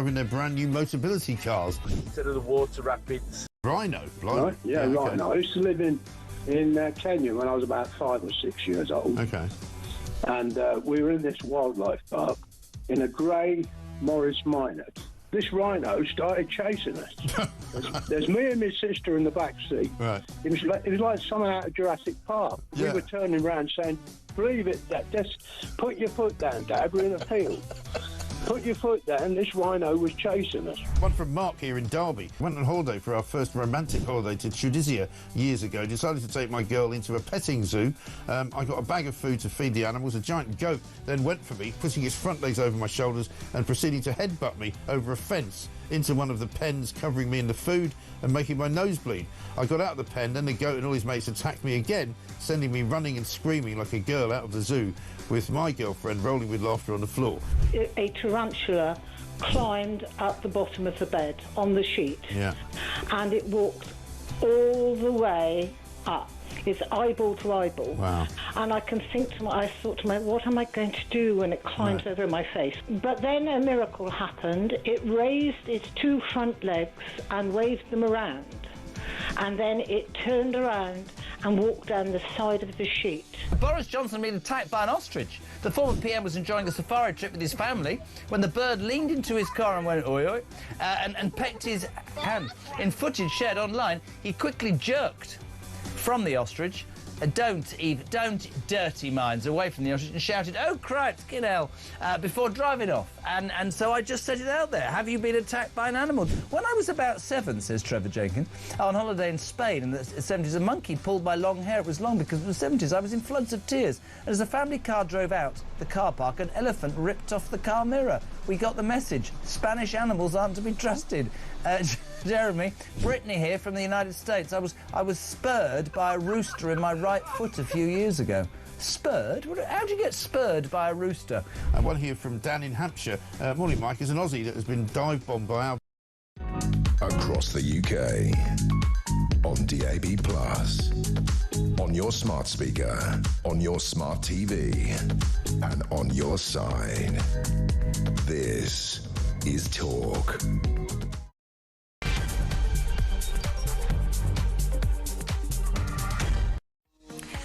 in their brand new Motability cars. Instead of the water rapids. Rhino, blimey. Right? Yeah, okay. Rhino. I used to live in Kenya when I was about 5 or 6 years old. Okay. And we were in this wildlife park in a grey Morris Minor. This rhino started chasing us. There's me and my sister in the back seat. Right. It was like someone out of Jurassic Park. Yeah. We were turning around saying, "Believe it, Dad. Just put your foot down, Dad. We're in a field. Put your foot down." This rhino was chasing us. One from Mark here in Derby. Went on holiday for our first romantic holiday to Tunisia years ago. Decided to take my girl into a petting zoo. I got a bag of food to feed the animals. A giant goat then went for me, putting his front legs over my shoulders and proceeding to headbutt me over a fence into one of the pens, covering me in the food and making my nose bleed. I got out of the pen, then the goat and all his mates attacked me again, sending me running and screaming like a girl out of the zoo, with my girlfriend rolling with laughter on the floor. A tarantula climbed up the bottom of the bed on the sheet. Yeah. And it walked all the way up. It's eyeball to eyeball. Wow. And I thought to myself, what am I going to do when it climbs over my face? But then a miracle happened. It raised its 2 front legs and waved them around. And then it turned around and walked down the side of the sheet. Boris Johnson had been attacked by an ostrich. The former PM was enjoying a safari trip with his family when the bird leaned into his car and went oi oi and pecked his hand. In footage shared online, he quickly jerked from the ostrich. Don't dirty minds away from the ostrich, and shouted, "Oh, cripes, get hell," before driving off. And so I just set it out there. Have you been attacked by an animal? When I was about 7, says Trevor Jenkins, on holiday in Spain in the 70s, a monkey pulled my long hair. It was long because it was the 70s. I was in floods of tears. And as the family car drove out the car park, an elephant ripped off the car mirror. We got the message. Spanish animals aren't to be trusted. Jeremy, Brittany here from the United States. I was spurred by a rooster in my right foot a few years ago. Spurred? How do you get spurred by a rooster? And one here from Dan in Hampshire. Morning, Mike. Is an Aussie that has been dive-bombed by our... Across the UK, on DAB+, on your smart speaker, on your smart TV, and on your side. This is Talk.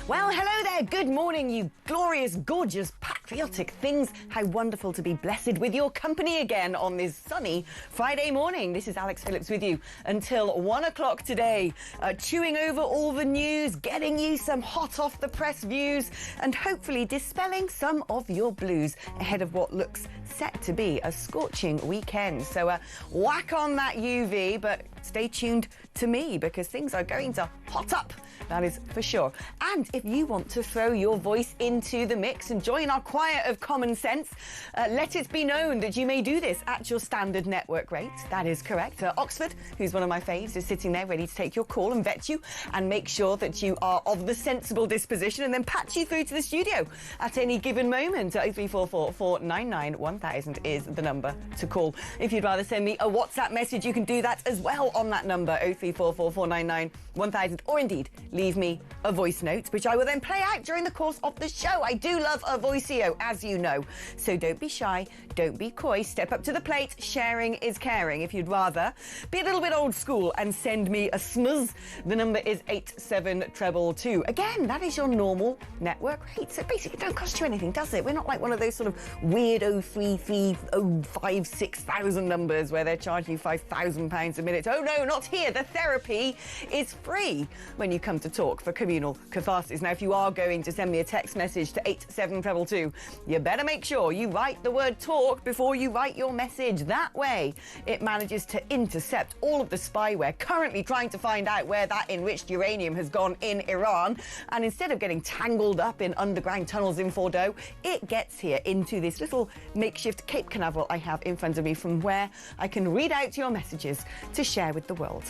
Well, hello there. Good morning, you glorious, gorgeous, patriotic things. How wonderful to be blessed with your company again on this sunny Friday morning. This is Alex Phillips with you until 1 o'clock today, chewing over all the news, getting you some hot off the press views, and hopefully dispelling some of your blues ahead of what looks set to be a scorching weekend. So whack on that UV, but stay tuned to me because things are going to hot up. That is for sure. And if you want to throw your voice into the mix and join our choir of common sense, let it be known that you may do this at your standard network rate. That is correct. Oxford, who's one of my faves, is sitting there ready to take your call and vet you and make sure that you are of the sensible disposition and then patch you through to the studio at any given moment. 0344 499 1000 is the number to call. If you'd rather send me a WhatsApp message, you can do that as well on that number, 0344 499 1000, or indeed leave me a voice note, which I will then play out during the course of the show. I do love a voiceo, as you know. So don't be shy, don't be coy, step up to the plate. Sharing is caring. If you'd rather be a little bit old school and send me a smuzz, the number is 87222. Again, that is your normal network rate. So basically, it don't cost you anything, does it? We're not like one of those sort of weird 033056000 numbers where they're charging you £5,000 a minute. Oh no, not here. The therapy is free when you come to talk for communal catharsis. Now, if you are going to send me a text message to 87222, you better make sure you write the word talk before you write your message. That way, it manages to intercept all of the spyware currently trying to find out where that enriched uranium has gone in Iran. And instead of getting tangled up in underground tunnels in Fordow, it gets here into this little makeshift Cape Canaveral I have in front of me, from where I can read out your messages to share with the world.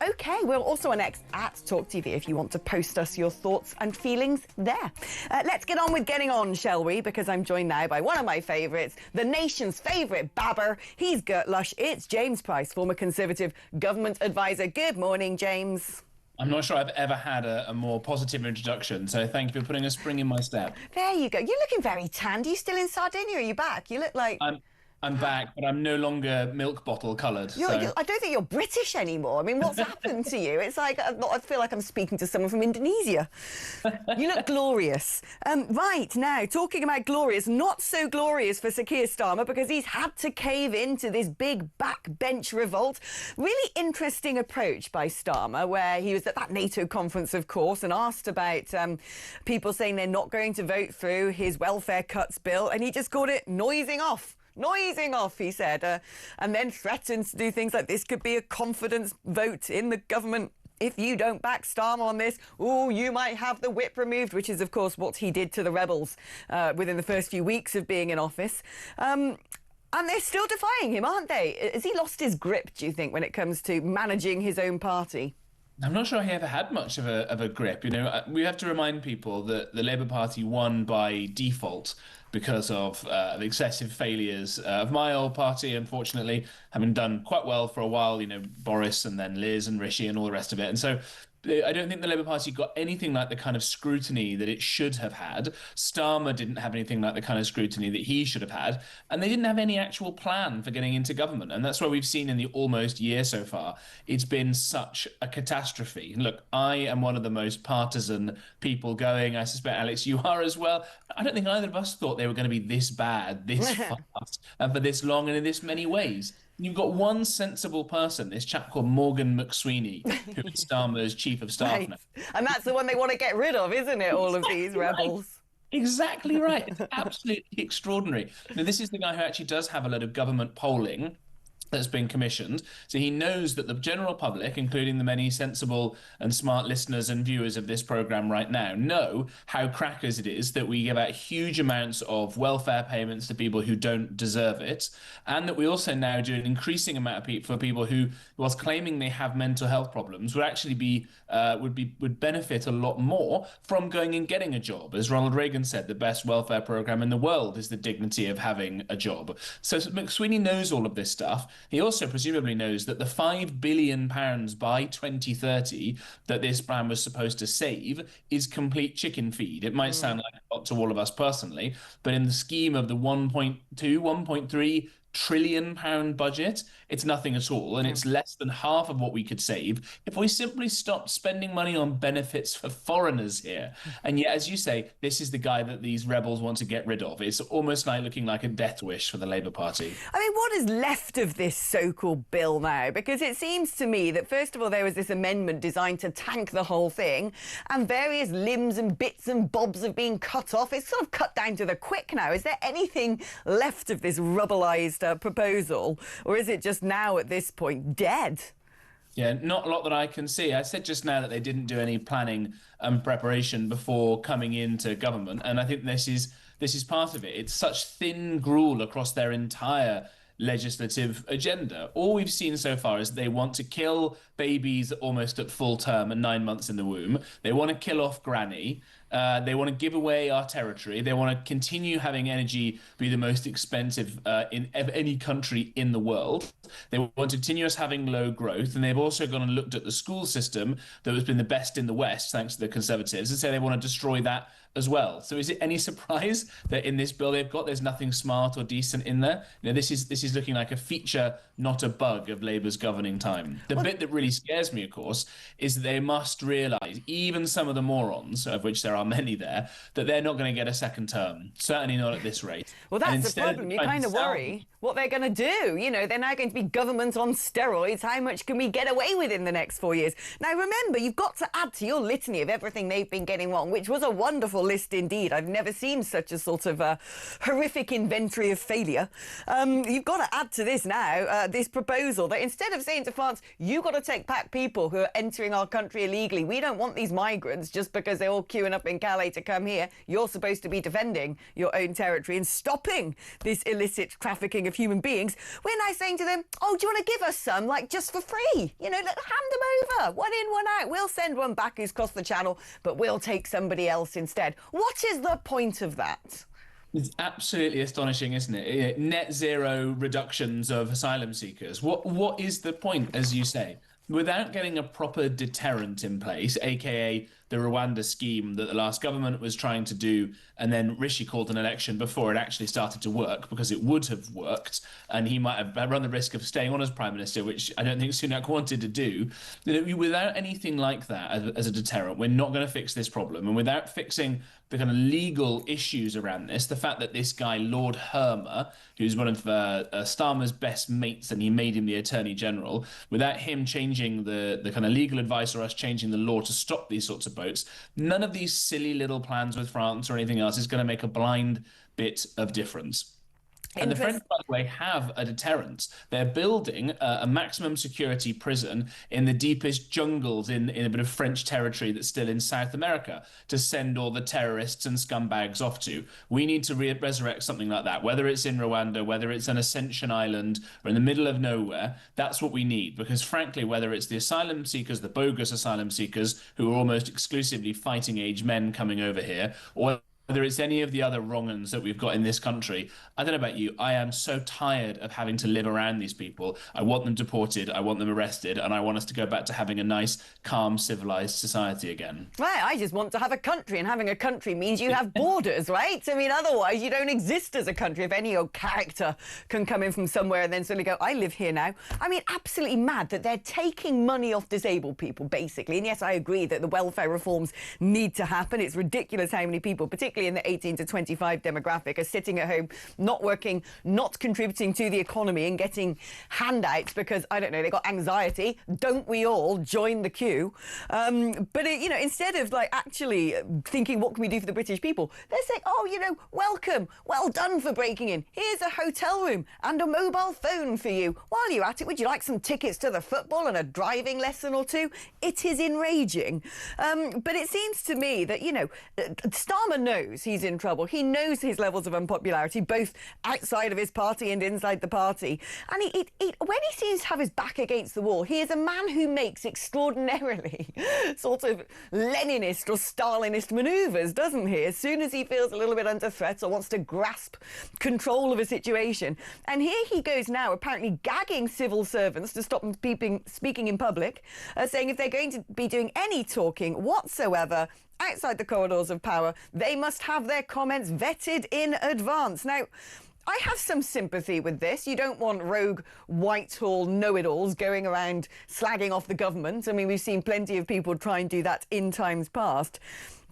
OK, we're also on X at talkTV if you want to post us your thoughts and feelings there. Let's get on with getting on, shall we? Because I'm joined now by one of my favourites, the nation's favourite babber. He's Gert Lush. It's James Price, former Conservative government advisor. Good morning, James. I'm not sure I've ever had a more positive introduction, so thank you for putting a spring in my step. There you go. You're looking very tanned. Are you still in Sardinia? Are you back? You look like... I'm back, but I'm no longer milk bottle coloured. I don't think you're British anymore. I mean, what's happened to you? It's like I feel like I'm speaking to someone from Indonesia. You look glorious. Right, now, talking about glorious, not so glorious for Sir Keir Starmer because he's had to cave into this big backbench revolt. Really interesting approach by Starmer, where he was at that NATO conference, of course, and asked about people saying they're not going to vote through his welfare cuts bill, and he just called it noising off. Noising off, he said, and then threatened to do things like this could be a confidence vote in the government. If you don't back Starmer on this, you might have the whip removed, which is, of course, what he did to the rebels within the first few weeks of being in office. And they're still defying him, aren't they? Has he lost his grip, do you think, when it comes to managing his own party? I'm not sure he ever had much of a grip. You know, we have to remind people that the Labour Party won by default because of the excessive failures of my old party, unfortunately, having done quite well for a while, you know, Boris and then Liz and Rishi and all the rest of it. And so I don't think the Labour Party got anything like the kind of scrutiny that it should have had. Starmer didn't have anything like the kind of scrutiny that he should have had. And they didn't have any actual plan for getting into government. And that's why we've seen in the almost year so far, it's been such a catastrophe. Look, I am one of the most partisan people going. I suspect, Alex, you are as well. I don't think either of us thought they were going to be this bad, this fast, and for this long and in this many ways. You've got one sensible person, this chap called Morgan McSweeney, who is Starmer's chief of staff Right. now. And that's the one they want to get rid of, isn't it, all of these rebels? Right. Exactly right. It's absolutely extraordinary. Now, this is the guy who actually does have a lot of government polling that's been commissioned. So he knows that the general public, including the many sensible and smart listeners and viewers of this programme right now, know how crackers it is that we give out huge amounts of welfare payments to people who don't deserve it, and that we also now do an increasing amount for people who, whilst claiming they have mental health problems, would actually would benefit a lot more from going and getting a job. As Ronald Reagan said, the best welfare programme in the world is the dignity of having a job. So McSweeney knows all of this stuff. He also presumably knows that the £5 billion by 2030 that this plan was supposed to save is complete chicken feed. It might sound like a lot to all of us personally, but in the scheme of the 1.3 trillion pound budget, it's nothing at all, and it's less than half of what we could save if we simply stopped spending money on benefits for foreigners here. And yet, as you say, this is the guy that these rebels want to get rid of. It's almost like looking like a death wish for the Labour Party. I mean, what is left of this so-called bill now? Because it seems to me that, first of all, there was this amendment designed to tank the whole thing, and various limbs and bits and bobs have been cut off. It's sort of cut down to the quick now. Is there anything left of this rubbleized proposal, or is it just now at this point dead? Yeah, not a lot that I can see. I said just now that they didn't do any planning and preparation before coming into government, and I think this is part of it. It's such thin gruel across their entire legislative agenda. All we've seen so far is they want to kill babies almost at full term and 9 months in the womb. They want to kill off granny. They want to give away our territory. They want to continue having energy be the most expensive in any country in the world. They want to continue us having low growth. And they've also gone and looked at the school system that has been the best in the West, thanks to the Conservatives, and say they want to destroy that as well. So is it any surprise that in this bill there's nothing smart or decent in there? You know, this is looking like a feature, not a bug, of Labour's governing time. The bit that really scares me, of course, is that they must realise, even some of the morons, of which there are many there, that they're not going to get a second term. Certainly not at this rate. Well, that's the problem. You kind of worry what they're going to do. You know, they're now going to be government on steroids. How much can we get away with in the next 4 years? Now, remember, you've got to add to your litany of everything they've been getting wrong, which was a wonderful list indeed. I've never seen such a sort of horrific inventory of failure. You've got to add to this now, this proposal that instead of saying to France, you've got to take back people who are entering our country illegally. We don't want these migrants just because they're all queuing up in Calais to come here. You're supposed to be defending your own territory and stopping this illicit trafficking of human beings. We're now saying to them, oh, do you want to give us some, like, just for free? You know, hand them over. One in, one out. We'll send one back who's crossed the channel, but we'll take somebody else instead. What is the point of that? It's absolutely astonishing, isn't it? Net zero reductions of asylum seekers. What is the point, as you say? Without getting a proper deterrent in place, aka the Rwanda scheme that the last government was trying to do, and then Rishi called an election before it actually started to work, because it would have worked, and he might have run the risk of staying on as Prime Minister, which I don't think Sunak wanted to do. Without anything like that as a deterrent, we're not going to fix this problem. And without fixing the kind of legal issues around this, the fact that this guy, Lord Hermer, who's one of Starmer's best mates, and he made him the Attorney General, without him changing the kind of legal advice or us changing the law to stop these sorts of boats, none of these silly little plans with France or anything else is going to make a blind bit of difference. And the French, by the way, have a deterrent. They're building a maximum security prison in the deepest jungles in a bit of French territory that's still in South America to send all the terrorists and scumbags off to. We need to resurrect something like that, whether it's in Rwanda, whether it's an Ascension Island or in the middle of nowhere. That's what we need, because frankly, whether it's the asylum seekers, the bogus asylum seekers who are almost exclusively fighting age men coming over here, or whether it's any of the other wrong-uns that we've got in this country, I don't know about you, I am so tired of having to live around these people. I want them deported, I want them arrested, and I want us to go back to having a nice, calm, civilised society again. Right, I just want to have a country, and having a country means you have borders, right? I mean, otherwise you don't exist as a country if any old character can come in from somewhere and then suddenly go, I live here now. I mean, absolutely mad that they're taking money off disabled people, basically. And yes, I agree that the welfare reforms need to happen. It's ridiculous how many people, particularly in the 18 to 25 demographic, are sitting at home, not working, not contributing to the economy and getting handouts because, I don't know, they got anxiety. Don't we all? Join the queue. But, instead of actually thinking, what can we do for the British people? They're saying, welcome, well done for breaking in. Here's a hotel room and a mobile phone for you. While you're at it, would you like some tickets to the football and a driving lesson or two? It is enraging. But it seems to me that, Starmer knows he's in trouble. He knows his levels of unpopularity, both outside of his party and inside the party. And when he seems to have his back against the wall, he is a man who makes extraordinarily sort of Leninist or Stalinist manoeuvres, doesn't he? As soon as he feels a little bit under threat or wants to grasp control of a situation. And here he goes now, apparently gagging civil servants to stop them speaking in public, saying if they're going to be doing any talking whatsoever outside the corridors of power, they must have their comments vetted in advance. Now, I have some sympathy with this. You don't want rogue Whitehall know-it-alls going around slagging off the government. I mean, we've seen plenty of people try and do that in times past.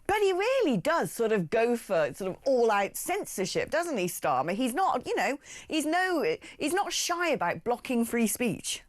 But he really does sort of go for sort of all-out censorship, doesn't he, Starmer? He's not, he's not shy about blocking free speech.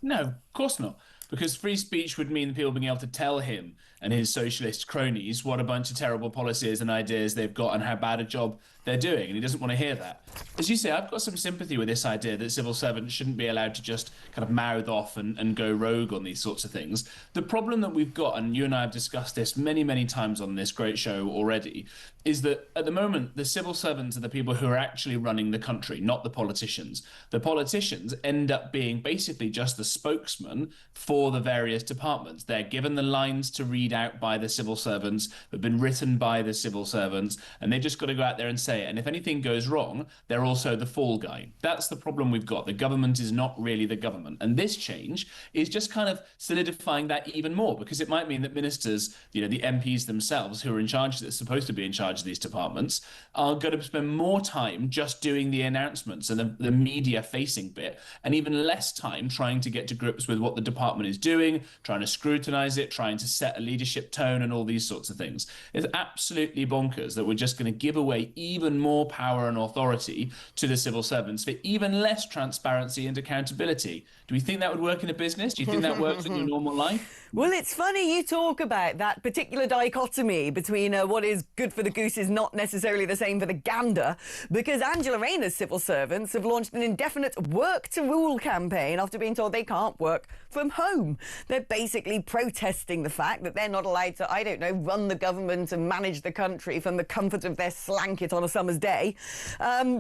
No, of course not. Because free speech would mean people being able to tell him and his socialist cronies what a bunch of terrible policies and ideas they've got and how bad a job they're doing, and he doesn't want to hear that. As you say, I've got some sympathy with this idea that civil servants shouldn't be allowed to just kind of mouth off and go rogue on these sorts of things. The problem that we've got, and you and I have discussed this many, many times on this great show already, is that at the moment, the civil servants are the people who are actually running the country, not the politicians. The politicians end up being basically just the spokesman for the various departments. They're given the lines to read out by the civil servants, have been written by the civil servants, and they've just got to go out there and say it. And if anything goes wrong, they're also the fall guy. That's the problem we've got. The government is not really the government. And this change is just kind of solidifying that even more, because it might mean that ministers, the MPs themselves who are in charge, that's supposed to be in charge of these departments, are going to spend more time just doing the announcements and the media facing bit, and even less time trying to get to grips with what the department is doing, trying to scrutinize it, trying to set a leadership tone and all these sorts of things. It's absolutely bonkers that we're just going to give away even more power and authority to the civil servants for even less transparency and accountability. Do we think that would work in a business? Do you think that works in your normal life? Well, it's funny you talk about that particular dichotomy between what is good for the goose is not necessarily the same for the gander, because Angela Rayner's civil servants have launched an indefinite work to rule campaign after being told they can't work from home. They're basically protesting the fact that they're not allowed to, run the government and manage the country from the comfort of their slanket on a summer's day,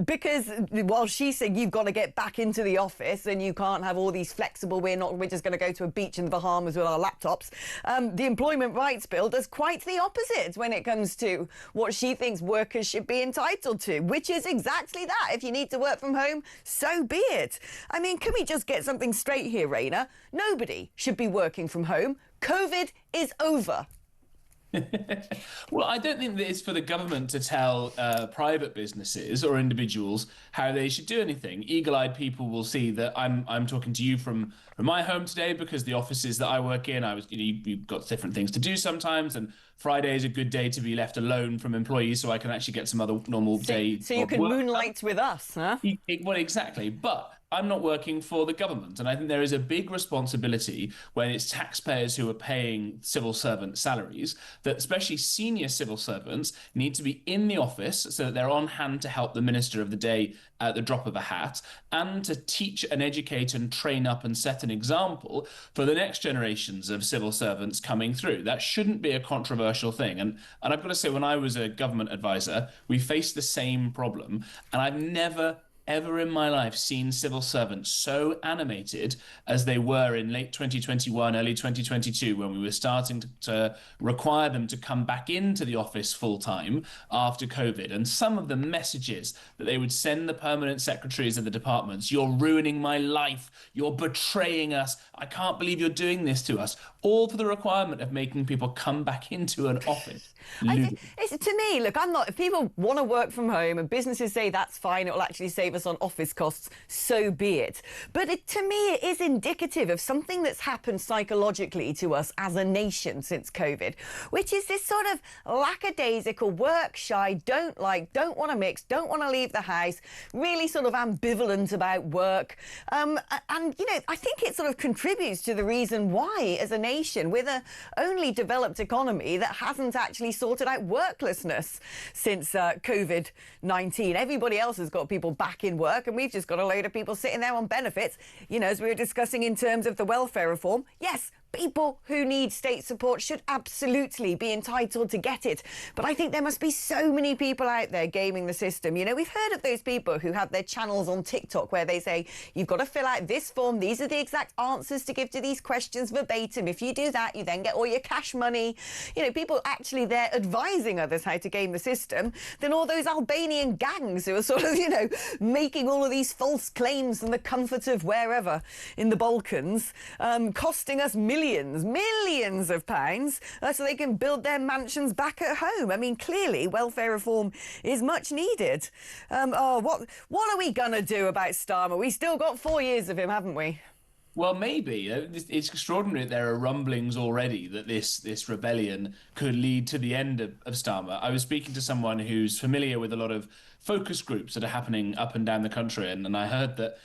because while she's saying you've got to get back into the office and you can't have all these flexible, we're just going to go to a beach in the Bahamas with our laptops, the Employment Rights Bill does quite the opposite when it comes to what she thinks workers should be entitled to, which is exactly that. If you need to work from home, so be it. I mean, can we just get something straight here, Rayner? Nobody should be working from home. COVID is over. Well, I don't think that it's for the government to tell private businesses or individuals how they should do anything. Eagle-eyed people will see that I'm talking to you from my home today because the offices that I work in, you've got different things to do sometimes, and Friday is a good day to be left alone from employees, so I can actually get some other normal day. So you can moonlight with us, huh? Well, exactly, but I'm not working for the government, and I think there is a big responsibility when it's taxpayers who are paying civil servant salaries, that especially senior civil servants need to be in the office so that they're on hand to help the minister of the day at the drop of a hat, and to teach and educate and train up and set an example for the next generations of civil servants coming through. That shouldn't be a controversial thing. And I've got to say, when I was a government advisor, we faced the same problem, and I've never ever in my life seen civil servants so animated as they were in late 2021, early 2022, when we were starting to require them to come back into the office full time after COVID. And some of the messages that they would send the permanent secretaries of the departments: "You're ruining my life, you're betraying us, I can't believe you're doing this to us," all for the requirement of making people come back into an office. To me, look, if people want to work from home and businesses say that's fine, it'll actually save us on office costs, so be it. But to me, it is indicative of something that's happened psychologically to us as a nation since COVID, which is this sort of lackadaisical, work shy, don't want to mix, don't want to leave the house, really sort of ambivalent about work. And, I think it sort of contributes to the reason why, as a nation, we're the only developed economy that hasn't actually sorted out worklessness since COVID-19. Everybody else has got people back in work, and we've just got a load of people sitting there on benefits. As we were discussing in terms of the welfare reform, yes, people who need state support should absolutely be entitled to get it. But I think there must be so many people out there gaming the system. We've heard of those people who have their channels on TikTok where they say, you've got to fill out this form, these are the exact answers to give to these questions verbatim. If you do that, you then get all your cash money. People actually there advising others how to game the system. Then all those Albanian gangs who are sort of, making all of these false claims from the comfort of wherever in the Balkans, costing us millions of pounds so they can build their mansions back at home. I mean, clearly welfare reform is much needed. What are we gonna do about Starmer? We still got 4 years of him, haven't we? Well, maybe. It's extraordinary that there are rumblings already that this rebellion could lead to the end of Starmer. I was speaking to someone who's familiar with a lot of focus groups that are happening up and down the country, and I heard that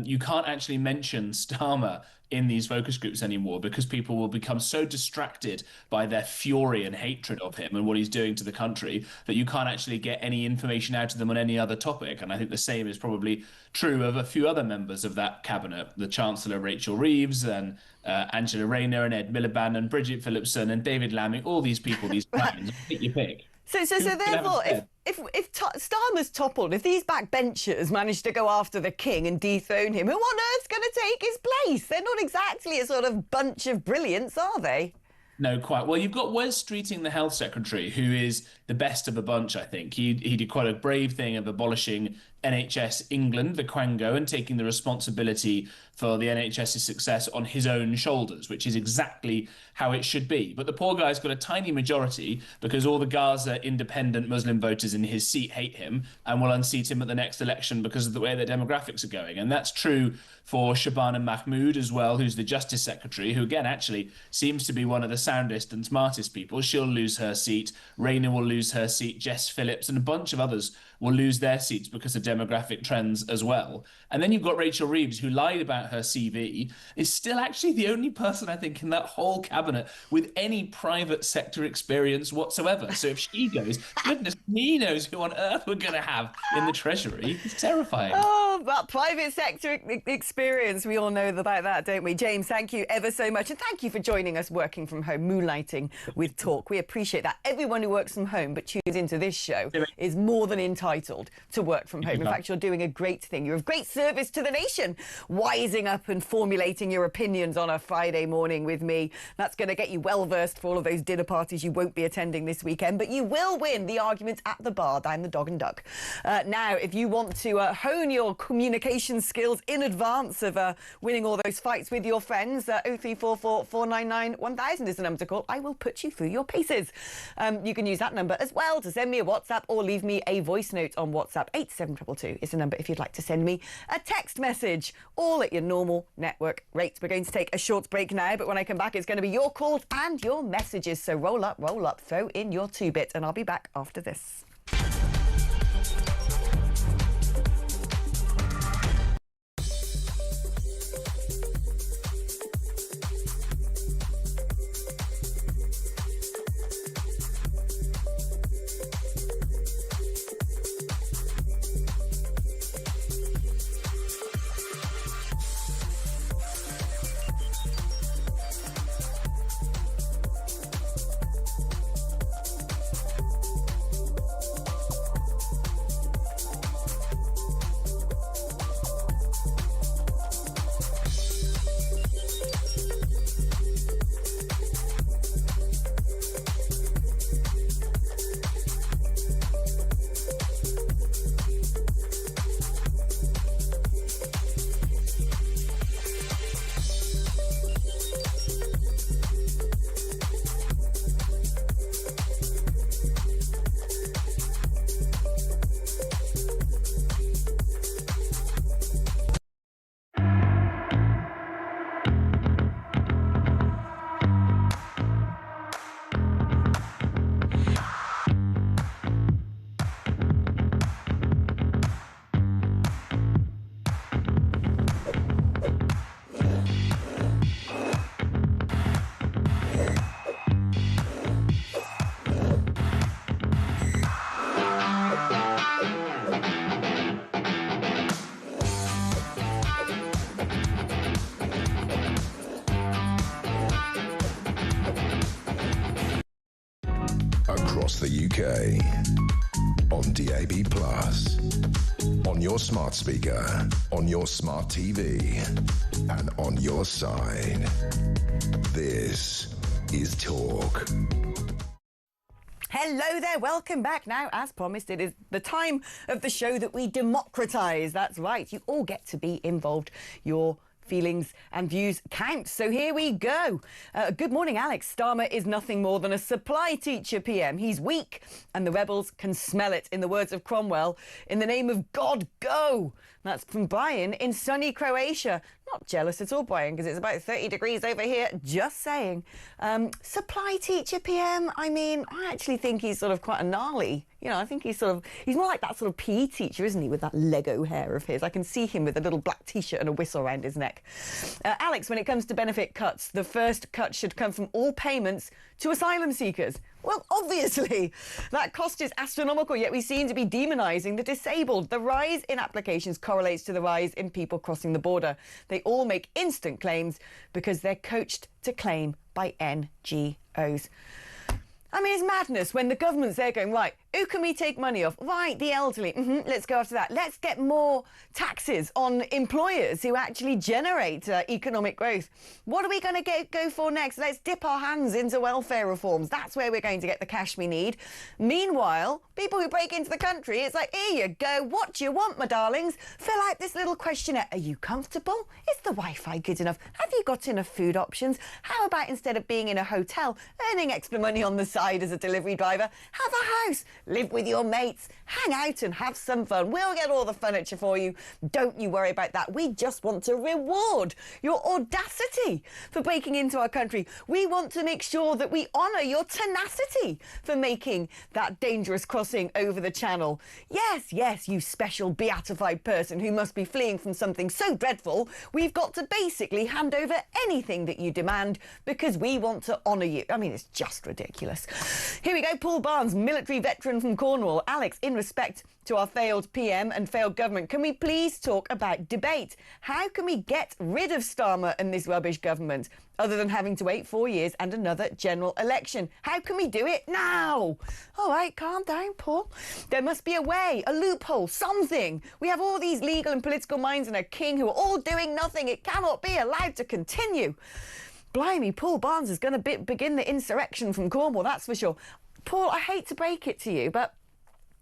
you can't actually mention Starmer in these focus groups anymore because people will become so distracted by their fury and hatred of him and what he's doing to the country that you can't actually get any information out of them on any other topic. And I think the same is probably true of a few other members of that cabinet, the Chancellor Rachel Reeves and Angela Rayner and Ed Miliband and Bridget Phillipson and David Lammy, all these people, these clowns, pick your pick. So therefore, if Starmer's toppled, if these backbenchers manage to go after the king and dethrone him, who on earth's going to take his place? They're not exactly a sort of bunch of brilliance, are they? No, quite. Well, you've got Wes Streeting, the health secretary, who is the best of the bunch, I think. He did quite a brave thing of abolishing NHS England, the Quango, and taking the responsibility for the NHS's success on his own shoulders, which is exactly how it should be. But the poor guy's got a tiny majority because all the Gaza independent Muslim voters in his seat hate him and will unseat him at the next election because of the way their demographics are going. And that's true for Shabana Mahmood as well, who's the Justice Secretary, who, again, actually seems to be one of the soundest and smartest people. She'll lose her seat. Rayner will lose her seat. Jess Phillips and a bunch of others will lose their seats because of demographic trends as well. And then you've got Rachel Reeves, who lied about her CV, is still actually the only person, I think, in that whole cabinet with any private sector experience whatsoever. So if she goes, goodness me knows who on earth we're going to have in the Treasury. It's terrifying. Oh, but private sector experience, we all know about that, don't we? James, thank you ever so much. And thank you for joining us working from home, moonlighting with Talk. We appreciate that. Everyone who works from home but tunes into this show is more than entitled entitled to work from home. In fact, you're doing a great thing. You're of great service to the nation, wising up and formulating your opinions on a Friday morning with me. That's going to get you well versed for all of those dinner parties you won't be attending this weekend, but you will win the arguments at the bar down the Dog and Duck. Now, if you want to hone your communication skills in advance of winning all those fights with your friends, 0344 499 1000 is the number to call. I will put you through your paces. You can use that number as well to send me a WhatsApp or leave me a voice note on WhatsApp. 87222 is the number if you'd like to send me a text message, all at your normal network rates. We're going to take a short break now, but when I come back, it's going to be your calls and your messages. So roll up, throw in your 2-bit, and I'll be back after this. Across the UK, on DAB+, on your smart speaker, on your smart TV, and on your side. This is Talk. Hello there, welcome back. Now, as promised, it is the time of the show that we democratise. That's right, you all get to be involved. Your feelings and views count. So here we go. Good morning, Alex. Starmer is nothing more than a supply teacher PM. He's weak and the rebels can smell it. In the words of Cromwell, in the name of God, go. That's from Brian in sunny Croatia. Not jealous at all, Brian, because it's about 30 degrees over here. Just saying. Supply teacher PM, I mean, I actually think he's sort of quite a gnarly. You know, I think he's more like that sort of PE teacher, isn't he, with that Lego hair of his. I can see him with a little black T-shirt and a whistle around his neck. Alex, when it comes to benefit cuts, the first cut should come from all payments to asylum seekers. Well, obviously, that cost is astronomical, yet we seem to be demonising the disabled. The rise in applications correlates to the rise in people crossing the border. They all make instant claims because they're coached to claim by NGOs. I mean, it's madness when the government's there going, right, who can we take money off? Right, the elderly. Let's go after that. Let's get more taxes on employers who actually generate economic growth. What are we going to go for next? Let's dip our hands into welfare reforms. That's where we're going to get the cash we need. Meanwhile, people who break into the country, it's like, here you go. What do you want, my darlings? Fill out this little questionnaire. Are you comfortable? Is the Wi-Fi good enough? Have you got enough food options? How about instead of being in a hotel, earning extra money on the side as a delivery driver, have a house? Live with your mates, hang out and have some fun. We'll get all the furniture for you. Don't you worry about that. We just want to reward your audacity for breaking into our country. We want to make sure that we honour your tenacity for making that dangerous crossing over the channel. Yes, yes, you special beatified person who must be fleeing from something so dreadful. We've got to basically hand over anything that you demand because we want to honour you. I mean, it's just ridiculous. Here we go. Paul Barnes, military veteran Stephen from Cornwall. Alex, in respect to our failed PM and failed government, can we please talk about debate? How can we get rid of Starmer and this rubbish government, other than having to wait 4 years and another general election? How can we do it now? All right, calm down, Paul. There must be a way, a loophole, something. We have all these legal and political minds and a king who are all doing nothing. It cannot be allowed to continue. Blimey, Paul Barnes is going to begin the insurrection from Cornwall, that's for sure. Paul, I hate to break it to you, but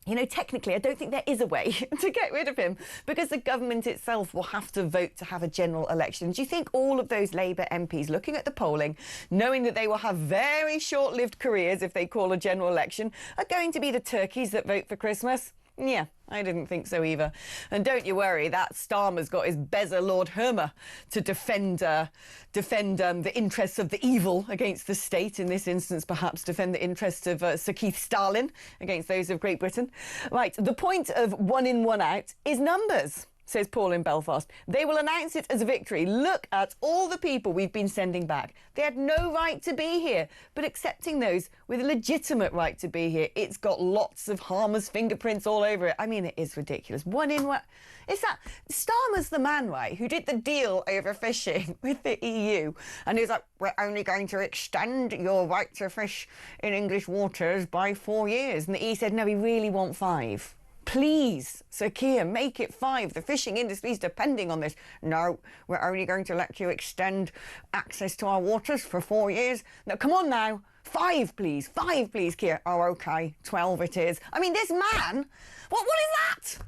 you know, technically, I don't think there is a way to get rid of him, because the government itself will have to vote to have a general election. Do you think all of those Labour MPs, looking at the polling, knowing that they will have very short-lived careers if they call a general election, are going to be the turkeys that vote for Christmas? Yeah, I didn't think so either. And don't you worry, that Starmer's got his Bezer Lord Hermer to defend the interests of the evil against the state. In this instance, perhaps defend the interests of Sir Keith Stalin against those of Great Britain. Right, the point of one in, one out is numbers, says Paul in Belfast. They will announce it as a victory. Look at all the people we've been sending back. They had no right to be here, but accepting those with a legitimate right to be here, it's got lots of Harmer's fingerprints all over it. I mean, it is ridiculous. One in, one... It's that... Starmer's the man, right, who did the deal over fishing with the EU. And he was like, we're only going to extend your right to fish in English waters by 4 years. And the EU said, no, we really want 5. Please, Sir Keir, make it 5. The fishing industry is depending on this. No, we're only going to let you extend access to our waters for 4 years. No, come on now. 5, please. 5, please, Keir. Oh, OK. 12 it is. I mean, this man, what is that?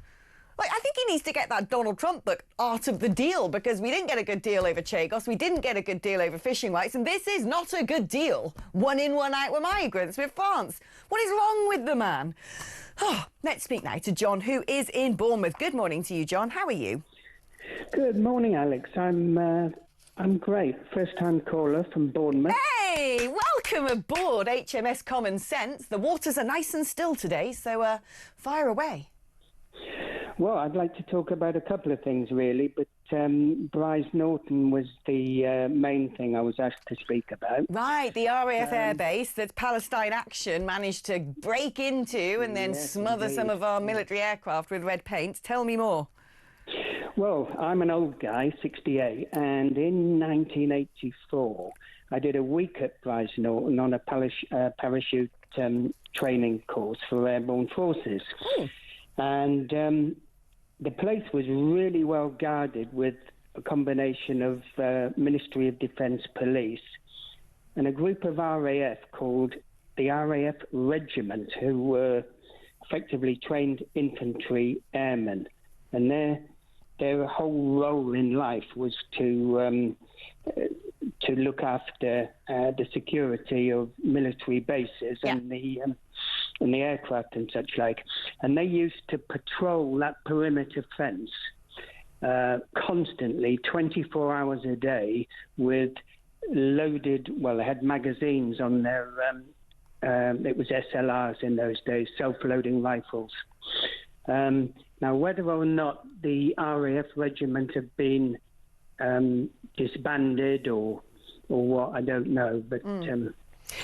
Like, I think he needs to get that Donald Trump book, Art of the Deal, because we didn't get a good deal over Chagos, we didn't get a good deal over fishing rights, and this is not a good deal. One in, one out with migrants with France. What is wrong with the man? Oh, let's speak now to John, who is in Bournemouth. Good morning to you, John. How are you? Good morning, Alex. I'm great. First-time caller from Bournemouth. Hey, welcome aboard HMS Common Sense. The waters are nice and still today, so fire away. Well, I'd like to talk about a couple of things, really, but Bryce Norton was the main thing I was asked to speak about. Right, the RAF airbase that Palestine Action managed to break into and then smother some of our military aircraft with red paint. Tell me more. Well, I'm an old guy, 68, and in 1984, I did a week at Bryce Norton on a parachute training course for airborne forces. Oh. And the place was really well guarded with a combination of Ministry of Defence police and a group of RAF called the RAF Regiment, who were effectively trained infantry airmen. And their whole role in life was to look after the security of military bases and the aircraft and such like. And they used to patrol that perimeter fence constantly, 24 hours a day, with loaded, well, they had magazines on their, it was SLRs in those days, self-loading rifles. Now, whether or not the RAF regiment have been disbanded or what, I don't know, but...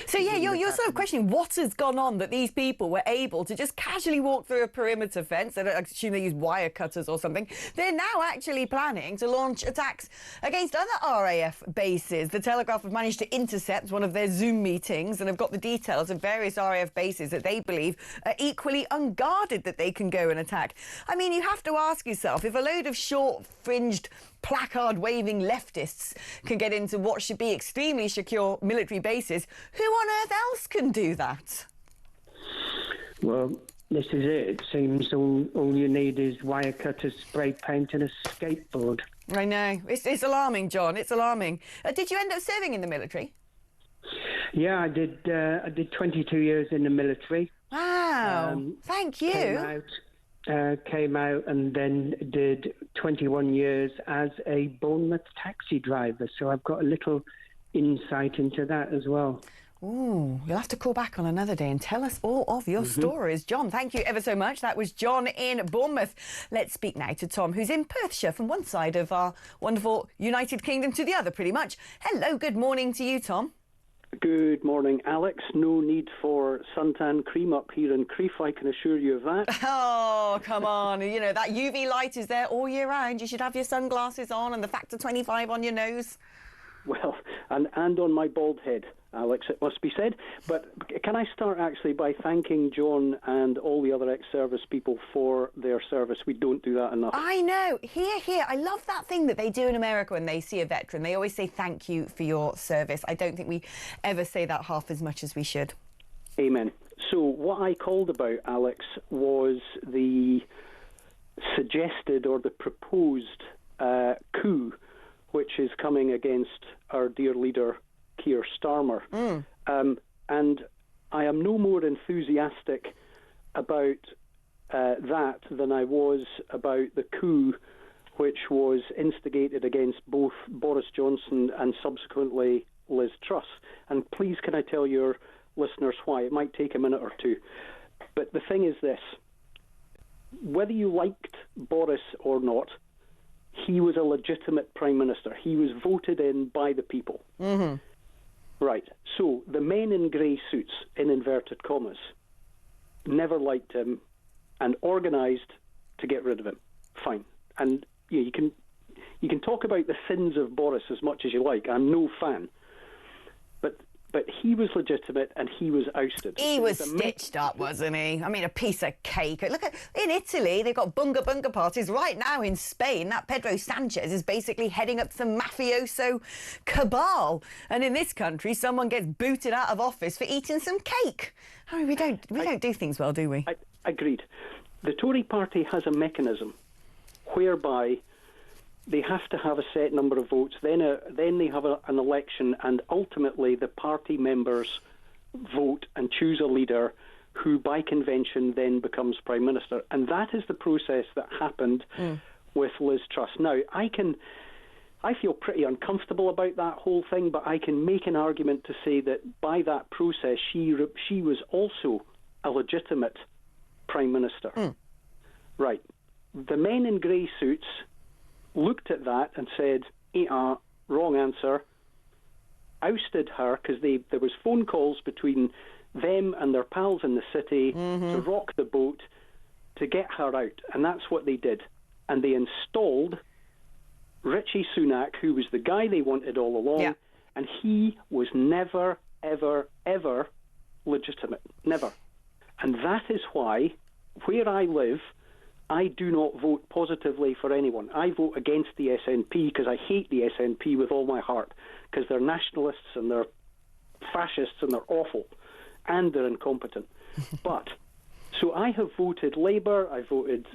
So, yeah, you're sort of questioning what has gone on that these people were able to just casually walk through a perimeter fence. I assume they used wire cutters or something. They're now actually planning to launch attacks against other RAF bases. The Telegraph have managed to intercept one of their Zoom meetings and have got the details of various RAF bases that they believe are equally unguarded that they can go and attack. I mean, you have to ask yourself, if a load of short-fringed placard-waving leftists can get into what should be extremely secure military bases, who on earth else can do that? Well, this is it. It seems all you need is wire cutters, spray paint and a skateboard. I know. It's alarming, John. It's alarming. Did you end up serving in the military? Yeah, I did 22 years in the military. Wow. Thank you. Came out and then did 21 years as a Bournemouth taxi driver. So I've got a little insight into that as well. Ooh, you'll have to call back on another day and tell us all of your stories. John, thank you ever so much. That was John in Bournemouth. Let's speak now to Tom, who's in Perthshire, from one side of our wonderful United Kingdom to the other, pretty much. Hello, good morning to you, Tom. Good morning, Alex. No need for suntan cream up here in Crieff, I can assure you of that. Oh, come on. You know, that UV light is there all year round. You should have your sunglasses on and the factor 25 on your nose. Well, and on my bald head, Alex, it must be said. But can I start actually by thanking John and all the other ex-service people for their service? We don't do that enough. I know. Here. I love that thing that they do in America when they see a veteran. They always say thank you for your service. I don't think we ever say that half as much as we should. Amen. So what I called about, Alex, was the suggested or the proposed coup which is coming against our dear leader, Keir Starmer. And I am no more enthusiastic about that than I was about the coup which was instigated against both Boris Johnson and subsequently Liz Truss. And please can I tell your listeners why? It might take a minute or two. But the thing is this. Whether you liked Boris or not, he was a legitimate Prime Minister. He was voted in by the people. Right. So the men in grey suits, in inverted commas, never liked him and organised to get rid of him. Fine. And you can talk about the sins of Boris as much as you like. I'm no fan. But he was legitimate and he was ousted. He was stitched up, wasn't he? I mean, a piece of cake. Look at in Italy, they've got bunga parties right now. In Spain, that Pedro Sanchez is basically heading up some mafioso cabal. And in this country, someone gets booted out of office for eating some cake. I mean, we don't do things well, do we? Agreed. The Tory party has a mechanism whereby they have to have a set number of votes, then they have an election, and ultimately the party members vote and choose a leader who, by convention, then becomes Prime Minister. And that is the process that happened with Liz Truss. Now, I feel pretty uncomfortable about that whole thing, but I can make an argument to say that by that process, she was also a legitimate Prime Minister. Right. The men in grey suits looked at that and said, wrong answer, ousted her, because there was phone calls between them and their pals in the city to rock the boat to get her out. And that's what they did. And they installed Richie Sunak, who was the guy they wanted all along, and he was never, ever, ever legitimate. Never. And that is why, where I live, I do not vote positively for anyone. I vote against the SNP because I hate the SNP with all my heart, because they're nationalists and they're fascists and they're awful and they're incompetent. But, so I have voted Labour, I voted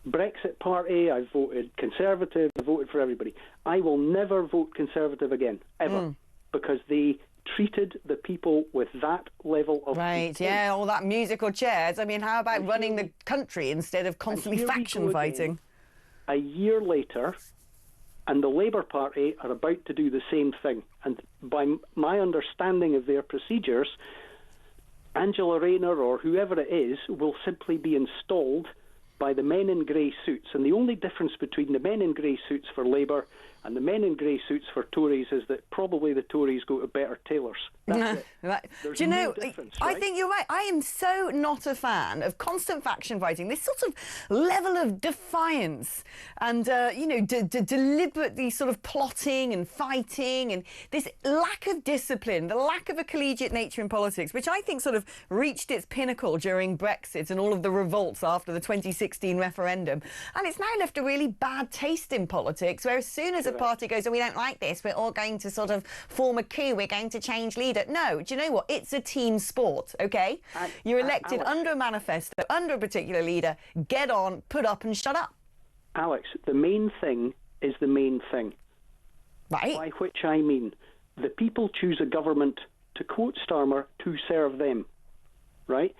Brexit Party, I voted Conservative, I voted for everybody. I will never vote Conservative again, ever, because they treated the people with that level of contempt. All that musical chairs. I mean, how about running the country instead of constantly faction fighting? A year later, and the Labour Party are about to do the same thing. And by my understanding of their procedures, Angela Rayner or whoever it is will simply be installed by the men in grey suits. And the only difference between the men in grey suits for Labour and the men in grey suits for Tories is that probably the Tories go to better tailors. That's it. Do you know, right? I think you're right. I am so not a fan of constant faction fighting, this sort of level of defiance and, deliberately sort of plotting and fighting and this lack of discipline, the lack of a collegiate nature in politics, which I think sort of reached its pinnacle during Brexit and all of the revolts after the 2016 referendum. And it's now left a really bad taste in politics, where as soon as a party goes, we don't like this, we're all going to sort of form a coup, we're going to change leader. No, do you know what? It's a team sport, OK? You're elected under a manifesto, under a particular leader. Get on, put up and shut up. Alex, the main thing is the main thing. Right. By which I mean the people choose a government, to quote Starmer, to serve them, right?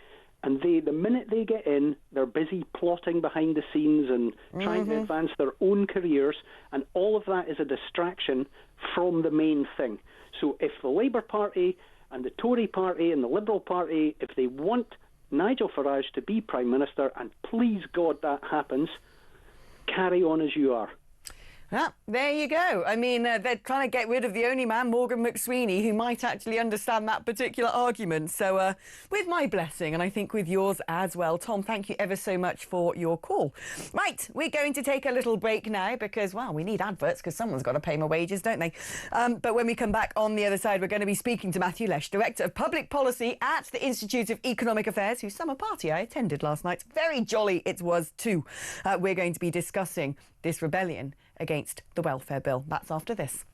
And the minute they get in, they're busy plotting behind the scenes and trying to advance their own careers, and all of that is a distraction from the main thing. So if the Labour Party and the Tory Party and the Liberal Party, if they want Nigel Farage to be Prime Minister, and please God that happens, carry on as you are. There you go. I mean, they're trying to get rid of the only man, Morgan McSweeney, who might actually understand that particular argument. So with my blessing, and I think with yours as well. Tom, thank you ever so much for your call. Right, we're going to take a little break now because, well, we need adverts because someone's got to pay my wages, don't they? But when we come back on the other side, we're going to be speaking to Matthew Lesh, Director of Public Policy at the Institute of Economic Affairs, whose summer party I attended last night. Very jolly it was too. We're going to be discussing this rebellion against the welfare bill. That's after this.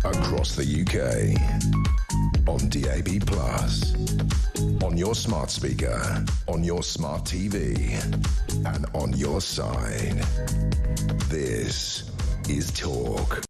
Across the UK, on DAB+, on your smart speaker, on your smart TV, and on your side. This is Talk.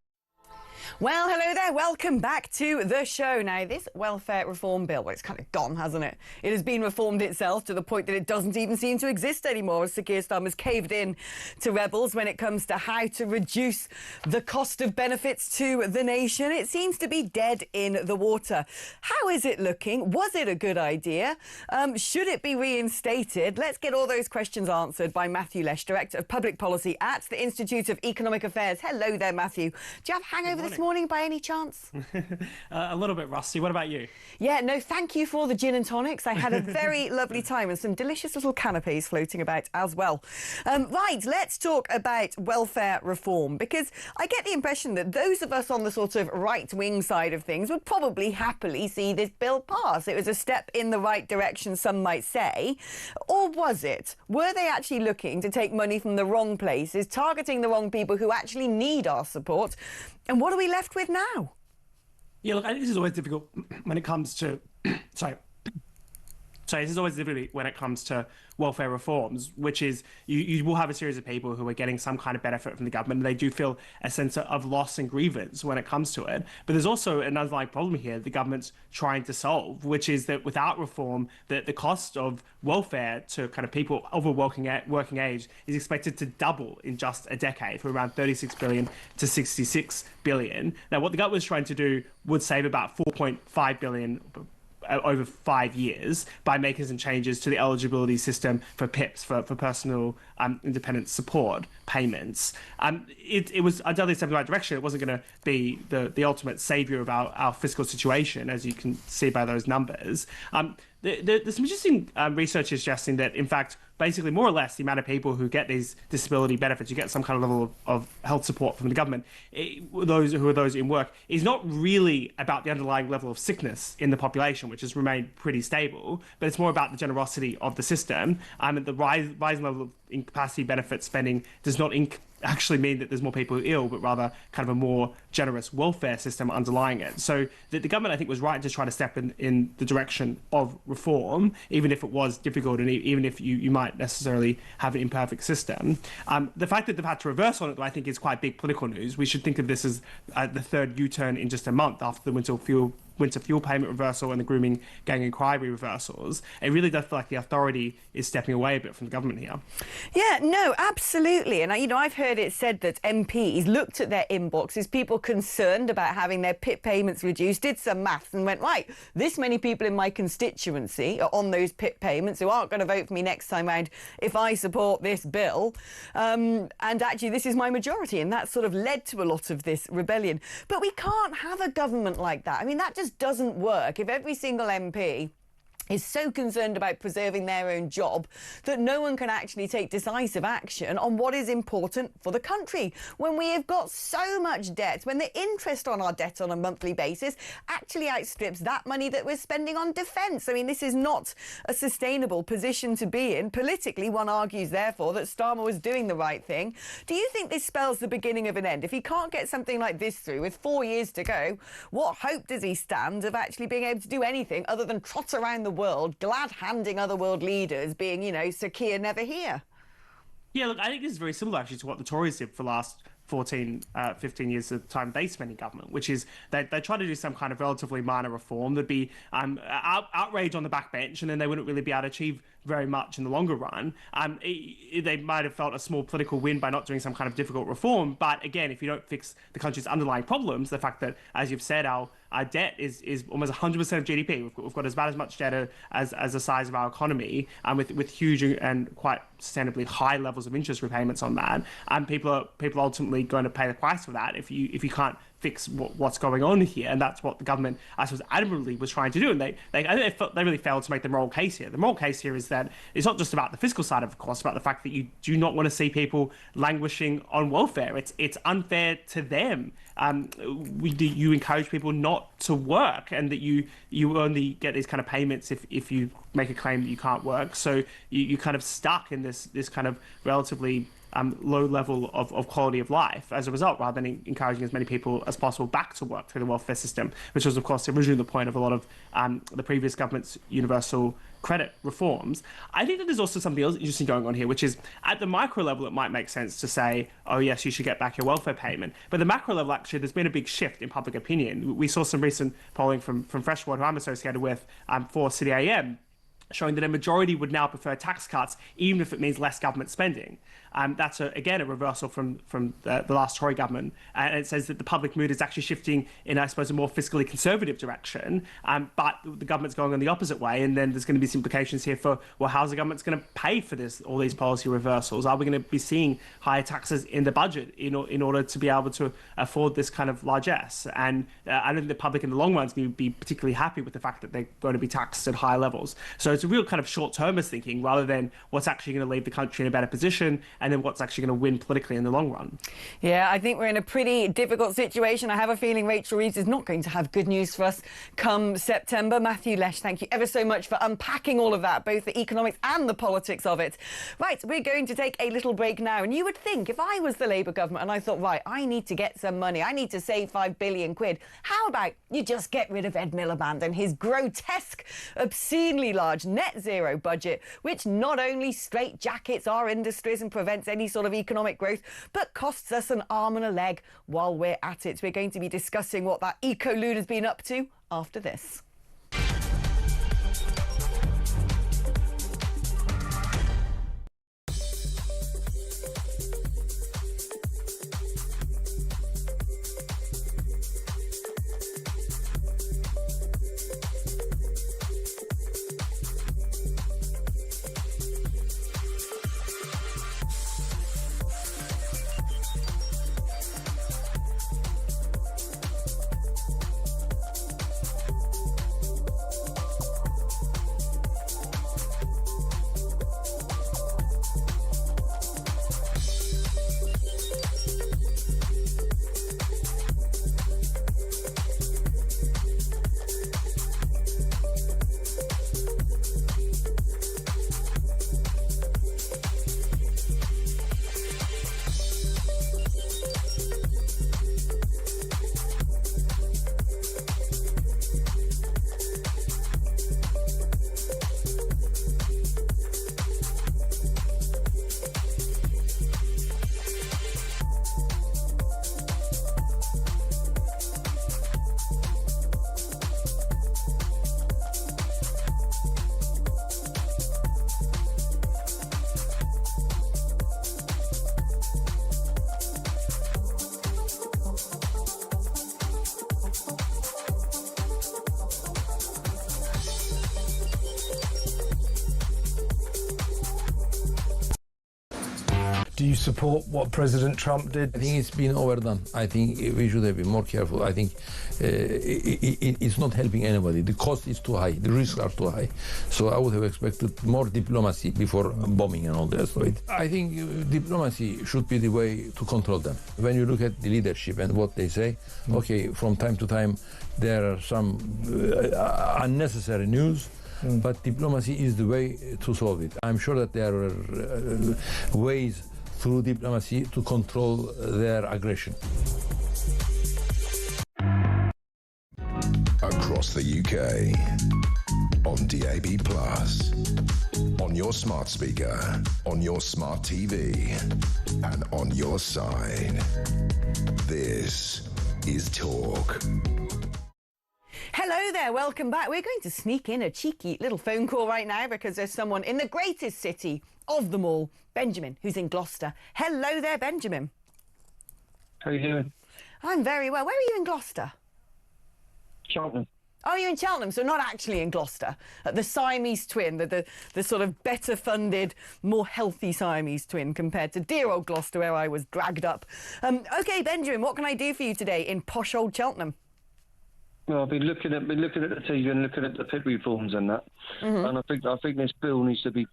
Well, hello there. Welcome back to the show. Now, this welfare reform bill, well, it's kind of gone, hasn't it? It has been reformed itself to the point that it doesn't even seem to exist anymore, as Sir Keir Starmer's caved in to rebels when it comes to how to reduce the cost of benefits to the nation. It seems to be dead in the water. How is it looking? Was it a good idea? Should it be reinstated? Let's get all those questions answered by Matthew Lesh, Director of Public Policy at the Institute of Economic Affairs. Hello there, Matthew. Do you have a hangover this morning by any chance? A little bit rusty. What about you? Yeah, no, thank you for the gin and tonics. I had a very lovely time and some delicious little canapes floating about as well. Right, let's talk about welfare reform, because I get the impression that those of us on the sort of right-wing side of things would probably happily see this bill pass. It was a step in the right direction, some might say. Or was it? Were they actually looking to take money from the wrong places, targeting the wrong people who actually need our support? And what are we left with now? Yeah, look, this is always difficult when it comes to... Sorry, this is always difficult when it comes to welfare reforms, which is you will have a series of people who are getting some kind of benefit from the government, and they do feel a sense of loss and grievance when it comes to it. But there's also an underlying problem here the government's trying to solve, which is that without reform, the cost of welfare to kind of people over working age is expected to double in just a decade, from around 36 billion to 66 billion. Now, what the government's trying to do would save about 4.5 billion over 5 years by making some changes to the eligibility system for PIPs, for personal independent support payments. It was undoubtedly a step in the right direction. It wasn't going to be the ultimate saviour of our fiscal situation, as you can see by those numbers. There's some interesting research suggesting that, in fact, basically more or less the amount of people who get these disability benefits, you get some kind of level of health support from the government, those in work, is not really about the underlying level of sickness in the population, which has remained pretty stable, but it's more about the generosity of the system. And the rising level of incapacity benefit spending does not actually mean that there's more people who are ill, but rather kind of a more generous welfare system underlying it. So the government, I think, was right to try to step in the direction of reform, even if it was difficult and even if you might necessarily have an imperfect system. The fact that they've had to reverse on it, though, I think is quite big political news. We should think of this as the third U-turn in just a month after the winter fuel payment reversal and the grooming gang inquiry reversals. It really does feel like the authority is stepping away a bit from the government here. Yeah, no, absolutely. And, I've heard it said that MPs looked at their inboxes, people concerned about having their PIP payments reduced, did some maths and went, right, this many people in my constituency are on those PIP payments who aren't going to vote for me next time round if I support this bill. And actually, this is my majority. And that sort of led to a lot of this rebellion. But we can't have a government like that. That just doesn't work. If every single MP is so concerned about preserving their own job that no one can actually take decisive action on what is important for the country. When we have got so much debt, when the interest on our debt on a monthly basis actually outstrips that money that we're spending on defence. I mean, this is not a sustainable position to be in. Politically, one argues, therefore, that Starmer was doing the right thing. Do you think this spells the beginning of an end? If he can't get something like this through with 4 years to go, what hope does he stand of actually being able to do anything other than trot around the world, glad-handing other world leaders, being, you know, Sir never here? Yeah, look, I think this is very similar, actually, to what the Tories did for the last 14, 15 years of the time they spent in government, which is they try to do some kind of relatively minor reform. There'd be outrage on the backbench, and then they wouldn't really be able to achieve very much in the longer run. They might have felt a small political win by not doing some kind of difficult reform. But again, if you don't fix the country's underlying problems, the fact that, as you've said, our debt is almost 100% of GDP. We've got about as much debt as the size of our economy, with huge and quite sustainably high levels of interest repayments on that. And people are ultimately going to pay the price for that if you can't fix what's going on here. And that's what the government, I suppose, admirably was trying to do. And they really failed to make the moral case here. The moral case here is that it's not just about the fiscal side, of course, about the fact that you do not want to see people languishing on welfare. It's unfair to them. You encourage people not to work, and that you only get these kind of payments if you make a claim that you can't work. So you're kind of stuck in this kind of relatively low level of quality of life as a result, rather than encouraging as many people as possible back to work through the welfare system, which was, of course, originally the point of a lot of the previous government's universal credit reforms. I think that there's also something else interesting going on here, which is at the micro level, it might make sense to say, oh, yes, you should get back your welfare payment. But at the macro level, actually, there's been a big shift in public opinion. We saw some recent polling from Freshwater, who I'm associated with, for City AM, showing that a majority would now prefer tax cuts, even if it means less government spending. That's, again, a reversal from the last Tory government. And it says that the public mood is actually shifting in, I suppose, a more fiscally conservative direction. But the government's going in the opposite way. And then there's going to be some implications here for, well, how's the government going to pay for all these policy reversals? Are we going to be seeing higher taxes in the budget in order to be able to afford this kind of largesse? And I don't think the public in the long run is going to be particularly happy with the fact that they're going to be taxed at higher levels. So it's a real kind of short-termist thinking, rather than what's actually going to leave the country in a better position, and then what's actually going to win politically in the long run. Yeah, I think we're in a pretty difficult situation. I have a feeling Rachel Reeves is not going to have good news for us come September. Matthew Lesh, thank you ever so much for unpacking all of that, both the economics and the politics of it. Right, we're going to take a little break now, and you would think if I was the Labour government and I thought, right, I need to get some money, I need to save £5 billion, how about you just get rid of Ed Miliband and his grotesque, obscenely large net zero budget, which not only straitjackets our industries and prevents any sort of economic growth, but costs us an arm and a leg while we're at it. We're going to be discussing what that eco-loon has been up to after this. Do you support what President Trump did? I think it's been overdone. I think we should have been more careful. I think it's not helping anybody. The cost is too high. The risks are too high. So I would have expected more diplomacy before bombing and all the rest of it. I think diplomacy should be the way to control them. When you look at the leadership and what they say, okay, from time to time there are some unnecessary news, but diplomacy is the way to solve it. I'm sure that there are ways through diplomacy to control their aggression. Across the UK, on DAB+, on your smart speaker, on your smart TV, and on your side. This is Talk. Hello there, welcome back. We're going to sneak in a cheeky little phone call right now because there's someone in the greatest city of them all, Benjamin, who's in Gloucester. Hello there, Benjamin. How are you doing? I'm very well. Where are you in Gloucester? Cheltenham. Oh, you're in Cheltenham, so not actually in Gloucester. The Siamese twin, the sort of better funded, more healthy Siamese twin compared to dear old Gloucester where I was dragged up. OK, Benjamin, what can I do for you today in posh old Cheltenham? Well, I've been looking at the TV and looking at the PIP reforms and that, and I think this bill needs to be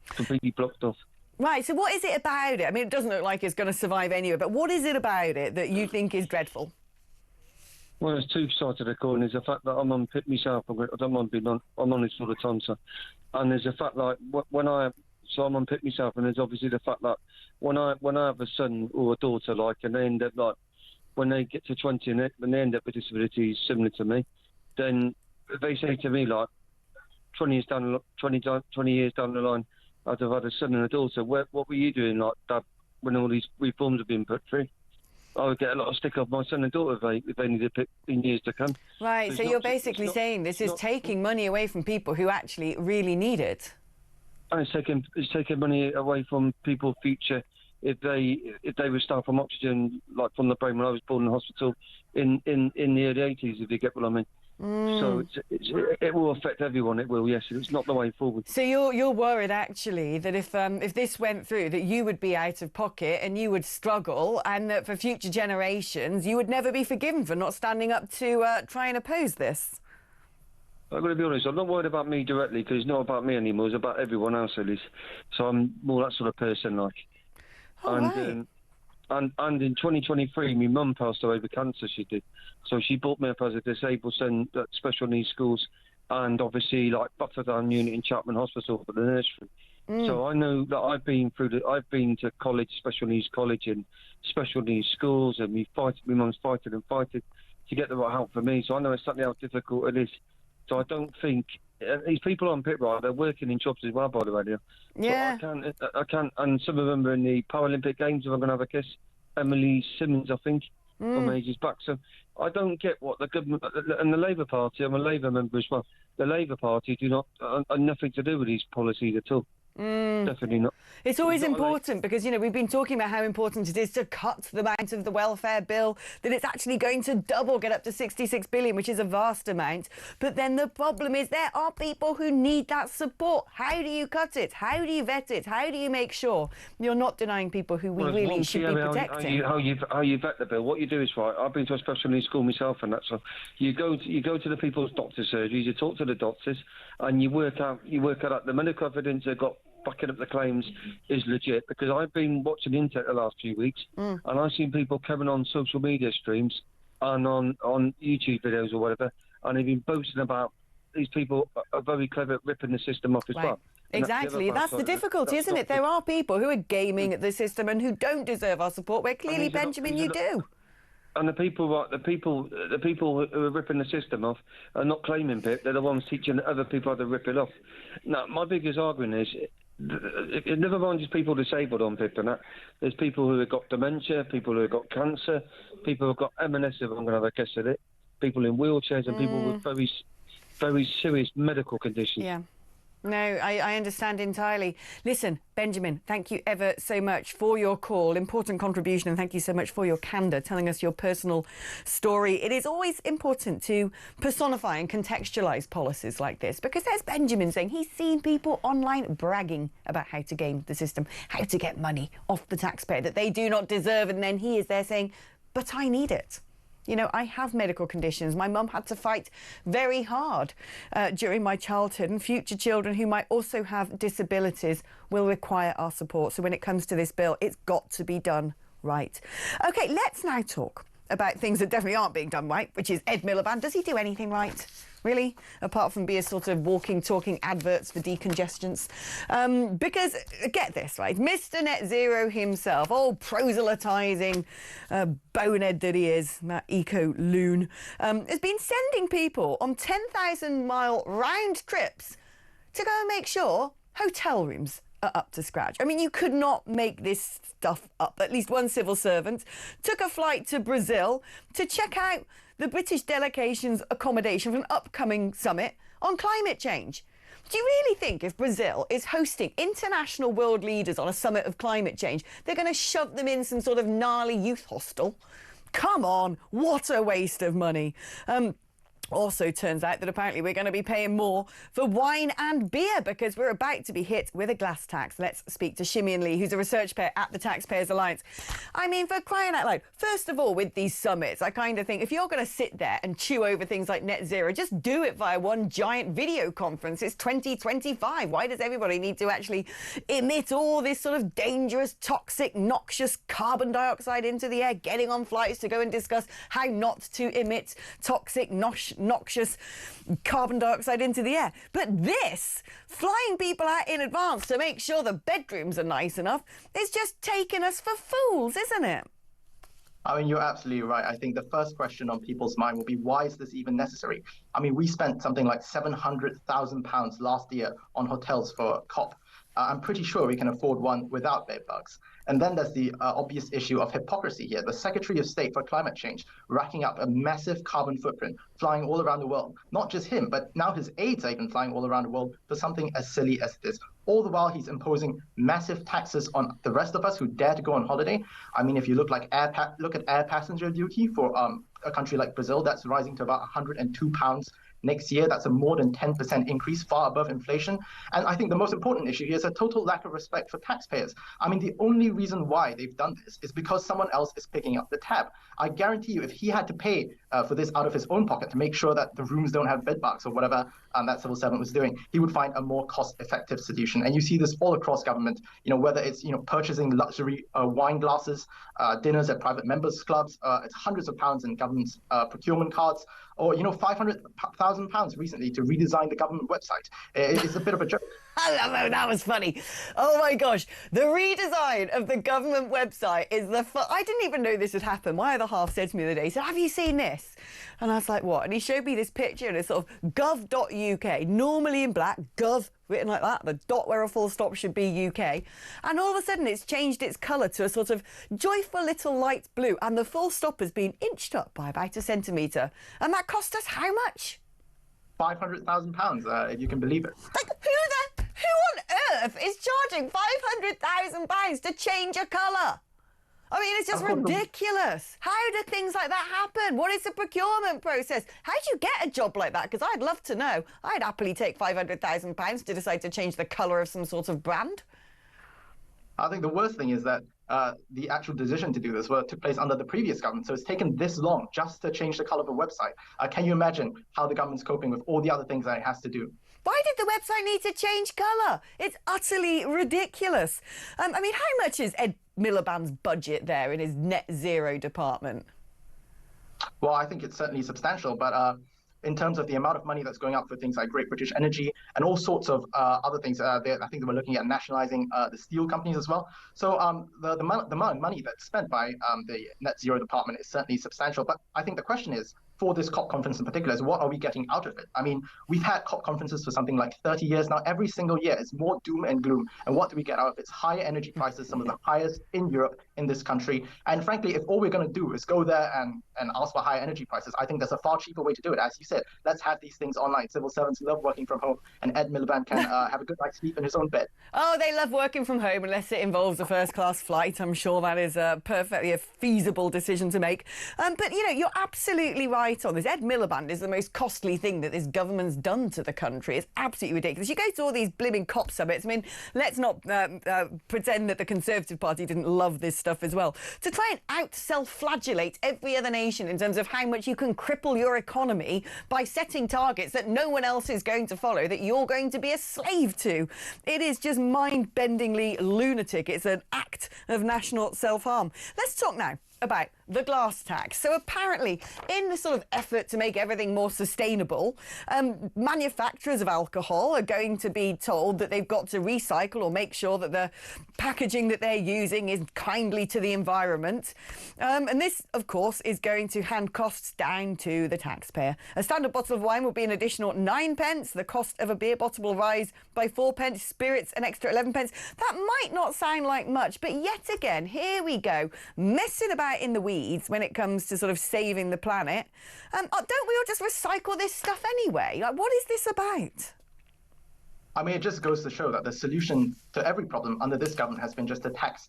completely blocked off. Right, so what is it about it? I mean, it doesn't look like it's going to survive anyway, but what is it about it that you think is dreadful? Well, there's two sides to the coin. There's the fact that I'm on PIP myself. I don't mind being on. I'm on this all the time, so. And there's the fact like I'm on PIP myself, and there's obviously the fact that when I have a son or a daughter, like, and they end up like when they get to 20 and when they end up with disabilities similar to me, then they say to me like 20 years down the line, I'd have had a son and a daughter. What were you doing like that when all these reforms have been put through? I would get a lot of stick off my son and daughter if they needed PIP in years to come. Right, so you're basically saying this is taking money away from people who actually really need it. And it's taking money away from people's future if they were starved from oxygen, like from the brain when I was born in hospital in the early 80s, if you get what I mean. So it will affect everyone. It will, yes. It's not the way forward. So you're worried actually that if this went through, that you would be out of pocket and you would struggle, and that for future generations you would never be forgiven for not standing up to try and oppose this. I've got to be honest. I'm not worried about me directly because it's not about me anymore. It's about everyone else at least. So I'm more that sort of person, like. And in 2023, my mum passed away with cancer, she did. So she brought me up as a disabled son at special needs schools and obviously like Bufferdon unit in Chapman Hospital for the nursery. So I know that I've been to college, special needs college and special needs schools, and my mum's fighting to get the right help for me. So I know exactly how difficult it is. So I don't think these people on PIP, right, they're working in jobs as well, by the way. Yeah. So I can't, and some of them are in the Paralympic Games, if I'm going to have a kiss. Emily Simmons, I think, from ages back. So I don't get what the government, and the Labour Party, I'm a Labour member as well, the Labour Party do not, are nothing to do with these policies at all. Definitely not. It's always important because, you know, we've been talking about how important it is to cut the amount of the welfare bill, that it's actually going to double, get up to 66 billion, which is a vast amount. But then the problem is there are people who need that support. How do you cut it? How do you vet it? How do you make sure you're not denying people who we really should be protecting? How you vet the bill? What you do is, right, I've been to a special needs school myself and that, so you go to the people's doctor's surgeries, you talk to the doctors, and you work out the medical evidence they've got backing up the claims is legit, because I've been watching the internet the last few weeks and I've seen people coming on social media streams and on YouTube videos or whatever, and they've been boasting about these people are very clever at ripping the system off as well. Exactly, that's the difficulty, isn't it? There are people who are gaming at the system and who don't deserve our support, where clearly, Benjamin, you do. And the people who are ripping the system off are not claiming PIP. They're the ones teaching other people how to rip it off. Now, my biggest argument is, it never mind just people disabled on PIP and that. There's people who have got dementia, people who have got cancer, people who have got M&S, if I'm going to have a guess at it, people in wheelchairs and people with very, very serious medical conditions. Yeah. No, I understand entirely. Listen, Benjamin, thank you ever so much for your call. Important contribution, and thank you so much for your candour, telling us your personal story. It is always important to personify and contextualise policies like this, because there's Benjamin saying he's seen people online bragging about how to game the system, how to get money off the taxpayer that they do not deserve, and then he is there saying, but I need it. You know, I have medical conditions. My mum had to fight very hard during my childhood, and future children who might also have disabilities will require our support. So when it comes to this bill, it's got to be done right. OK, let's now talk about things that definitely aren't being done right, which is Ed Miliband. Does he do anything right? Really? Apart from be a sort of walking, talking adverts for decongestants. Because, get this, right, Mr. Net Zero himself, proselytising bonehead that he is, that eco-loon, has been sending people on 10,000-mile round trips to go and make sure hotel rooms are up to scratch. I mean, you could not make this stuff up. At least one civil servant took a flight to Brazil to check out the British delegation's accommodation for an upcoming summit on climate change. Do you really think if Brazil is hosting international world leaders on a summit of climate change, they're going to shove them in some sort of gnarly youth hostel? Come on, what a waste of money. Also turns out that apparently we're going to be paying more for wine and beer because we're about to be hit with a glass tax. Let's speak to Shimian Lee, who's a research pair at the Taxpayers Alliance. I mean, for crying out loud, first of all, with these summits, I kind of think if you're going to sit there and chew over things like net zero, just do it via one giant video conference. It's 2025. Why does everybody need to actually emit all this sort of dangerous, toxic, noxious carbon dioxide into the air, getting on flights to go and discuss how not to emit toxic, noxious carbon dioxide into the air? But this, flying people out in advance to make sure the bedrooms are nice enough, is just taking us for fools, isn't it? I mean, you're absolutely right. I think the first question on people's mind will be, why is this even necessary? I mean, we spent something like £700,000 last year on hotels for COP. I'm pretty sure we can afford one without bed bugs. And then there's the obvious issue of hypocrisy here. The Secretary of State for Climate Change racking up a massive carbon footprint, flying all around the world. Not just him, but now his aides are even flying all around the world for something as silly as this. All the while he's imposing massive taxes on the rest of us who dare to go on holiday. I mean, if you look at air passenger duty for a country like Brazil, that's rising to about £102 next year. That's a more than 10% increase, far above inflation. And I think the most important issue here is a total lack of respect for taxpayers. I mean, the only reason why they've done this is because someone else is picking up the tab. I guarantee you, if he had to pay for this out of his own pocket to make sure that the rooms don't have bed bugs or whatever that civil servant was doing, he would find a more cost-effective solution. And you see this all across government, whether it's, purchasing luxury wine glasses, dinners at private members' clubs, it's hundreds of pounds in government's procurement cards, or, £500,000 recently to redesign the government website. It's a bit of a joke. I love it. That was funny. Oh my gosh. The redesign of the government website is I didn't even know this had happened. My other half said to me the other day, he said, have you seen this? And I was like, what? And he showed me this picture and it's sort of gov.uk, normally in black, gov written like that, the dot where a full stop should be UK. And all of a sudden it's changed its colour to a sort of joyful little light blue, and the full stop has been inched up by about a centimetre. And that cost us how much? £500,000, if you can believe it. Like, who on earth is charging £500,000 to change a colour? I mean, it's just ridiculous. How do things like that happen? What is the procurement process? How do you get a job like that? Because I'd love to know. I'd happily take £500,000 to decide to change the colour of some sort of brand. I think the worst thing is that the actual decision to do this took place under the previous government. So it's taken this long just to change the colour of a website. Can you imagine how the government's coping with all the other things that it has to do? Why did the website need to change colour? It's utterly ridiculous. I mean, how much is Ed Miliband's budget there in his net zero department? Well, I think it's certainly substantial, but in terms of the amount of money that's going up for things like Great British Energy and all sorts of other things, I think they were looking at nationalising the steel companies as well. So the amount of money that's spent by the net zero department is certainly substantial. But I think the question is, for this COP conference in particular is what are we getting out of it? I mean, we've had COP conferences for something like 30 years now. Every single year is more doom and gloom. And what do we get out of it? It's higher energy prices, some of the highest in Europe, in this country. And frankly, if all we're going to do is go there and ask for higher energy prices, I think there's a far cheaper way to do it. As you said, let's have these things online. Civil servants love working from home, and Ed Miliband can have a good night's sleep in his own bed. Oh, they love working from home unless it involves a first-class flight. I'm sure that is perfectly a feasible decision to make. But, you know, you're absolutely right on this. Ed Miliband is the most costly thing that this government's done to the country. It's absolutely ridiculous. You go to all these blimmin' COP summits. I mean, let's not pretend that the Conservative Party didn't love this stuff as well. To try and out-self-flagellate every other nation in terms of how much you can cripple your economy by setting targets that no one else is going to follow, that you're going to be a slave to. It is just mind-bendingly lunatic. It's an act of national self-harm. Let's talk now about the glass tax. So apparently, in the sort of effort to make everything more sustainable, manufacturers of alcohol are going to be told that they've got to recycle or make sure that the packaging that they're using is kindly to the environment. And this, of course, is going to hand costs down to the taxpayer. A standard bottle of wine will be an additional 9 pence. The cost of a beer bottle will rise by 4 pence. Spirits, an extra 11 pence. That might not sound like much, but yet again, here we go, messing about in the weeds when it comes to sort of saving the planet. Don't we all just recycle this stuff anyway? Like, what is this about? I mean, it just goes to show that the solution to every problem under this government has been just to tax,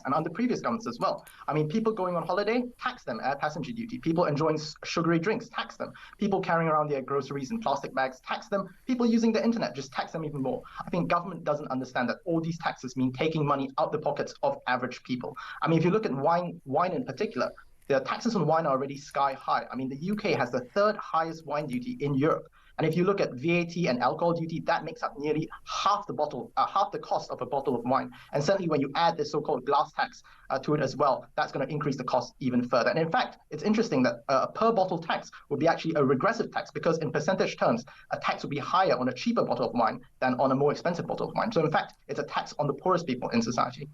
and under previous governments as well. I mean, people going on holiday, tax them, air passenger duty. People enjoying sugary drinks, tax them. People carrying around their groceries in plastic bags, tax them. People using the internet, just tax them even more. I think government doesn't understand that all these taxes mean taking money out the pockets of average people. I mean, if you look at wine in particular, the taxes on wine are already sky high. I mean, the UK has the third highest wine duty in Europe. And if you look at VAT and alcohol duty, that makes up nearly half the cost of a bottle of wine. And certainly when you add this so-called glass tax to it as well, that's going to increase the cost even further. And in fact, it's interesting that a per bottle tax would be actually a regressive tax, because in percentage terms, a tax would be higher on a cheaper bottle of wine than on a more expensive bottle of wine. So in fact, it's a tax on the poorest people in society.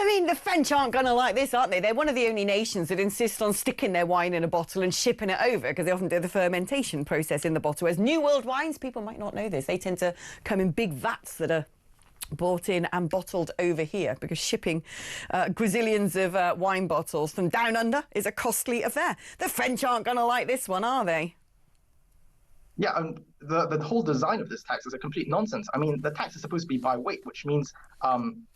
I mean, the French aren't going to like this, aren't they? They're one of the only nations that insist on sticking their wine in a bottle and shipping it over, because they often do the fermentation process in the bottle. Whereas New World wines, people might not know this, they tend to come in big vats that are bought in and bottled over here, because shipping gazillions of wine bottles from down under is a costly affair. The French aren't going to like this one, are they? Yeah, the whole design of this tax is a complete nonsense. I mean, the tax is supposed to be by weight, which means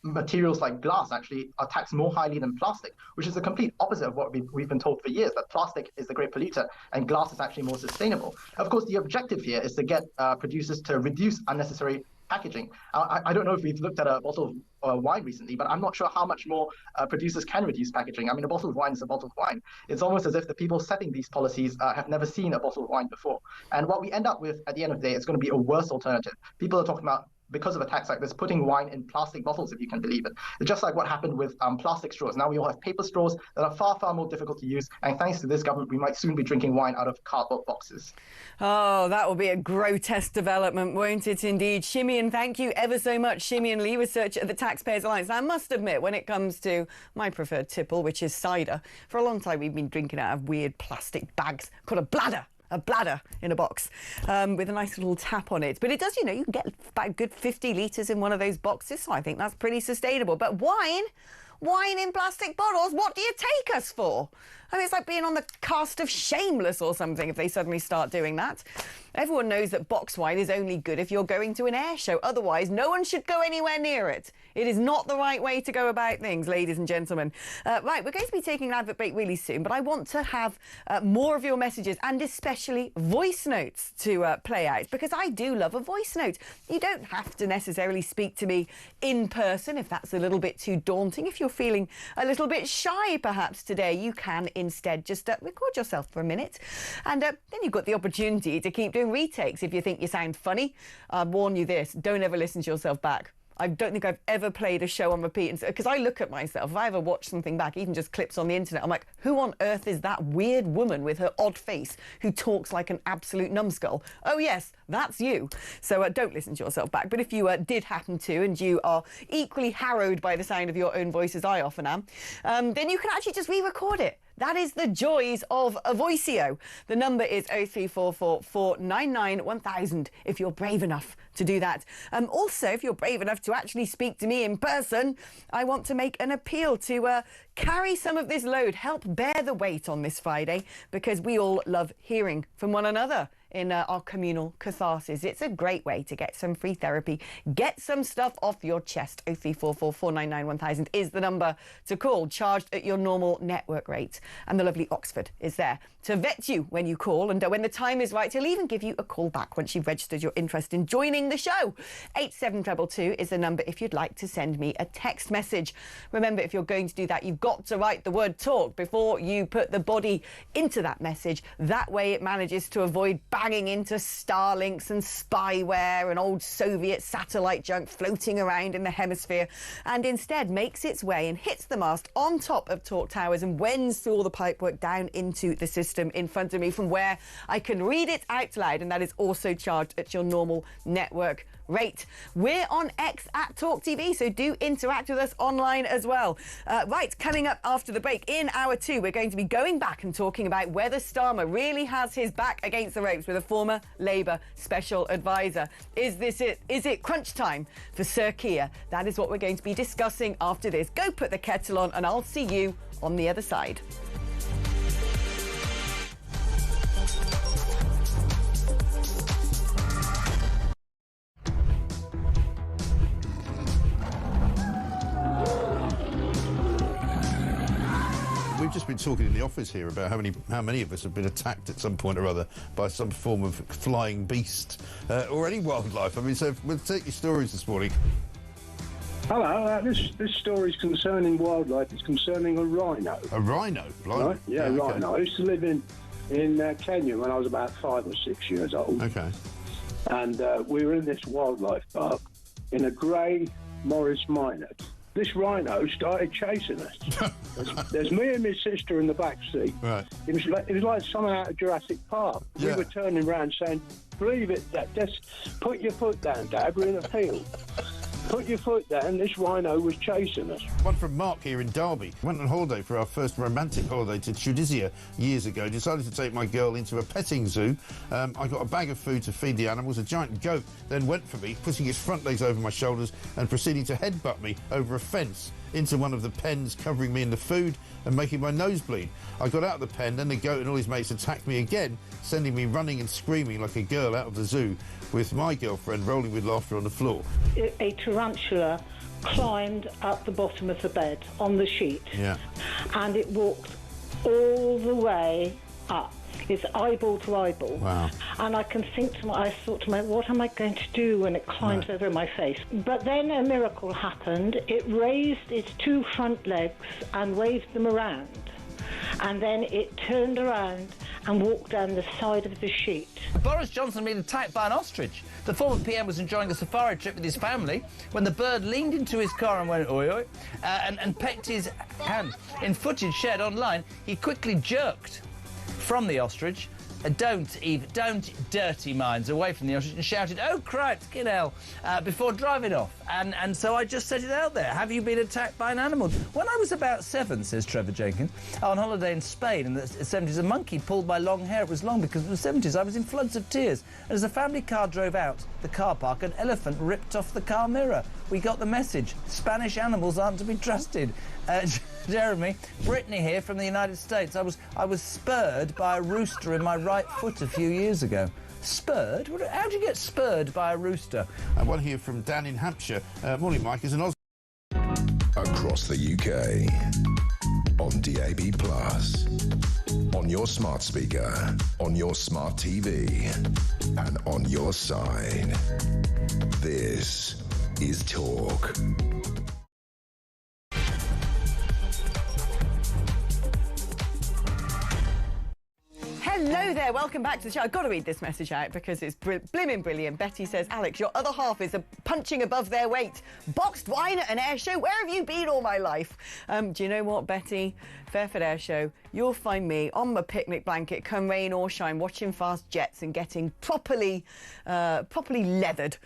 materials like glass actually are taxed more highly than plastic, which is the complete opposite of what we've been told for years, that plastic is the great polluter and glass is actually more sustainable. Of course, the objective here is to get producers to reduce unnecessary packaging. I don't know if we've looked at a bottle of wine recently, but I'm not sure how much more producers can reduce packaging. I mean, a bottle of wine is a bottle of wine. It's almost as if the people setting these policies have never seen a bottle of wine before. And what we end up with at the end of the day is going to be a worse alternative. People are talking about, because of a tax like this, putting wine in plastic bottles, if you can believe it. It's just like what happened with plastic straws. Now we all have paper straws that are far, far more difficult to use. And thanks to this government, we might soon be drinking wine out of cardboard boxes. Oh, that will be a grotesque development, won't it indeed? Shimian, thank you ever so much. Shimian Lee, researcher at the Taxpayers Alliance. Now, I must admit, when it comes to my preferred tipple, which is cider, for a long time we've been drinking out of weird plastic bags called a bladder in a box with a nice little tap on it. But it does, you know, you can get about a good 50 litres in one of those boxes, so I think that's pretty sustainable. But wine in plastic bottles, what do you take us for? I mean, it's like being on the cast of Shameless or something if they suddenly start doing that. Everyone knows that box wine is only good if you're going to an air show. Otherwise, no one should go anywhere near it. It is not the right way to go about things, ladies and gentlemen. Right, we're going to be taking an advert break really soon, but I want to have more of your messages, and especially voice notes to play out, because I do love a voice note. You don't have to necessarily speak to me in person if that's a little bit too daunting. If you're feeling a little bit shy perhaps today, you can instead just record yourself for a minute, and then you've got the opportunity to keep doing retakes if you think you sound funny. I warn you this, don't ever listen to yourself back. I don't think I've ever played a show on repeat, because I look at myself. If I ever watch something back, even just clips on the internet, I'm like, who on earth is that weird woman with her odd face who talks like an absolute numbskull? Oh yes, that's you. So don't listen to yourself back. But if you did happen to, and you are equally harrowed by the sound of your own voice as I often am, then you can actually just re-record it. That is the joys of a voicio. The number is 0344 499 1000 if you're brave enough to do that. Also, if you're brave enough to actually speak to me in person, I want to make an appeal to carry some of this load, help bear the weight on this Friday, because we all love hearing from one another in our communal catharsis. It's a great way to get some free therapy, get some stuff off your chest. 0344 499 1000 is the number to call, charged at your normal network rate. And the lovely Oxford is there to vet you when you call, and when the time is right, he'll even give you a call back once you've registered your interest in joining the show. 87222 is the number if you'd like to send me a text message. Remember, if you're going to do that, you've got to write the word talk before you put the body into that message. That way it manages to avoid banging into Starlinks and spyware and old Soviet satellite junk floating around in the hemisphere, and instead makes its way and hits the mast on top of talk towers and wends through all the pipework down into the system in front of me, from where I can read it out loud, and that is also charged at your normal network rate. We're on X at talkTV, so do interact with us online as well. Right, coming up after the break, in hour 2, we're going to be going back and talking about whether Starmer really has his back against the ropes with a former Labour special advisor. Is this it? Is it crunch time for Sir Keir? That is what we're going to be discussing after this. Go put the kettle on, and I'll see you on the other side. We've just been talking in the office here about how many of us have been attacked at some point or other by some form of flying beast or any wildlife. I mean, so we'll take your stories this morning. Hello, this story is concerning wildlife. It's concerning a rhino. A rhino? Right? Yeah, yeah, rhino. okay. I used to live in Kenya when I was about 5 or 6 years old. Okay. And we were in this wildlife park in a grey Morris Minor. This rhino started chasing us. There's me and my sister in the back seat. Right. It was like something out of Jurassic Park. Yeah. We were turning around saying, "Believe it, Dad. Just put your foot down, Dad. We're in a field. Put your foot down." This rhino was chasing us. One from Mark here in Derby. Went on holiday for our first romantic holiday to Tunisia years ago. Decided to take my girl into a petting zoo. I got a bag of food to feed the animals. A giant goat then went for me, putting its front legs over my shoulders and proceeding to headbutt me over a fence into one of the pens, covering me in the food and making my nose bleed. I got out of the pen, then the goat and all his mates attacked me again, sending me running and screaming like a girl out of the zoo, with my girlfriend rolling with laughter on the floor. A tarantula climbed up the bottom of the bed on the sheet, Yeah. and it walked all the way up. It's eyeball to eyeball. Wow. And I thought to myself, what am I going to do when it climbs over my face? But then a miracle happened. It raised its 2 front legs and waved them around. And then it turned around and walked down the side of the sheet. Boris Johnson been attacked by an ostrich. The former PM was enjoying a safari trip with his family when the bird leaned into his car and went oi oi and pecked his hand. In footage shared online, he quickly jerked from the ostrich. Don't dirty minds away from the ostrich, and shouted, "Oh, cripes, get hell," before driving off. And so I just set it out there. Have you been attacked by an animal? When I was about 7, says Trevor Jenkins, on holiday in Spain in the 70s, a monkey pulled my long hair. It was long because it was the 70s. I was in floods of tears. And as the family car drove out the car park, an elephant ripped off the car mirror. We got the message. Spanish animals aren't to be trusted. Jeremy, Brittany here from the United States. I was spurred by a rooster in my right foot a few years ago. Spurred? How do you get spurred by a rooster? And one here from Dan in Hampshire. Morning, Mike. Is an Across the UK, on DAB+, on your smart speaker, on your smart TV, and on your side. This is Talk. Hello there, welcome back to the show. I've got to read this message out because it's blimmin' brilliant. Betty says, Alex, your other half is punching above their weight. Boxed wine at an air show? Where have you been all my life? Do you know what, Betty? Fairford Air Show, you'll find me on my picnic blanket, come rain or shine, watching fast jets and getting properly leathered.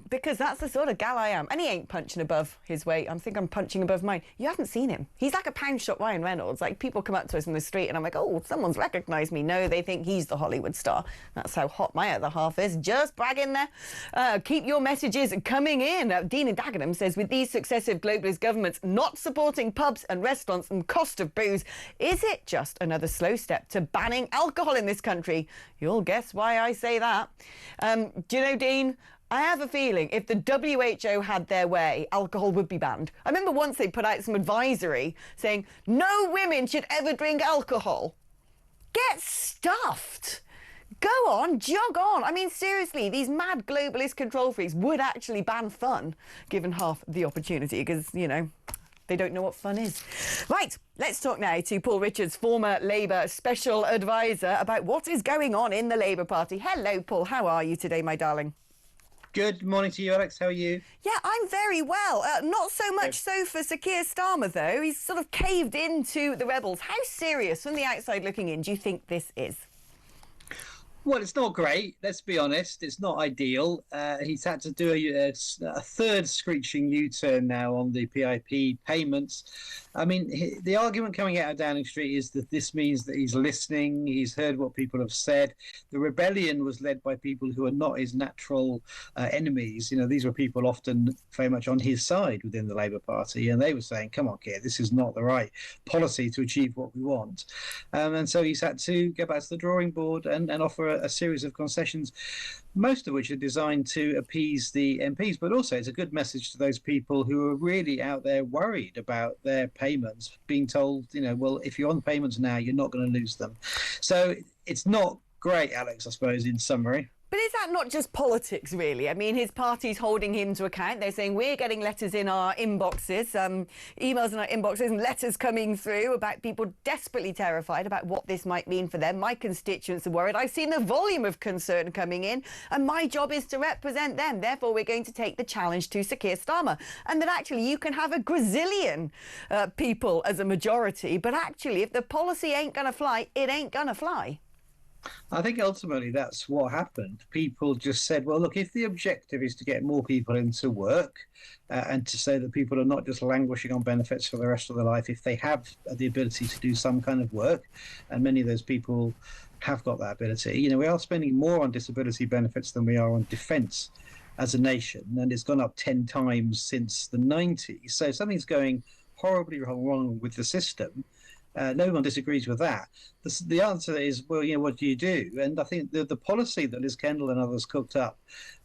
Because that's the sort of gal I am. And he ain't punching above his weight. I think I'm punching above mine. You haven't seen him. He's like a pound shot Ryan Reynolds. Like, people come up to us in the street and I'm like, oh, someone's recognised me. No, they think he's the Hollywood star. That's how hot my other half is. Just bragging there. Keep your messages coming in. Dean in Dagenham says, with these successive globalist governments not supporting pubs and restaurants and cost of booze, is it just another slow step to banning alcohol in this country? You'll guess why I say that. Do you know, Dean, I have a feeling if the WHO had their way, alcohol would be banned. I remember once they put out some advisory saying no women should ever drink alcohol. Get stuffed. Go on, jog on. I mean, seriously, these mad globalist control freaks would actually ban fun, given half the opportunity, because, you know, they don't know what fun is. Right, let's talk now to Paul Richards, former Labour Special Advisor, about what is going on in the Labour Party. Hello, Paul. How are you today, my darling? Good morning to you, Alex. How are you? Yeah, I'm very well. Not so much so for Sir Keir Starmer, though. He's sort of caved into the rebels. How serious, from the outside looking in, do you think this is? Well, it's not great, let's be honest. It's not ideal. He's had to do a third screeching U-turn now on the PIP payments. I mean, the argument coming out of Downing Street is that this means that he's listening, he's heard what people have said. The rebellion was led by people who are not his natural enemies. You know, these were people often very much on his side within the Labour Party, and they were saying, come on, Keir, this is not the right policy to achieve what we want. And so he's had to go back to the drawing board and offer a series of concessions, most of which are designed to appease the MPs, but also it's a good message to those people who are really out there worried about their payments, being told, you know, well, if you're on the payments now, you're not going to lose them. So it's not great, Alex, I suppose, in summary. But is that not just politics, really? I mean, his party's holding him to account. They're saying we're getting letters in our inboxes, emails in our inboxes and letters coming through about people desperately terrified about what this might mean for them. My constituents are worried. I've seen the volume of concern coming in, and my job is to represent them. Therefore, we're going to take the challenge to Sir Keir Starmer. And that actually you can have a gazillion people as a majority, but actually if the policy ain't going to fly, it ain't going to fly. I think ultimately that's what happened. People just said, well, look, if the objective is to get more people into work and to say that people are not just languishing on benefits for the rest of their life, if they have the ability to do some kind of work, and many of those people have got that ability, you know, we are spending more on disability benefits than we are on defence as a nation, and it's gone up 10 times since the 90s. So something's going horribly wrong with the system. No one disagrees with that. The answer is, well, you know, what do you do? And I think the policy that Liz Kendall and others cooked up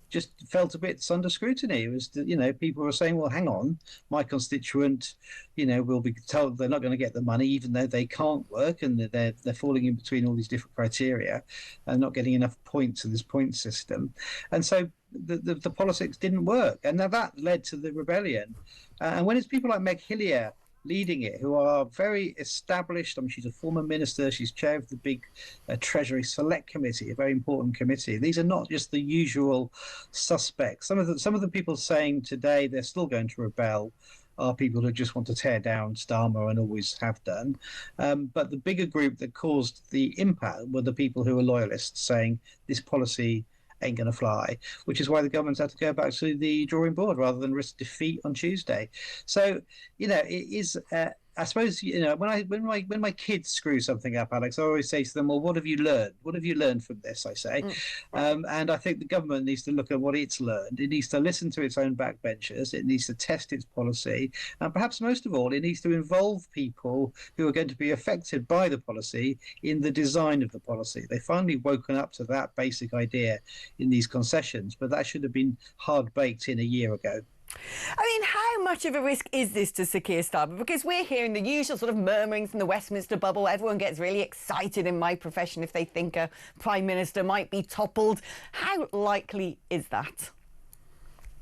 just felt a bit under scrutiny. It was, you know, people were saying, well, hang on, my constituent, you know, will be told they're not going to get the money, even though they can't work, and they're falling in between all these different criteria and not getting enough points in this point system. And so the politics didn't work. And now that led to the rebellion. And when it's people like Meg Hillier leading it, who are very established. I mean, she's a former minister. She's chair of the big Treasury Select Committee, a very important committee. These are not just the usual suspects. Some of the people saying today they're still going to rebel are people who just want to tear down Starmer and always have done. But the bigger group that caused the impact were the people who are loyalists, saying this policy ain't going to fly, which is why the government's had to go back to the drawing board rather than risk defeat on Tuesday. So, you know, it is. I suppose, you know, when my kids screw something up, Alex, I always say to them, well, what have you learned? What have you learned from this, I say. And I think the government needs to look at what it's learned. It needs to listen to its own backbenchers. It needs to test its policy. And perhaps most of all, it needs to involve people who are going to be affected by the policy in the design of the policy. They've finally woken up to that basic idea in these concessions, but that should have been hard-baked in a year ago. I mean, how much of a risk is this to Sir Keir Starmer? Because we're hearing the usual sort of murmurings from the Westminster bubble. Everyone gets really excited in my profession if they think a Prime Minister might be toppled. How likely is that?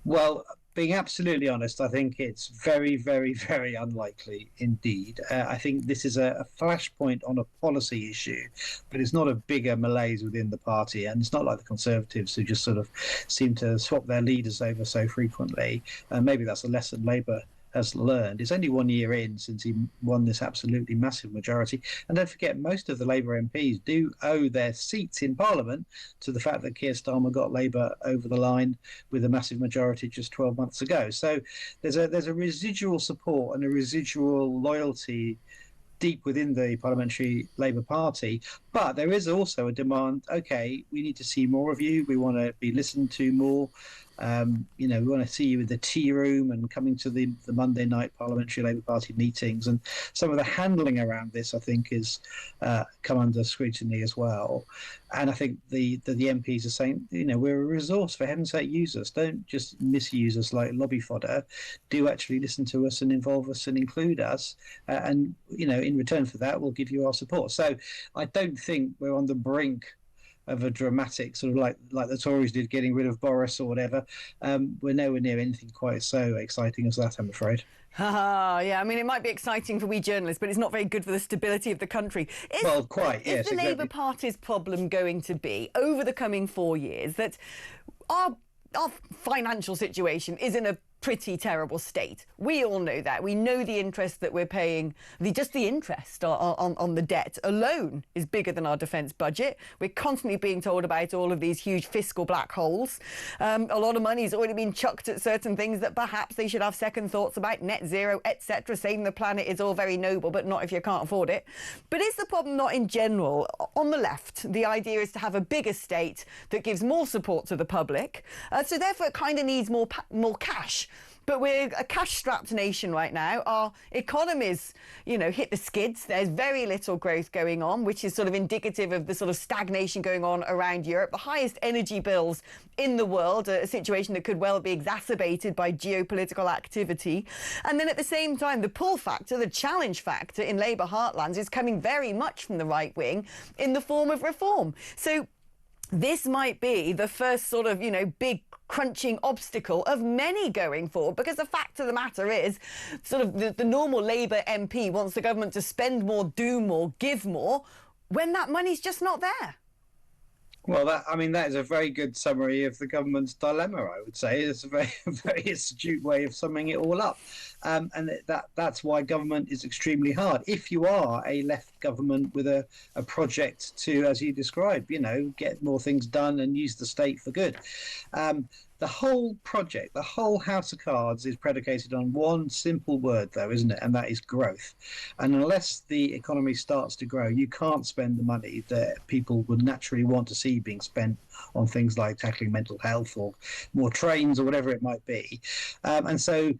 Well, being absolutely honest, I think it's very, very, very unlikely indeed. I think this is a flashpoint on a policy issue, but it's not a bigger malaise within the party. And it's not like the Conservatives who just sort of seem to swap their leaders over so frequently. Maybe that's a lesson Labour has learned. It's only 1 year in since he won this absolutely massive majority. And don't forget, most of the Labour MPs do owe their seats in Parliament to the fact that Keir Starmer got Labour over the line with a massive majority just 12 months ago. So there's a residual support and a residual loyalty deep within the Parliamentary Labour Party. But there is also a demand, OK, we need to see more of you. We want to be listened to more. We want to see you in the tea room and coming to the Monday night Parliamentary Labour Party meetings. And some of the handling around this, I think, is come under scrutiny as well. And I think the MPs are saying, we're a resource, for heaven's sake, use us. Don't just misuse us like lobby fodder. Do actually listen to us and involve us and include us. And in return for that, we'll give you our support. So I don't think we're on the brink of a dramatic sort of like the Tories did getting rid of Boris or whatever. We're nowhere near anything quite so exciting as that, I'm afraid. Yeah, I mean, it might be exciting for we journalists, but it's not very good for the stability of the country. Is the Labour Party's problem going to be, over the coming 4 years, that our financial situation is in a pretty terrible state? We all know that. We know the interest that we're paying, just the interest on the debt alone is bigger than our defence budget. We're constantly being told about all of these huge fiscal black holes. A lot of money's already been chucked at certain things that perhaps they should have second thoughts about, net zero, etc. Saving the planet is all very noble, but not if you can't afford it. But is the problem not in general, on the left, the idea is to have a bigger state that gives more support to the public, so therefore it kind of needs more cash. But we're a cash-strapped nation right now. Our economy's, hit the skids. There's very little growth going on, which is sort of indicative of the sort of stagnation going on around Europe. The highest energy bills in the world, a situation that could well be exacerbated by geopolitical activity. And then at the same time, the pull factor, the challenge factor in Labour heartlands is coming very much from the right wing in the form of reform. So this might be the first sort of, big crunching obstacle of many going forward, because the fact of the matter is sort of the normal Labour MP wants the government to spend more, do more, give more, when that money's just not there. Well, that is a very good summary of the government's dilemma, I would say. It's a very, very astute way of summing it all up. And that's why government is extremely hard. If you are a left government with a project to, as you described, get more things done and use the state for good. The whole project, the whole house of cards is predicated on one simple word, though, isn't it? And that is growth. And unless the economy starts to grow, you can't spend the money that people would naturally want to see being spent on things like tackling mental health or more trains or whatever it might be. And so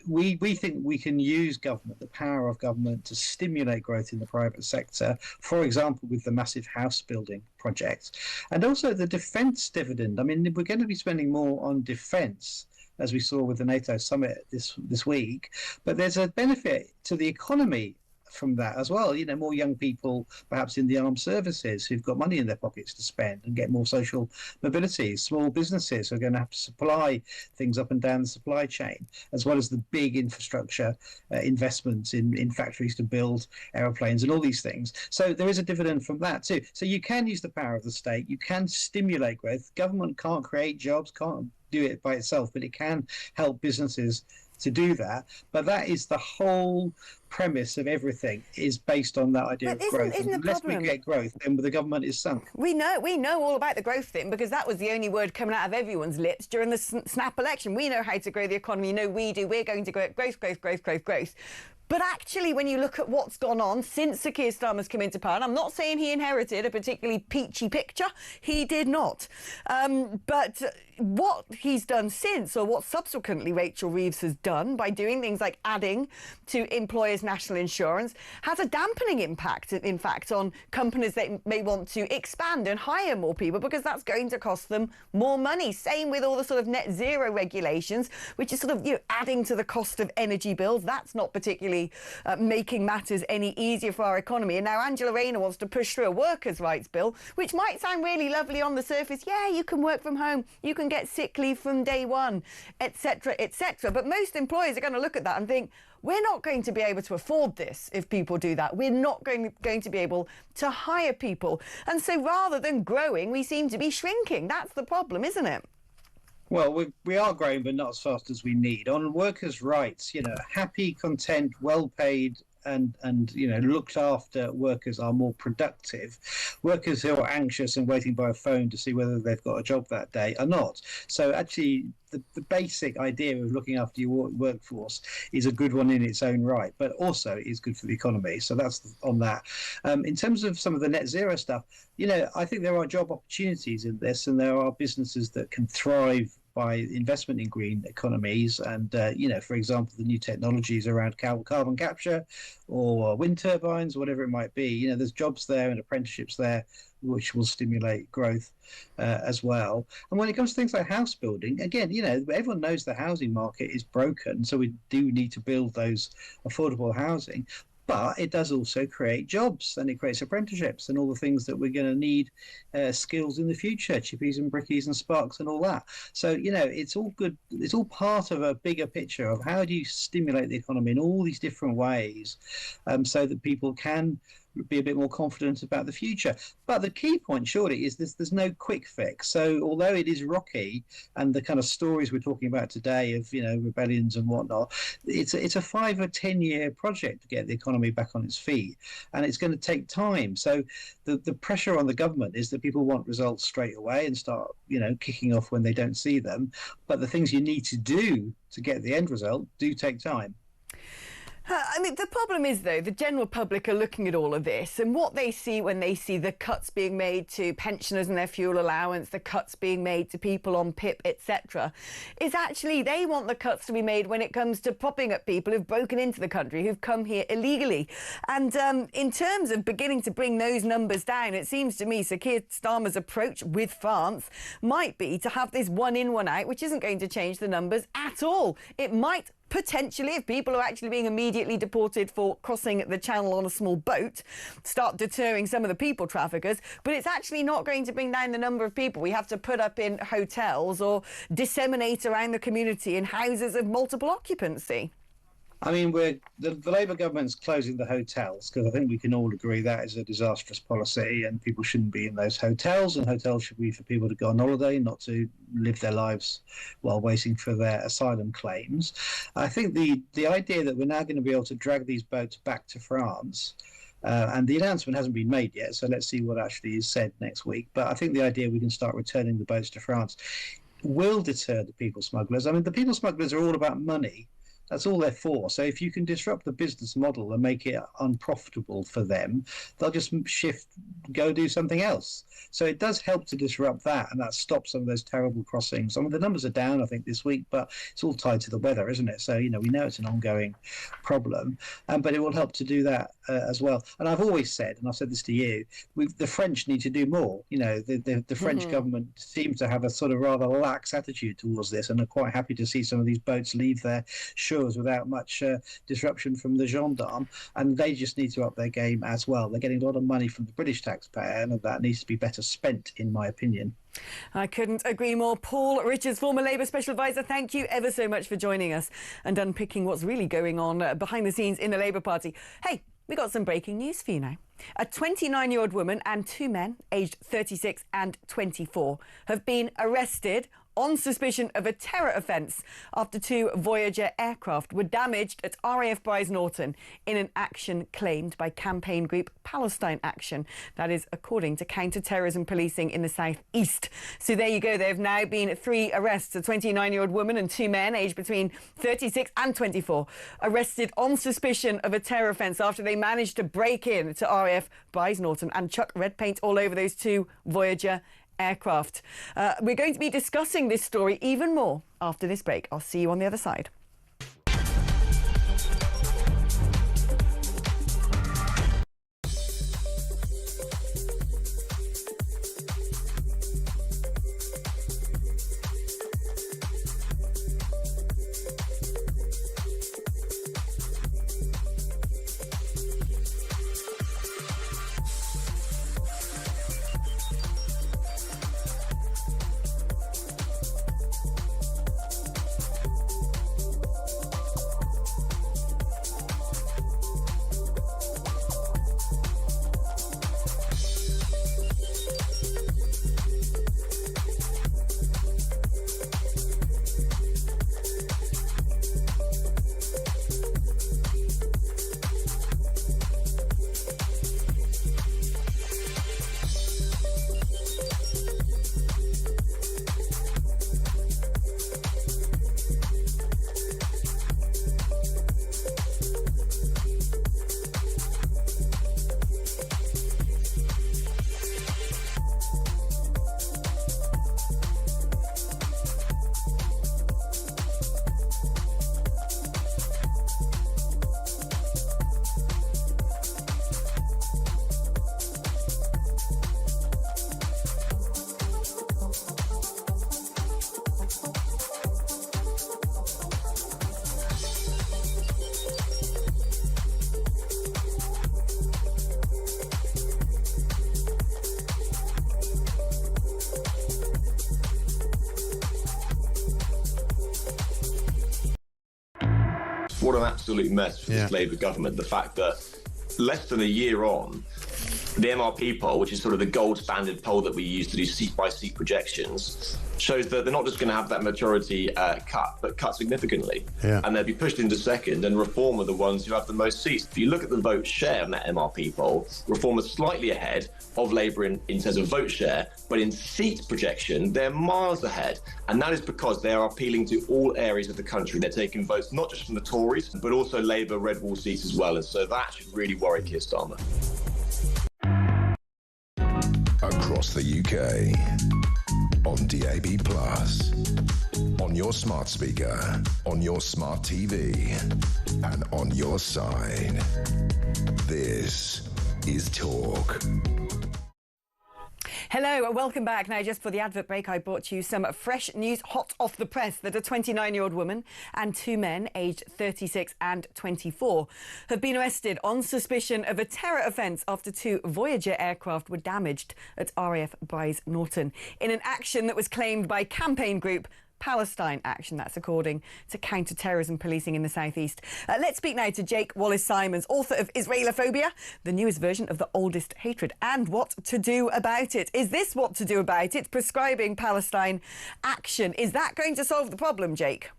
we think we can use government, the power of government, to stimulate growth in the private sector, for example, with the massive house building projects. And also the defence dividend. I mean, we're going to be spending more on defence, as we saw with the NATO summit this week, but there's a benefit to the economy from that as well. More young people perhaps in the armed services who've got money in their pockets to spend and get more social mobility. Small businesses are going to have to supply things up and down the supply chain, as well as the big infrastructure investments in factories to build aeroplanes and all these things. So there is a dividend from that too. So you can use the power of the state. You can stimulate growth. Government can't create jobs, can't do it by itself, but it can help businesses to do that. But that is the whole premise of everything, is based on that idea of growth. Unless we get growth, then the government is sunk. We know all about the growth thing, because that was the only word coming out of everyone's lips during the snap election. We know how to grow the economy. We do. We're going to grow growth. But actually, when you look at what's gone on since Sir Keir Starmer's come into power, and I'm not saying he inherited a particularly peachy picture, he did not. But what he's done since, or what subsequently Rachel Reeves has done by doing things like adding to employers' national insurance, has a dampening impact, in fact, on companies that may want to expand and hire more people, because that's going to cost them more money. Same with all the sort of net zero regulations, which is sort of adding to the cost of energy bills. That's not particularly really making matters any easier for our economy. And now Angela Rayner wants to push through a workers' rights bill, which might sound really lovely on the surface. Yeah, you can work from home, you can get sick leave from day one, etc., etc. But most employers are going to look at that and think, we're not going to be able to afford this if people do that. We're not going to be able to hire people. And so rather than growing, we seem to be shrinking. That's the problem, isn't it? Well, we are growing, but not as fast as we need. On workers' rights, happy, content, well-paid and looked after workers are more productive. Workers who are anxious and waiting by a phone to see whether they've got a job that day are not. So actually, the basic idea of looking after your workforce is a good one in its own right, but also is good for the economy. So that's on that. In terms of some of the net zero stuff, I think there are job opportunities in this, and there are businesses that can thrive by investment in green economies and, for example, the new technologies around carbon capture or wind turbines, whatever it might be. There's jobs there and apprenticeships there which will stimulate growth as well. And when it comes to things like house building, again, everyone knows the housing market is broken, so we do need to build those affordable housing. But it does also create jobs, and it creates apprenticeships and all the things that we're going to need skills in the future, chippies and brickies and sparks and all that. So, it's all good. It's all part of a bigger picture of how do you stimulate the economy in all these different ways so that people can be a bit more confident about the future. But the key point surely is there's no quick fix. So although it is rocky, and the kind of stories we're talking about today of rebellions and whatnot, it's a 5 or 10 year project to get the economy back on its feet, and it's going to take time. So the pressure on the government is that people want results straight away and start kicking off when they don't see them, but the things you need to do to get the end result do take time. I mean, the problem is, though, the general public are looking at all of this, and what they see when they see the cuts being made to pensioners and their fuel allowance, the cuts being made to people on PIP, etc., is actually they want the cuts to be made when it comes to propping up people who've broken into the country, who've come here illegally. And in terms of beginning to bring those numbers down, it seems to me Sir Keir Starmer's approach with France might be to have this one in, one out, which isn't going to change the numbers at all. It might potentially, if people are actually being immediately deported for crossing the channel on a small boat, start deterring some of the people traffickers, but it's actually not going to bring down the number of people we have to put up in hotels or disseminate around the community in houses of multiple occupancy. I mean, the Labour government's closing the hotels because I think we can all agree that is a disastrous policy and people shouldn't be in those hotels, and hotels should be for people to go on holiday, not to live their lives while waiting for their asylum claims. I think the idea that we're now going to be able to drag these boats back to France, and the announcement hasn't been made yet, so let's see what actually is said next week. But I think the idea we can start returning the boats to France will deter the people smugglers. I mean, the people smugglers are all about money. That's all they're for. So if you can disrupt the business model and make it unprofitable for them, they'll just go do something else. So it does help to disrupt that, and that stops some of those terrible crossings. I mean, the numbers are down, I think, this week, but it's all tied to the weather, isn't it? So, we know it's an ongoing problem, but it will help to do that as well. And I've always said, and I've said this to you, the French need to do more. The French government seems to have a sort of rather lax attitude towards this, and are quite happy to see some of these boats leave their shores without much disruption from the gendarme, and they just need to up their game as well. They're getting a lot of money from the British taxpayer, and that needs to be better spent, in my opinion. I couldn't agree more. Paul Richards, former Labour Special Advisor, thank you ever so much for joining us and unpicking what's really going on behind the scenes in the Labour Party. Hey, we got some breaking news for you now. A 29-year-old woman and 2 men, aged 36 and 24, have been arrested on suspicion of a terror offence after 2 Voyager aircraft were damaged at RAF Brize Norton in an action claimed by campaign group Palestine Action. That is according to counter-terrorism policing in the southeast. So there you go. There have now been 3 arrests. A 29-year-old woman and 2 men aged between 36 and 24 arrested on suspicion of a terror offence after they managed to break in to RAF Brize Norton and chuck red paint all over those 2 Voyager aircraft. We're going to be discussing this story even more after this break. I'll see you on the other side. what an absolute mess for this Labour government. The fact that less than a year on, the MRP poll, which is sort of the gold standard poll that we use to do seat-by-seat projections, shows that they're not just going to have that majority cut, but cut significantly. And they'll be pushed into second, and Reform are the ones who have the most seats. If you look at the vote share on that MRP poll, Reform is slightly ahead of Labour in terms of vote share, but in seat projection, they're miles ahead. And that is because they are appealing to all areas of the country. They're taking votes not just from the Tories, but also Labour red wall seats as well. And so that should really worry Keir Starmer. Across the UK, on DAB+, on your smart speaker, on your smart TV, and on your side. This is Talk. Hello and welcome back. Now, just for the advert break, I brought you some fresh news hot off the press that a 29-year-old woman and two men aged 36 and 24 have been arrested on suspicion of a terror offence after two Voyager aircraft were damaged at RAF Brize Norton in an action that was claimed by campaign group Palestine Action. That's according to counter-terrorism policing in the southeast. Let's speak now to Jake Wallace-Simons, author of Islamophobia, the newest version of The Oldest Hatred, and what to do about it. Is this what to do about it? Prescribing Palestine Action. Is that going to solve the problem, Jake?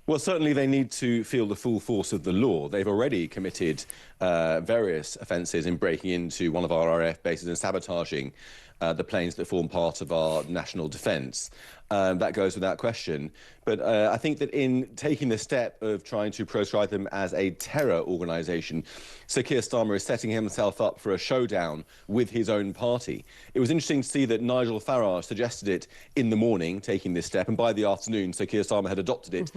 Well, certainly they need to feel the full force of the law. They've already committed various offences in breaking into one of our RAF bases and sabotaging the planes that form part of our national defence. That goes without question. But I think that in taking the step of trying to proscribe them as a terror organisation, Sir Keir Starmer is setting himself up for a showdown with his own party. It was interesting to see that Nigel Farage suggested it in the morning, taking this step, and by the afternoon, Sir Keir Starmer had adopted it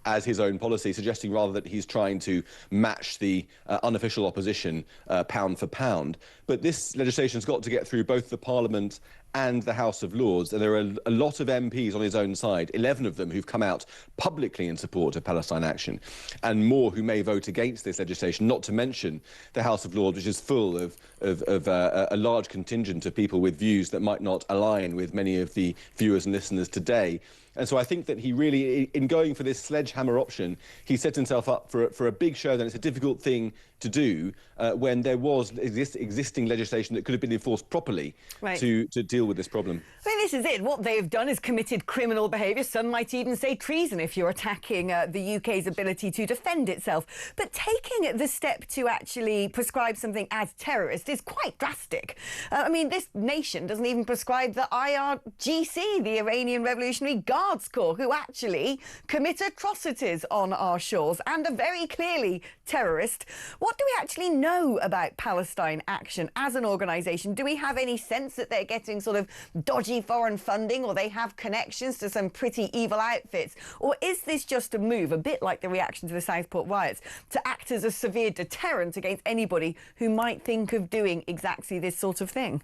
as his own policy, suggesting rather that he's trying to match the unofficial opposition pound for pound. But this legislation's got to get through both the Parliament and the House of Lords, and there are a lot of MPs on his own side, 11 of them who've come out publicly in support of Palestine Action, and more who may vote against this legislation, not to mention the House of Lords, which is full of a large contingent of people with views that might not align with many of the viewers and listeners today. And so I think that he really, in going for this sledgehammer option, he set himself up for a big showdown. It's a difficult thing to do when there was existing legislation that could have been enforced properly to deal with this problem. I mean, this is it. What they've done is committed criminal behaviour. Some might even say treason if you're attacking the UK's ability to defend itself. But taking the step to actually prescribe something as terrorist is quite drastic. I mean, this nation doesn't even prescribe the IRGC, the Iranian Revolutionary Guards Corps, who actually commit atrocities on our shores and are very clearly terrorist. What do we actually know about Palestine Action as an organisation? Do we have any sense that they're getting sort of dodgy foreign funding, or they have connections to some pretty evil outfits? Or is this just a move, a bit like the reaction to the Southport riots, to act as a severe deterrent against anybody who might think of doing exactly this sort of thing?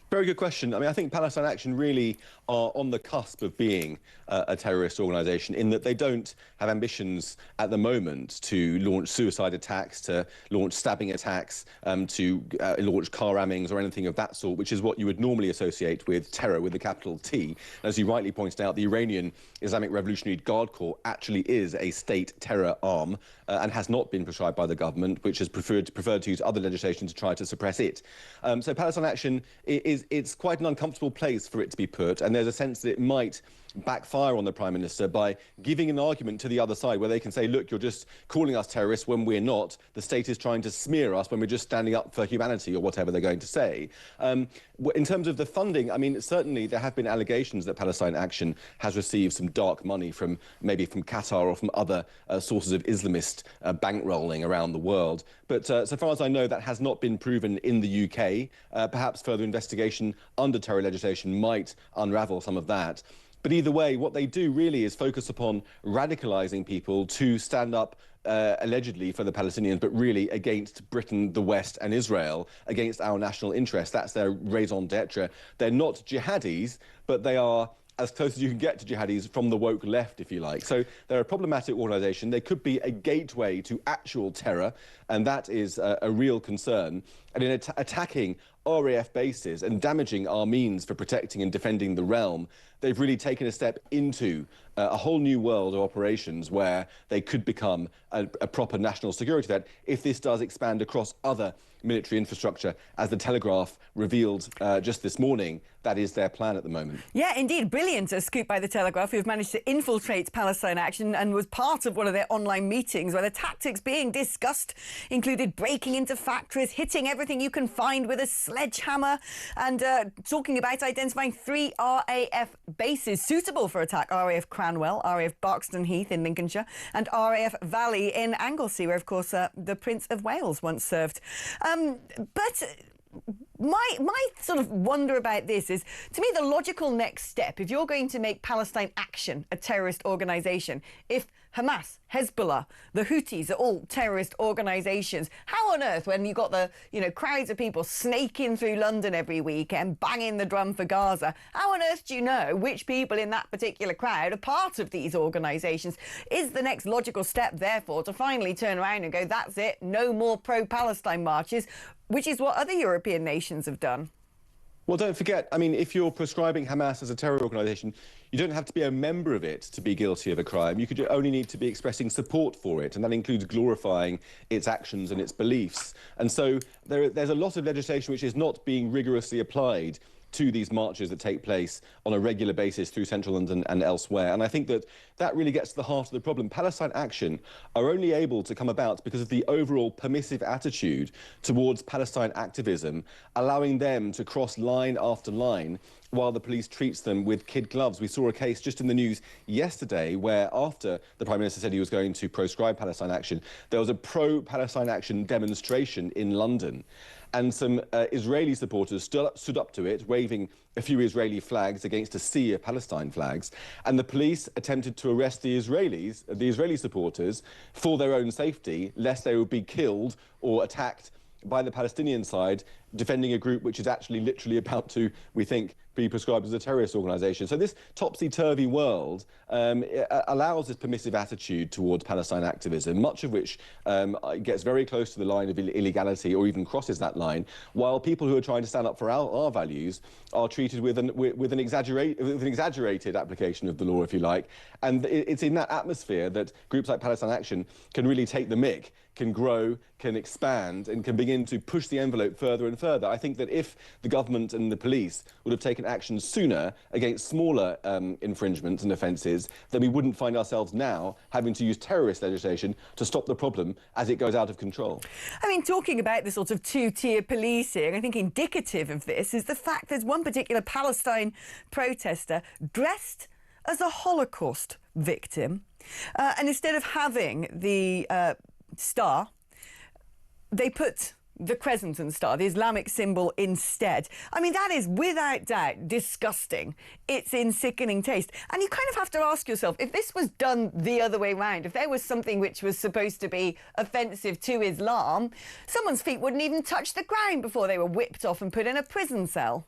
Very good question. I mean, I think Palestine Action really are on the cusp of being a terrorist organisation, in that they don't have ambitions at the moment to launch suicide attacks, to launch stabbing attacks, to launch car rammings or anything of that sort, which is what you would normally associate with terror with a capital T. As you rightly pointed out, the Iranian Islamic Revolutionary Guard Corps actually is a state terror arm and has not been prescribed by the government, which has preferred to use other legislation to try to suppress it. So Palestine Action it's quite an uncomfortable place for it to be put, and there's a sense that it might backfire on the Prime Minister by giving an argument to the other side where they can say, look, you're just calling us terrorists when we're not. The state is trying to smear us when we're just standing up for humanity, or whatever they're going to say. In terms of the funding, I mean, certainly there have been allegations that Palestine Action has received some dark money from Qatar or from other sources of Islamist bankrolling around the world. But so far as I know, that has not been proven in the UK. Perhaps further investigation under terror legislation might unravel some of that. But either way, what they do really is focus upon radicalising people to stand up allegedly for the Palestinians, but really against Britain, the West and Israel, against our national interest. That's their raison d'etre. They're not jihadis, but they are as close as you can get to jihadis from the woke left, if you like. So they're a problematic organisation. They could be a gateway to actual terror, and that is a real concern. And in attacking RAF bases and damaging our means for protecting and defending the realm, they've really taken a step into a whole new world of operations where they could become a proper national security threat if this does expand across other military infrastructure. As the Telegraph revealed just this morning, that is their plan at the moment. Yeah, indeed. Brilliant. A scoop by the Telegraph, who have managed to infiltrate Palestine Action and was part of one of their online meetings where the tactics being discussed included breaking into factories, hitting everything you can find with a sledgehammer, and talking about identifying 3 RAF bases suitable for attack: RAF Cranwell, RAF Barkston Heath in Lincolnshire, and RAF Valley in Anglesey, where, of course, the Prince of Wales once served. But my sort of wonder about this is, to me, the logical next step, if you're going to make Palestine Action a terrorist organisation, if Hamas, Hezbollah, the Houthis are all terrorist organisations, how on earth, when you've got the crowds of people snaking through London every week and banging the drum for Gaza, how on earth do you know which people in that particular crowd are part of these organisations? Is the next logical step, therefore, to finally turn around and go, that's it, no more pro-Palestine marches, which is what other European nations have done? Well, don't forget, I mean, if you're prescribing Hamas as a terror organisation, you don't have to be a member of it to be guilty of a crime. You could only need to be expressing support for it, and that includes glorifying its actions and its beliefs. And so there's a lot of legislation which is not being rigorously applied to these marches that take place on a regular basis through central London and elsewhere. And I think that really gets to the heart of the problem. Palestine Action are only able to come about because of the overall permissive attitude towards Palestine activism, allowing them to cross line after line while the police treats them with kid gloves. We saw a case just in the news yesterday where, after the Prime Minister said he was going to proscribe Palestine Action, there was a pro-Palestine Action demonstration in London. And some Israeli supporters stood up to it, waving a few Israeli flags against a sea of Palestine flags. And the police attempted to arrest the Israeli supporters, for their own safety, lest they would be killed or attacked by the Palestinian side, defending a group which is actually literally about to, we think, be prescribed as a terrorist organisation. So this topsy-turvy world allows this permissive attitude towards Palestine activism, much of which gets very close to the line of illegality or even crosses that line, while people who are trying to stand up for our values are treated with an exaggerated application of the law, if you like. And it's in that atmosphere that groups like Palestine Action can really take the mick, can grow, can expand, and can begin to push the envelope further and further. I think that if the government and the police would have taken action sooner against smaller infringements and offences, then we wouldn't find ourselves now having to use terrorist legislation to stop the problem as it goes out of control. I mean, talking about the sort of two-tier policing, I think indicative of this is the fact there's one particular Palestine protester dressed as a Holocaust victim, and instead of having the star, they put the crescent and star, the Islamic symbol, instead. I mean, that is without doubt disgusting. It's in sickening taste. And you kind of have to ask yourself, if this was done the other way round, if there was something which was supposed to be offensive to Islam, someone's feet wouldn't even touch the ground before they were whipped off and put in a prison cell.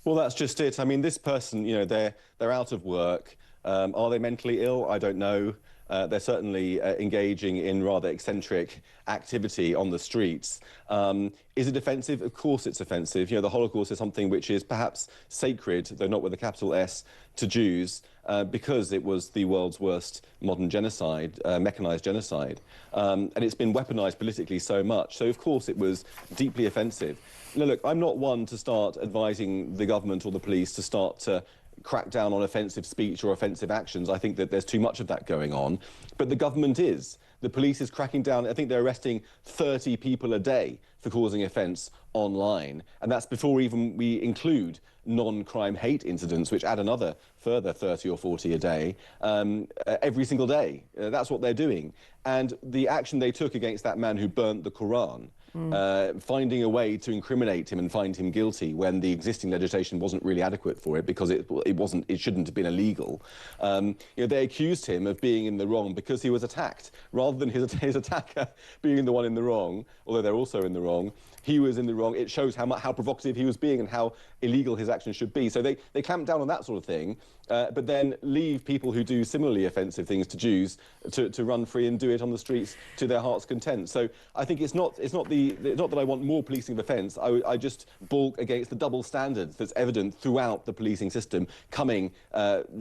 Well, that's just it. I mean, this person, they're out of work. Are they mentally ill? I don't know. They're certainly engaging in rather eccentric activity on the streets. Is it offensive? Of course it's offensive. The Holocaust is something which is perhaps sacred, though not with a capital S, to Jews, because it was the world's worst modern genocide, mechanised genocide. And it's been weaponised politically so much. So, of course, it was deeply offensive. Now, look, I'm not one to start advising the government or the police to start to crack down on offensive speech or offensive actions. I think that there's too much of that going on. But the government is. The police is cracking down. I think they're arresting 30 people a day for causing offence online. And that's before even we include non-crime hate incidents, which add another further 30 or 40 a day, every single day. That's what they're doing. And the action they took against that man who burnt the Quran, finding a way to incriminate him and find him guilty when the existing legislation wasn't really adequate for it because it shouldn't have been illegal. They accused him of being in the wrong because he was attacked, rather than his attacker being the one in the wrong, although they're also in the wrong. He was in the wrong. It shows how provocative he was being and how illegal his actions should be. So they clamped down on that sort of thing. but then leave people who do similarly offensive things to Jews to run free and do it on the streets to their heart's content. So I think it's not that I want more policing of offence. I just balk against the double standards that's evident throughout the policing system, coming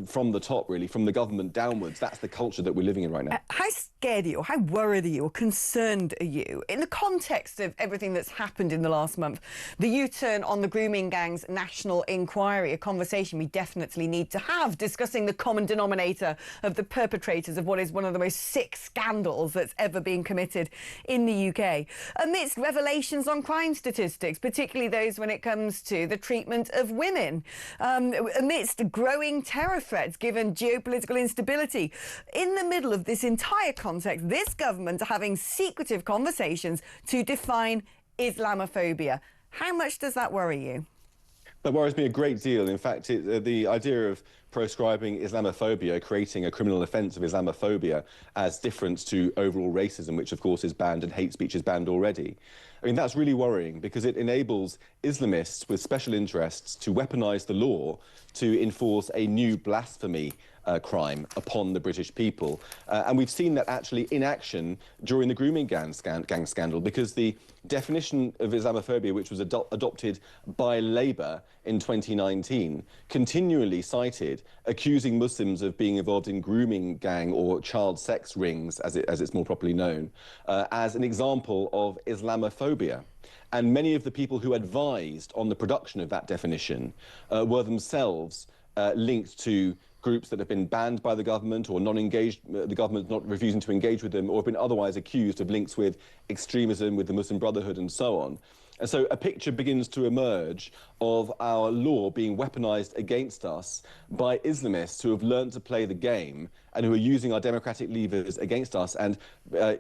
from the top, really, from the government downwards. That's the culture that we're living in right now. How scared are you, or how worried are you, or concerned are you, in the context of everything that's happened in the last month? The U-turn on the grooming gang's national inquiry, a conversation we definitely need to have, discussing the common denominator of the perpetrators of what is one of the most sick scandals that's ever been committed in the UK. Amidst revelations on crime statistics, particularly those when it comes to the treatment of women, amidst growing terror threats given geopolitical instability. In the middle of this entire context, this government are having secretive conversations to define Islamophobia. How much does that worry you? That worries me a great deal. In fact, the idea of proscribing Islamophobia, creating a criminal offence of Islamophobia as different to overall racism, which of course is banned, and hate speech is banned already. I mean, that's really worrying because it enables Islamists with special interests to weaponise the law to enforce a new blasphemy crime upon the British people. And we've seen that actually in action during the grooming gang scandal, because the definition of Islamophobia, which was adopted by Labour in 2019, continually cited accusing Muslims of being involved in grooming gang or child sex rings, as it's more properly known, as an example of Islamophobia. And many of the people who advised on the production of that definition were themselves linked to groups that have been banned by the government or non-engaged, the government not refusing to engage with them, or have been otherwise accused of links with extremism, with the Muslim Brotherhood and so on. And so a picture begins to emerge of our law being weaponized against us by Islamists who have learned to play the game and who are using our democratic levers against us, and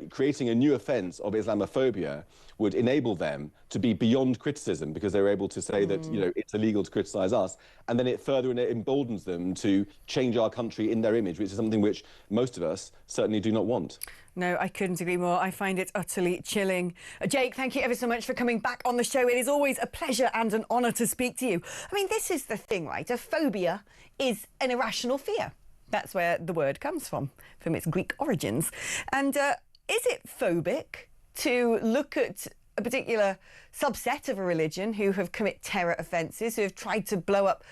creating a new offence of Islamophobia would enable them to be beyond criticism, because they're able to say that, you know, it's illegal to criticise us, and then it further emboldens them to change our country in their image, which is something which most of us certainly do not want. No, I couldn't agree more. I find it utterly chilling. Jake, thank you ever so much for coming back on the show. It is always a pleasure and an honour to speak to you. I mean, this is the thing, right? A phobia is an irrational fear. That's where the word comes from its Greek origins. And is it phobic to look at a particular subset of a religion who have committed terror offences, who have tried to blow up,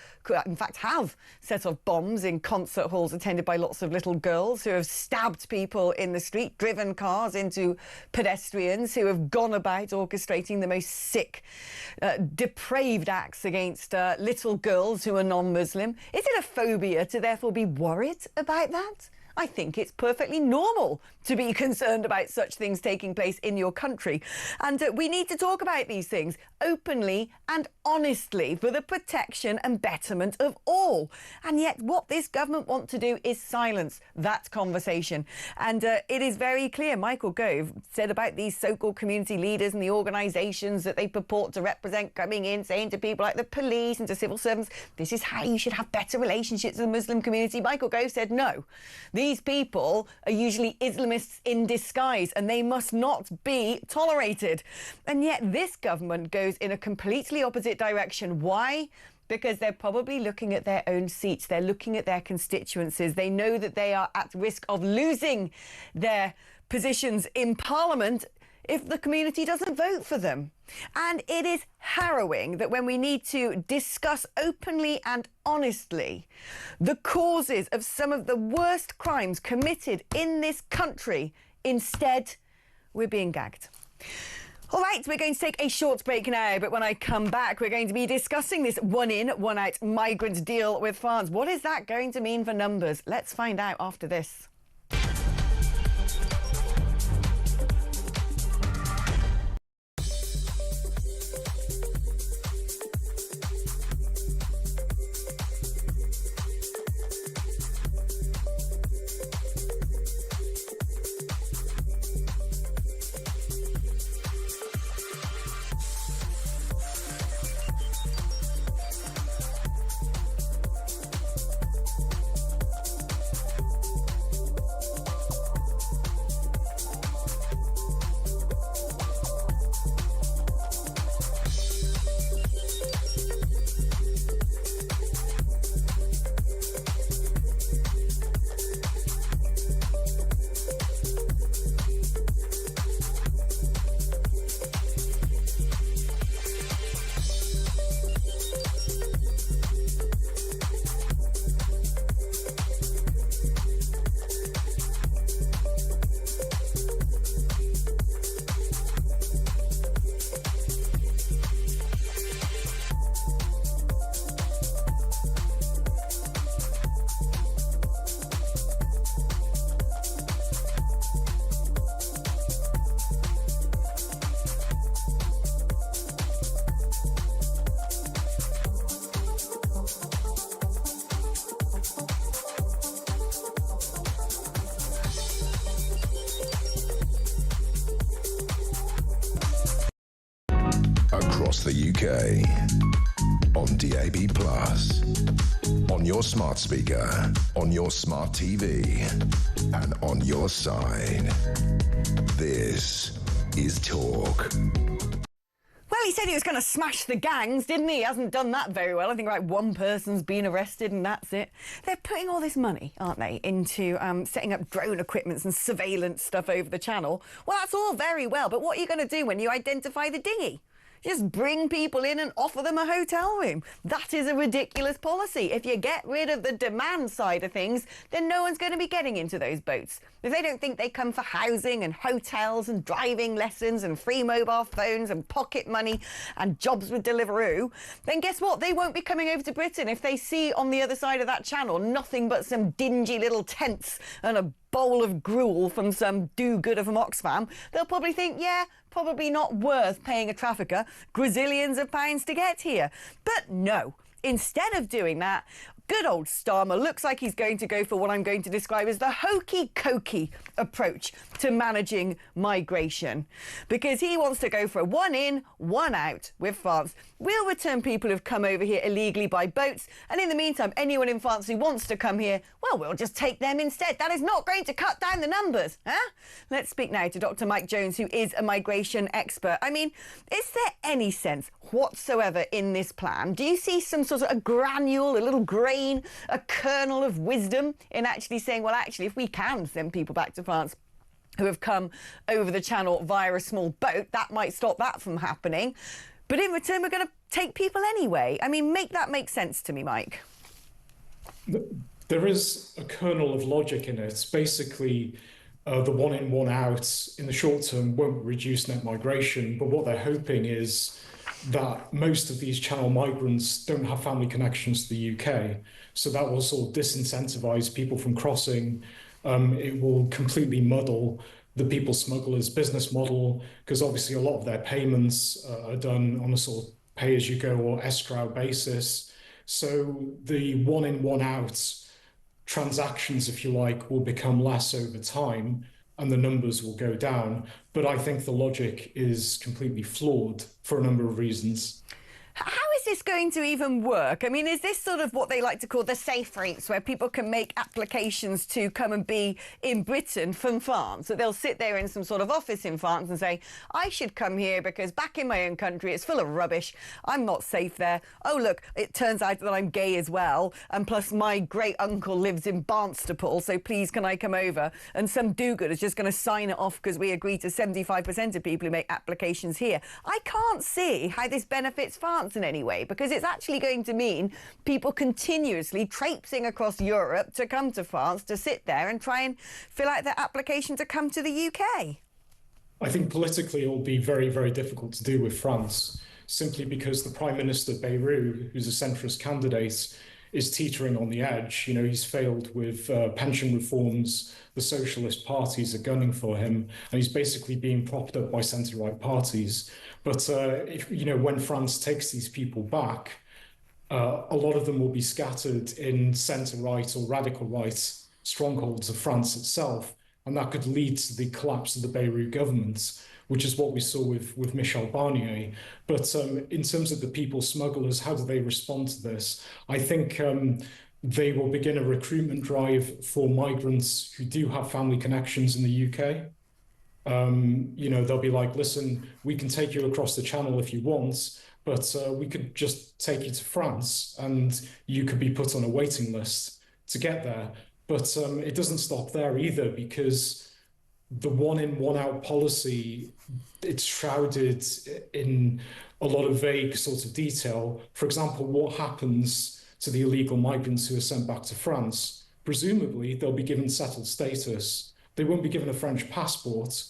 in fact have set off bombs in concert halls attended by lots of little girls, who have stabbed people in the street, driven cars into pedestrians, who have gone about orchestrating the most sick, depraved acts against little girls who are non-Muslim? Is it a phobia to therefore be worried about that? I think it's perfectly normal to be concerned about such things taking place in your country. And we need to talk about these things openly and honestly for the protection and betterment of all. And yet what this government wants to do is silence that conversation. And it is very clear. Michael Gove said about these so-called community leaders and the organisations that they purport to represent coming in, saying to people like the police and to civil servants, this is how you should have better relationships with the Muslim community. Michael Gove said no. These people are usually Islamists in disguise, and they must not be tolerated. And yet this government goes in a completely opposite direction. Why? Because they're probably looking at their own seats. They're looking at their constituencies. They know that they are at risk of losing their positions in Parliament if the community doesn't vote for them. And it is harrowing that when we need to discuss openly and honestly the causes of some of the worst crimes committed in this country, instead we're being gagged. All right, we're going to take a short break now, but when I come back, we're going to be discussing this one-in, one-out migrant deal with France. What is that going to mean for numbers? Let's find out after this. Across the UK. On DAB+. On your smart speaker. On your smart TV. And on your side. This is Talk. Well, he said he was going to smash the gangs, didn't he? He hasn't done that very well. I think like one person's been arrested and that's it. They're putting all this money, aren't they, into setting up drone equipments and surveillance stuff over the channel. Well, that's all very well, but what are you going to do when you identify the dinghy? Just bring people in and offer them a hotel room. That is a ridiculous policy. If you get rid of the demand side of things, then no one's going to be getting into those boats. If they don't think they come for housing and hotels and driving lessons and free mobile phones and pocket money and jobs with Deliveroo, then guess what? They won't be coming over to Britain if they see on the other side of that channel nothing but some dingy little tents and a bowl of gruel from some do-gooder from Oxfam. They'll probably think, yeah, probably not worth paying a trafficker gazillions of pounds to get here. But no, instead of doing that, good old Starmer looks like he's going to go for what I'm going to describe as the hokey-cokey approach to managing migration, because he wants to go for a one in, one out with France. We'll return people who've come over here illegally by boats, and in the meantime, anyone in France who wants to come here, well, we'll just take them instead. That is not going to cut down the numbers, huh? Let's speak now to Dr. Mike Jones, who is a migration expert. I mean, is there any sense whatsoever in this plan? Do you see some sort of a granule, a little grain, a kernel of wisdom in actually saying, well, actually, if we can send people back to France who have come over the channel via a small boat, that might stop that from happening. But in return, we're going to take people anyway. I mean, make that make sense to me, Mike. There is a kernel of logic in it. Basically, the one in, one out in the short term won't reduce net migration, but what they're hoping is that most of these channel migrants don't have family connections to the UK. So that will sort of disincentivize people from crossing. It will completely muddle the people smugglers' business model, because obviously a lot of their payments are done on a sort of pay-as-you-go or escrow basis. So the one in, one out transactions, if you like, will become less over time and the numbers will go down. But I think the logic is completely flawed for a number of reasons. How is this going to even work? I mean, is this sort of what they like to call the safe routes, where people can make applications to come and be in Britain from France? So they'll sit there in some sort of office in France and say, I should come here because back in my own country, it's full of rubbish. I'm not safe there. Oh, look, it turns out that I'm gay as well. And plus my great uncle lives in Barnstaple, so please can I come over? And some do-good is just going to sign it off because we agree to 75% of people who make applications here. I can't see how this benefits France in any way, because it's actually going to mean people continuously traipsing across Europe to come to France to sit there and try and fill out their application to come to the UK. I think politically it will be very, very difficult to do with France, simply because the Prime Minister Bayrou, who's a centrist candidate, is teetering on the edge. You know, he's failed with pension reforms. The socialist parties are gunning for him, and he's basically being propped up by centre-right parties. But if, you know, when France takes these people back, a lot of them will be scattered in centre-right or radical right strongholds of France itself, and that could lead to the collapse of the Bayrou government, which is what we saw with Michel Barnier. But in terms of the people smugglers, how do they respond to this? I think they will begin a recruitment drive for migrants who do have family connections in the UK. You know, they'll be like, listen, we can take you across the channel if you want, but we could just take you to France and you could be put on a waiting list to get there. But it doesn't stop there either, because the one in, one out policy, it's shrouded in a lot of vague sorts of detail. For example, what happens to the illegal migrants who are sent back to France? Presumably, they'll be given settled status. They won't be given a French passport,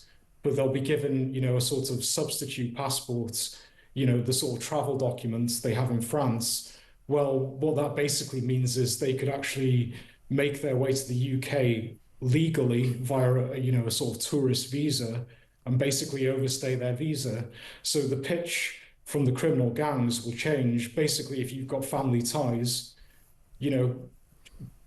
but they'll be given, you know, a sort of substitute passport, you know, the sort of travel documents they have in France. Well, what that basically means is they could actually make their way to the UK legally via, you know, a sort of tourist visa and basically overstay their visa. So the pitch from the criminal gangs will change. Basically, if you've got family ties, you know,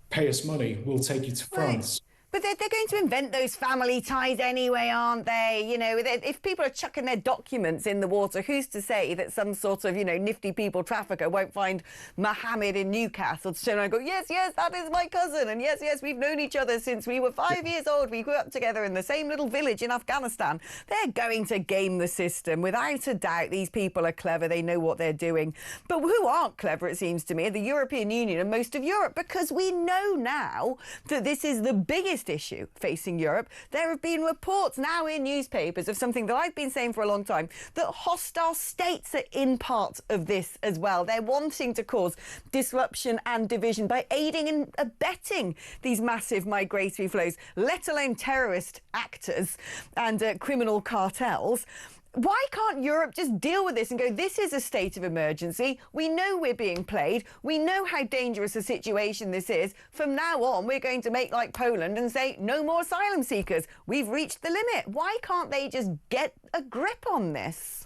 pay us money, we'll take you to France. Right. But they're going to invent those family ties anyway, aren't they? You know, if people are chucking their documents in the water, who's to say that some sort of, you know, nifty people trafficker won't find Mohammed in Newcastle to turn around and go, yes, yes, that is my cousin, and yes, yes, we've known each other since we were 5 years old. We grew up together in the same little village in Afghanistan. They're going to game the system. Without a doubt, these people are clever. They know what they're doing. But who aren't clever, it seems to me, are the European Union and most of Europe, because we know now that this is the biggest issue facing Europe. There have been reports now in newspapers of something that I've been saying for a long time, that hostile states are in part of this as well. They're wanting to cause disruption and division by aiding and abetting these massive migratory flows, let alone terrorist actors and criminal cartels. Why can't Europe just deal with this and go, this is a state of emergency. We know we're being played. We know how dangerous a situation this is. From now on, we're going to make like Poland and say, no more asylum seekers. We've reached the limit. Why can't they just get a grip on this?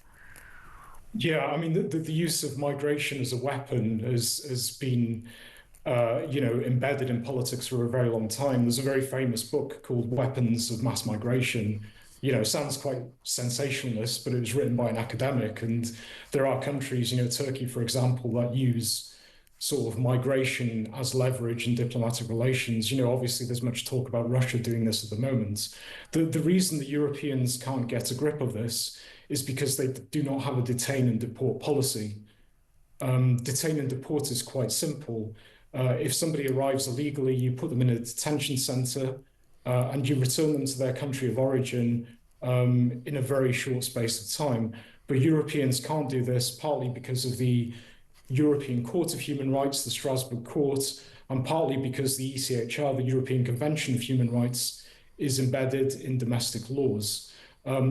Yeah, I mean, the use of migration as a weapon has been, you know, embedded in politics for a very long time. There's a very famous book called Weapons of Mass Migration. You know, sounds quite sensationalist, but it was written by an academic. And there are countries, you know, Turkey, for example, that use sort of migration as leverage in diplomatic relations. You know, obviously there's much talk about Russia doing this at the moment. The reason the Europeans can't get a grip of this is because they do not have a detain and deport policy. Detain and deport is quite simple. If somebody arrives illegally, you put them in a detention centre, and you return them to their country of origin in a very short space of time. But Europeans can't do this, partly because of the European Court of Human Rights, the Strasbourg Court, and partly because the ECHR, the European Convention of Human Rights, is embedded in domestic laws.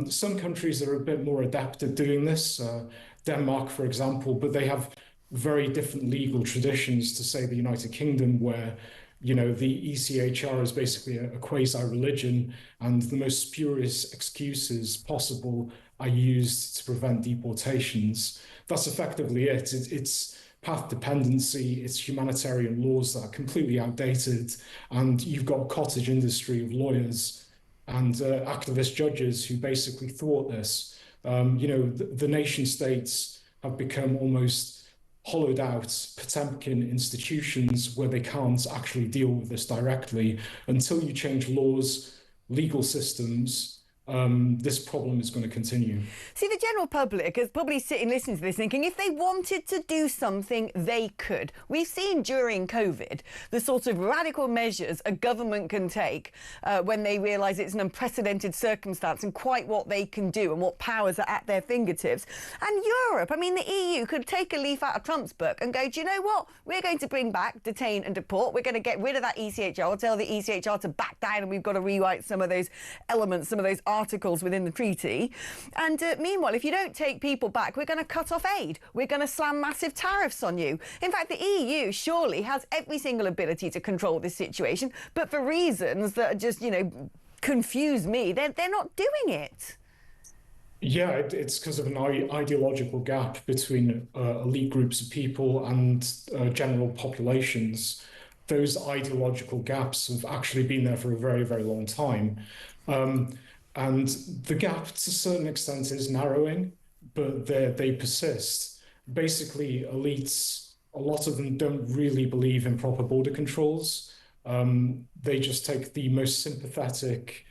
Some countries are a bit more adept at doing this, Denmark, for example, but they have very different legal traditions to, say, the United Kingdom, where you know, the ECHR is basically a quasi-religion, and the most spurious excuses possible are used to prevent deportations. That's effectively it. It's path dependency, it's humanitarian laws that are completely outdated, and you've got a cottage industry of lawyers and activist judges who basically thwart this. You know, the nation states have become almost hollowed out Potemkin institutions where they can't actually deal with this directly. Until you change laws, legal systems, this problem is going to continue. See, the general public is probably sitting listening to this thinking if they wanted to do something, they could. We've seen during COVID the sort of radical measures a government can take when they realise it's an unprecedented circumstance and quite what they can do and what powers are at their fingertips. And Europe, I mean, the EU could take a leaf out of Trump's book and go, do you know what? We're going to bring back, detain and deport. We're going to get rid of that ECHR. We'll tell the ECHR to back down, and we've got to rewrite some of those elements, some of those articles within the treaty. And meanwhile, if you don't take people back, we're going to cut off aid. We're going to slam massive tariffs on you. In fact, the EU surely has every single ability to control this situation, but for reasons that are just, you know, confuse me, they're not doing it. Yeah, it's because of an ideological gap between elite groups of people and general populations. Those ideological gaps have actually been there for a very, very long time. And the gap, to a certain extent, is narrowing, but they persist. Basically, elites, a lot of them don't really believe in proper border controls. They just take the most sympathetic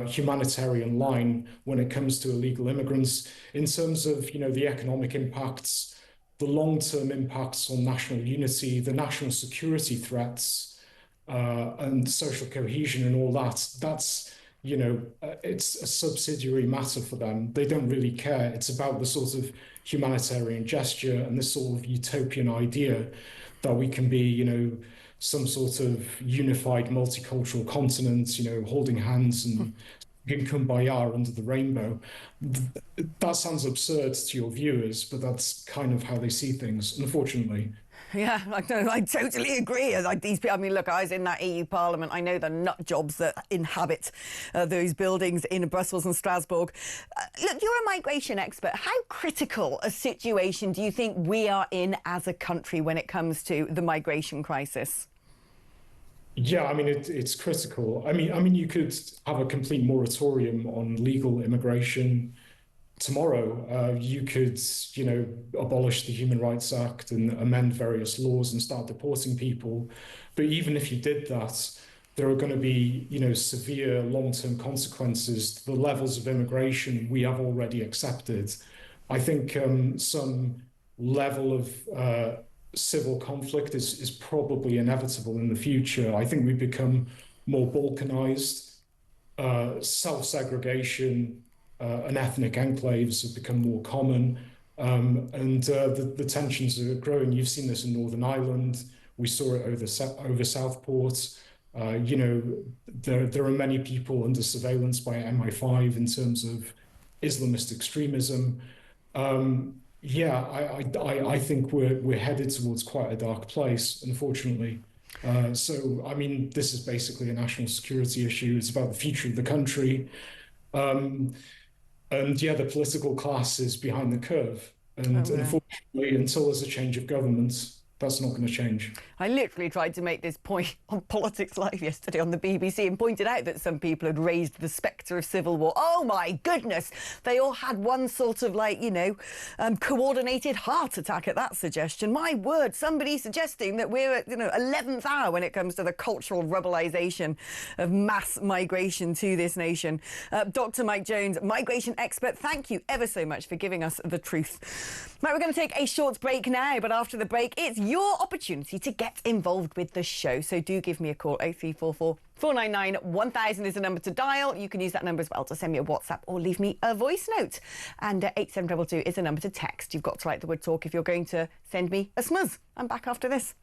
humanitarian line when it comes to illegal immigrants. In terms of, you know, the economic impacts, the long-term impacts on national unity, the national security threats, and social cohesion and all that, that's, you know, it's a subsidiary matter for them. They don't really care. It's about the sort of humanitarian gesture and this sort of utopian idea that we can be, you know, some sort of unified multicultural continent, you know, holding hands and kumbaya under the rainbow. That sounds absurd to your viewers, but that's kind of how they see things, unfortunately. Yeah, I totally agree. Like these people, I mean, look, I was in that EU Parliament. I know the nut jobs that inhabit those buildings in Brussels and Strasbourg. Look, you're a migration expert. How critical a situation do you think we are in as a country when it comes to the migration crisis? Yeah, I mean, it's critical. I mean, you could have a complete moratorium on legal immigration tomorrow. You could, abolish the Human Rights Act and amend various laws and start deporting people. But even if you did that, there are going to be, severe long-term consequences to the levels of immigration we have already accepted. I think some level of civil conflict is probably inevitable in the future. I think we've become more balkanized, self-segregation and ethnic enclaves have become more common, and the tensions are growing. You've seen this in Northern Ireland. We saw it over Southport. There are many people under surveillance by MI5 in terms of Islamist extremism. I think we're headed towards quite a dark place, unfortunately. So, I mean, this is basically a national security issue. It's about the future of the country. The political class is behind the curve. And unfortunately, until there's a change of government, that's not going to change. I literally tried to make this point on Politics Live yesterday on the BBC and pointed out that some people had raised the spectre of civil war. Oh, my goodness. They all had one sort of coordinated heart attack at that suggestion. My word, somebody suggesting that we're at, 11th hour when it comes to the cultural rubberization of mass migration to this nation. Dr. Mike Jones, migration expert, thank you ever so much for giving us the truth. Right, we're going to take a short break now, but after the break, it's your opportunity to get involved with the show. So do give me a call. 0344 499 1000 is the number to dial. You can use that number as well to send me a WhatsApp or leave me a voice note. And 8722 is the number to text. You've got to write the word talk if you're going to send me a smuzz. I'm back after this.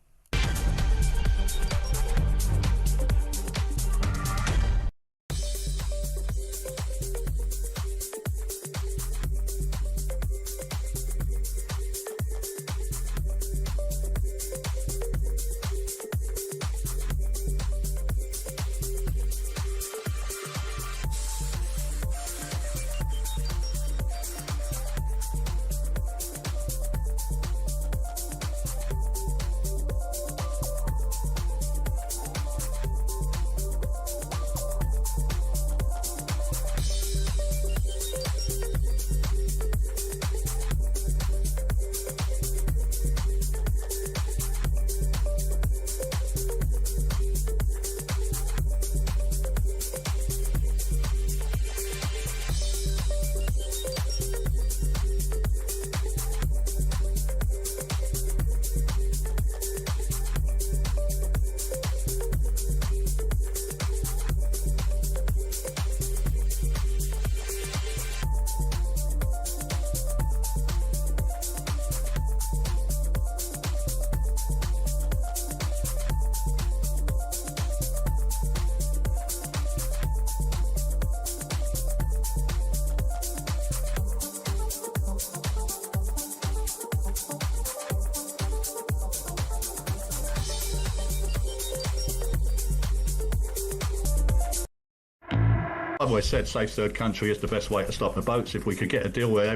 I've always said safe third country is the best way to stop the boats. If we could get a deal where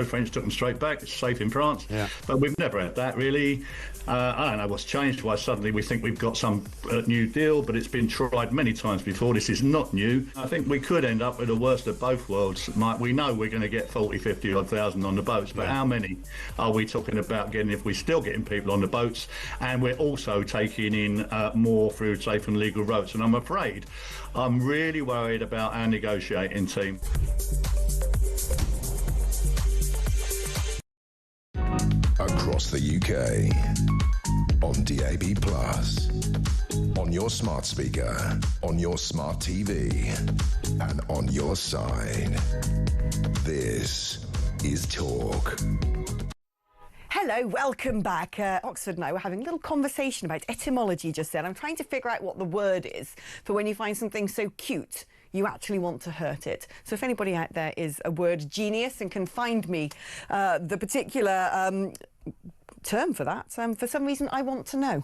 French took them straight back, it's safe in France. Yeah. But we've never had that, really. I don't know what's changed, why suddenly we think we've got some new deal, but it's been tried many times before. This is not new. I think we could end up with the worst of both worlds. We know we're going to get 40, 50 odd thousand on the boats, but how many are we talking about getting if we're still getting people on the boats? And we're also taking in more through safe and legal routes. And I'm afraid I'm really worried about our negotiating team. Across the UK, on DAB+, on your smart speaker, on your smart TV, and on your side. This is Talk. Hello, welcome back. Oxford and I were having a little conversation about etymology just then. I'm trying to figure out what the word is for when you find something so cute you actually want to hurt it. So if anybody out there is a word genius and can find me the particular term for that. For some reason, I want to know.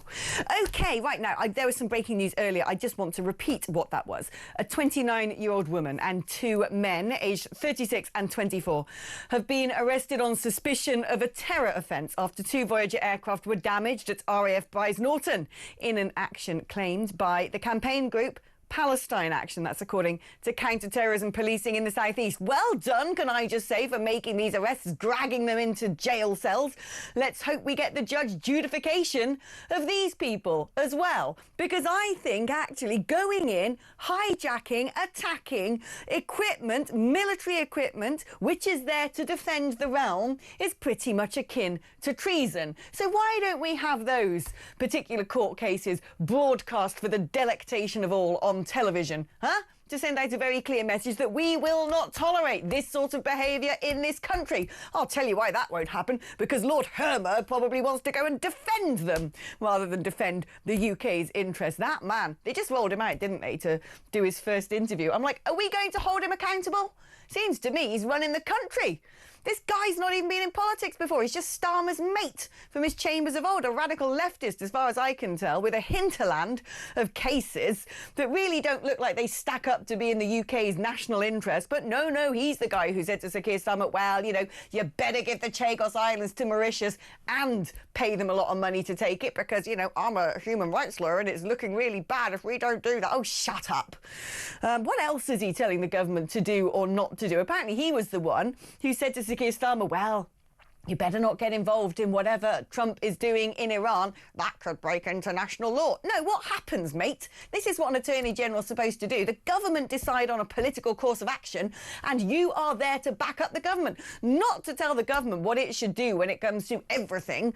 OK, right now, there was some breaking news earlier. I just want to repeat what that was. A 29-year-old woman and 2 men, aged 36 and 24, have been arrested on suspicion of a terror offence after 2 Voyager aircraft were damaged at RAF Brize Norton in an action claimed by the campaign group Palestine Action. That's according to counter-terrorism policing in the southeast. Well done, can I just say, for making these arrests, dragging them into jail cells. Let's hope we get the judge judification of these people as well, because I think actually going in, hijacking, attacking equipment, military equipment, which is there to defend the realm, is pretty much akin to treason. So why don't we have those particular court cases broadcast for the delectation of all on television, to send out a very clear message that we will not tolerate this sort of behaviour in this country. I'll tell you why that won't happen, because Lord Hermer probably wants to go and defend them rather than defend the UK's interests. That man, they just rolled him out, didn't they, to do his first interview. I'm like, are we going to hold him accountable? Seems to me he's running the country. This guy's not even been in politics before. He's just Starmer's mate from his chambers of old, a radical leftist, as far as I can tell, with a hinterland of cases that really don't look like they stack up to be in the UK's national interest. But no, he's the guy who said to Sir Keir Starmer, well, you know, you better give the Chagos Islands to Mauritius and pay them a lot of money to take it because, you know, I'm a human rights lawyer and it's looking really bad if we don't do that. Oh, shut up. What else is he telling the government to do or not to do? Apparently he was the one who said to Sir Keir Starmer, well, you better not get involved in whatever Trump is doing in Iran. That could break international law. No, what happens, mate? This is what an Attorney General's supposed to do. The government decide on a political course of action, and you are there to back up the government, not to tell the government what it should do when it comes to everything,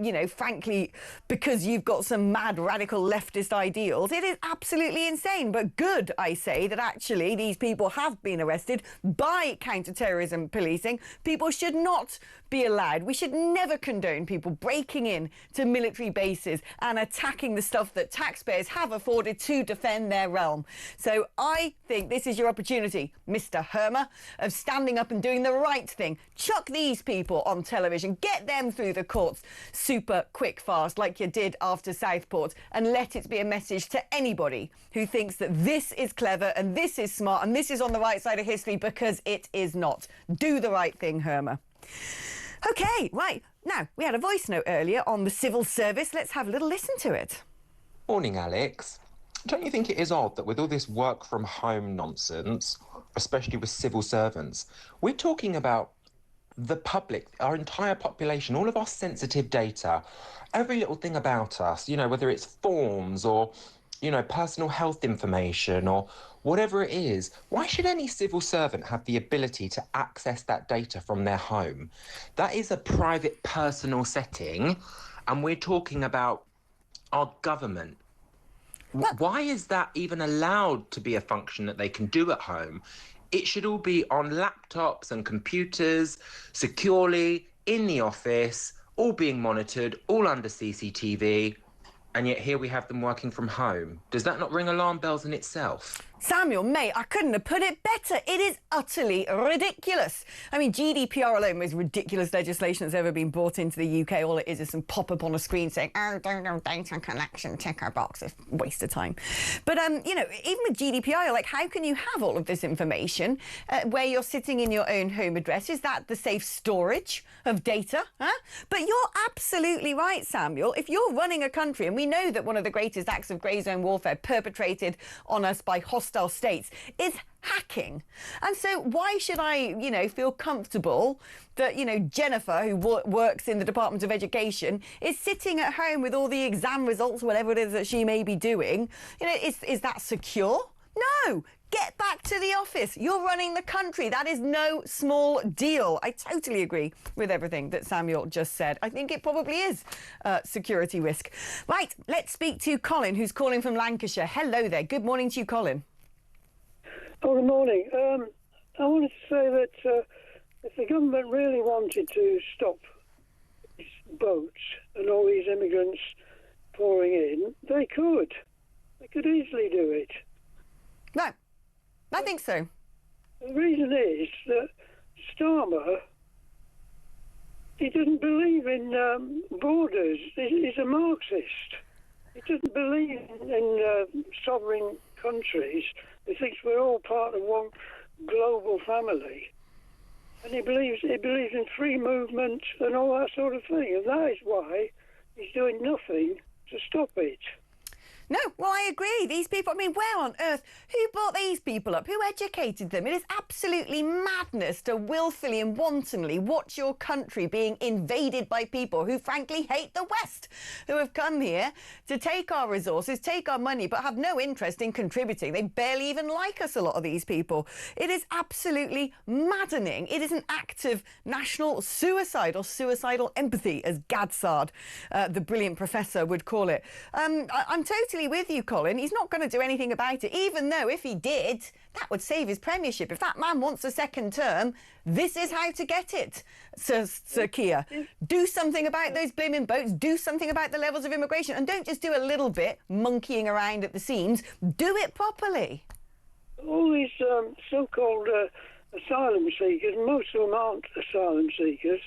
you know, frankly, because you've got some mad radical leftist ideals. It is absolutely insane, but good, I say, that actually these people have been arrested by counter-terrorism policing. People should not be allowed. We should never condone people breaking in to military bases and attacking the stuff that taxpayers have afforded to defend their realm. So I think this is your opportunity, Mr. Hermer, of standing up and doing the right thing. Chuck these people on television, get them through the courts super quick fast like you did after Southport, and let it be a message to anybody who thinks that this is clever and this is smart and this is on the right side of history, because it is not. Do the right thing, Hermer. OK, right. Now, we had a voice note earlier on the civil service. Let's have a little listen to it. Morning, Alex. Don't you think it is odd that with all this work from home nonsense, especially with civil servants, we're talking about the public, our entire population, all of our sensitive data, every little thing about us, you know, whether it's forms or, you know, personal health information or whatever it is. Why should any civil servant have the ability to access that data from their home? That is a private, personal setting, and we're talking about our government. Why is that even allowed to be a function that they can do at home? It should all be on laptops and computers, securely, in the office, all being monitored, all under CCTV. And yet here we have them working from home. Does that not ring alarm bells in itself? Samuel, mate, I couldn't have put it better. It is utterly ridiculous. I mean, GDPR alone, most ridiculous legislation that's ever been brought into the UK. All it is some pop-up on a screen saying, oh, don't know data collection, tick our box. It's a waste of time. But, you know, even with GDPR, like, how can you have all of this information where you're sitting in your own home address? Is that the safe storage of data? But you're absolutely right, Samuel. If you're running a country, and we know that one of the greatest acts of grey zone warfare perpetrated on us by hostile states is hacking. And so why should I, you know, feel comfortable that, you know, Jennifer, who works in the Department of Education, is sitting at home with all the exam results, whatever it is that she may be doing? You know, is that secure? No. Get back to the office. You're running the country. That is no small deal. I totally agree with everything that Samuel just said. I think it probably is a security risk. Right, let's speak to Colin, who's calling from Lancashire. Hello there. Good morning to you, Colin. Oh, good morning. I wanted to say that if the government really wanted to stop these boats and all these immigrants pouring in, they could. They could easily do it. No, I think so. The reason is that Starmer, he doesn't believe in borders. He's a Marxist. He doesn't believe in sovereign countries. He thinks we're all part of one global family. And he believes in free movement and all that sort of thing. And that is why he's doing nothing to stop it. No, well, I agree. These people, I mean, where on earth, who brought these people up? Who educated them? It is absolutely madness to willfully and wantonly watch your country being invaded by people who frankly hate the West, who have come here to take our resources, take our money, but have no interest in contributing. They barely even like us, a lot of these people. It is absolutely maddening. It is an act of national suicide, or suicidal empathy, as Gadsard, the brilliant professor, would call it. I'm totally with you, Colin. He's not going to do anything about it, even though if he did, that would save his premiership. If that man wants a second term, this is how to get it, Sir Keir. Do something about those blaming boats, do something about the levels of immigration, and don't just do a little bit, monkeying around at the seams. Do it properly. All these so-called asylum seekers, most of them aren't asylum seekers,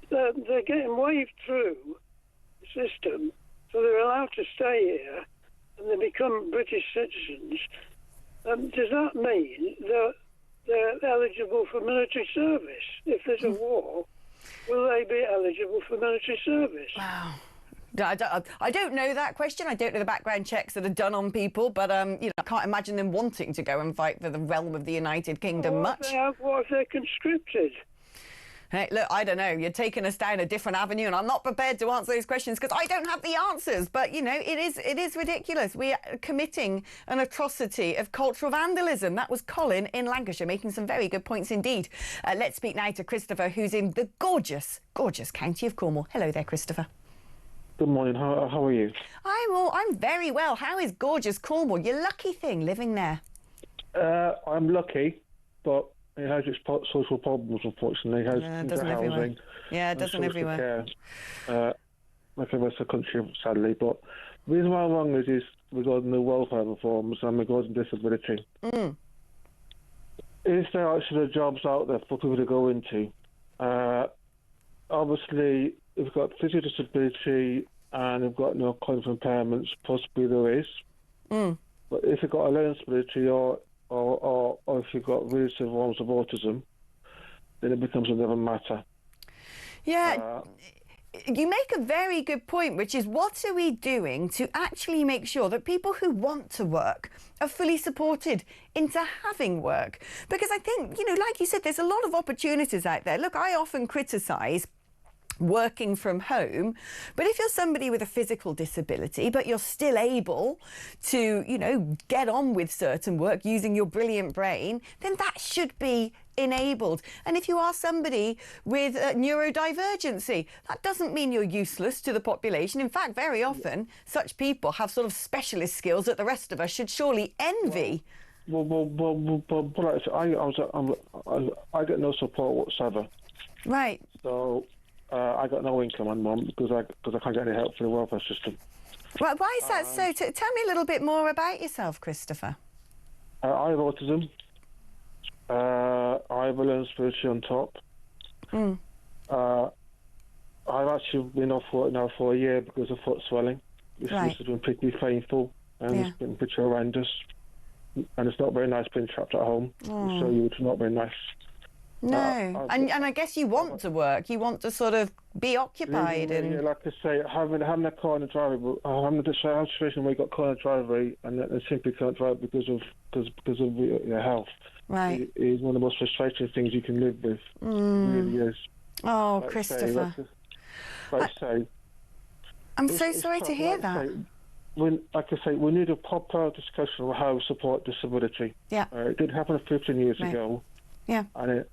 they're getting waved through the system. So they're allowed to stay here and they become British citizens. Does that mean that they're eligible for military service? If there's a war, will they be eligible for military service? Wow. I don't know that question. I don't know the background checks that are done on people, but you know, I can't imagine them wanting to go and fight for the realm of the United Kingdom much. What if they're conscripted? Hey, look, I don't know. You're taking us down a different avenue, and I'm not prepared to answer those questions because I don't have the answers. But, you know, it is ridiculous. We are committing an atrocity of cultural vandalism. That was Colin in Lancashire, making some very good points indeed. Let's speak now to Christopher, who's in the gorgeous, gorgeous county of Cornwall. Hello there, Christopher. Good morning. How are you? I'm very well. How is gorgeous Cornwall? You lucky thing living there. I'm lucky, but it has its social problems, unfortunately. It has doesn't housing. Everywhere. Yeah, it doesn't everywhere. Like the rest of the country, sadly. But the reason why I'm wrong is regarding the welfare reforms and regarding disability. Is there actually jobs out there for people to go into? Obviously, if you've got physical disability and you've got no cognitive impairments, possibly there is. But if you've got a learning disability or if you've got really severe forms of autism, then it becomes another matter. Yeah, you make a very good point, which is what are we doing to actually make sure that people who want to work are fully supported into having work? Because I think, you know, like you said, there's a lot of opportunities out there. Look, I often criticise working from home, but if you're somebody with a physical disability but you're still able to, you know, get on with certain work using your brilliant brain, then that should be enabled. And if you are somebody with neurodivergency, that doesn't mean you're useless to the population. In fact, very often such people have sort of specialist skills that the rest of us should surely envy. But I get no support whatsoever. Right. So I got no income on mum because I can't get any help from the welfare system. Well, why is that so? Tell me a little bit more about yourself, Christopher. I have autism. I have a learning disability on top. I've actually been off work now for a year because of foot swelling. This has been pretty painful and it's been pretty horrendous. And it's not very nice being trapped at home. So it's not very nice. No, and I guess you want to work. You want to sort of be occupied. Yeah, like I say, having a car in the driveway, having a situation where you got a car in the driveway and simply can't drive because of your health. Right, it is one of the most frustrating things you can live with. It really is. Oh, like Christopher. I'm so sorry to hear that. Like I say, we need a proper discussion of how to support disability. Yeah, it did happen 15 years ago. Yeah. And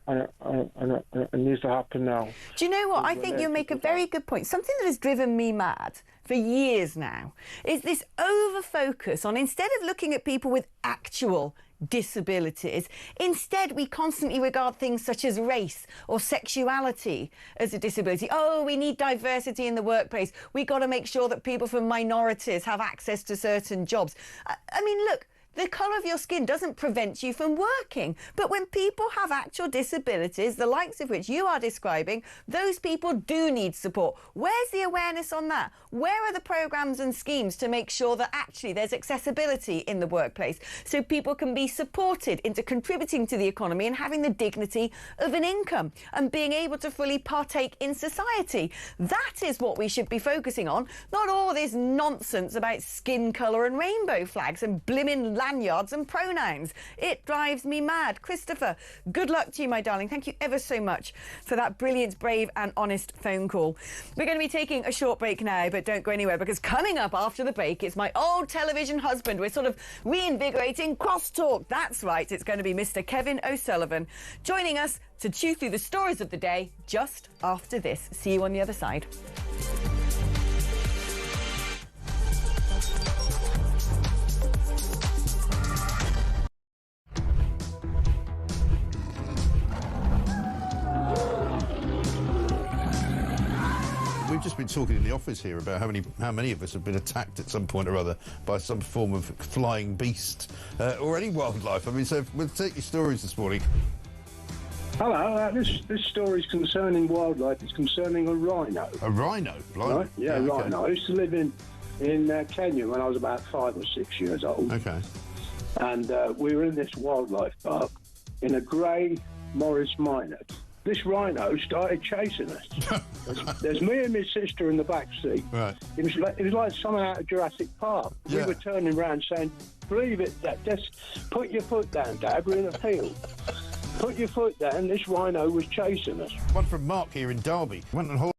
it needs to happen now. Do you know what? I think you make a very good point. Something that has driven me mad for years now is this over-focus on, instead of looking at people with actual disabilities, instead we constantly regard things such as race or sexuality as a disability. Oh, we need diversity in the workplace. We got to make sure that people from minorities have access to certain jobs. I mean, look, The colour of your skin doesn't prevent you from working. But when people have actual disabilities, the likes of which you are describing, those people do need support. Where's the awareness on that? Where are the programmes and schemes to make sure that actually there's accessibility in the workplace so people can be supported into contributing to the economy and having the dignity of an income and being able to fully partake in society? That is what we should be focusing on, not all this nonsense about skin colour and rainbow flags and blimmin' lanyards and pronouns. It drives me mad. Christopher, good luck to you, my darling. Thank you ever so much for that brilliant, brave and honest phone call. We're going to be taking a short break now, but don't go anywhere, because coming up after the break, it's my old television husband. We're sort of reinvigorating crosstalk. That's right, it's going to be Mr. Kevin O'Sullivan joining us to chew through the stories of the day just after this. See you on the other side. We've just been talking in the office here about how many of us have been attacked at some point or other by some form of flying beast or any wildlife. I mean, so we'll take your stories this morning. Hello, this story is concerning wildlife. It's concerning a rhino. A rhino? Right? Yeah, okay. rhino. I used to live in Kenya when I was about 5 or 6 years old. Okay. And we were in this wildlife park in a grey Morris Minor. This rhino started chasing us. There's me and my sister in the back seat. Right. It was like something out of Jurassic Park. Yeah. We were turning around saying, "Believe it, Dad. Just put your foot down, Dad. We're in a field. Put your foot down." This rhino was chasing us. One from Mark here in Derby. Went on holiday.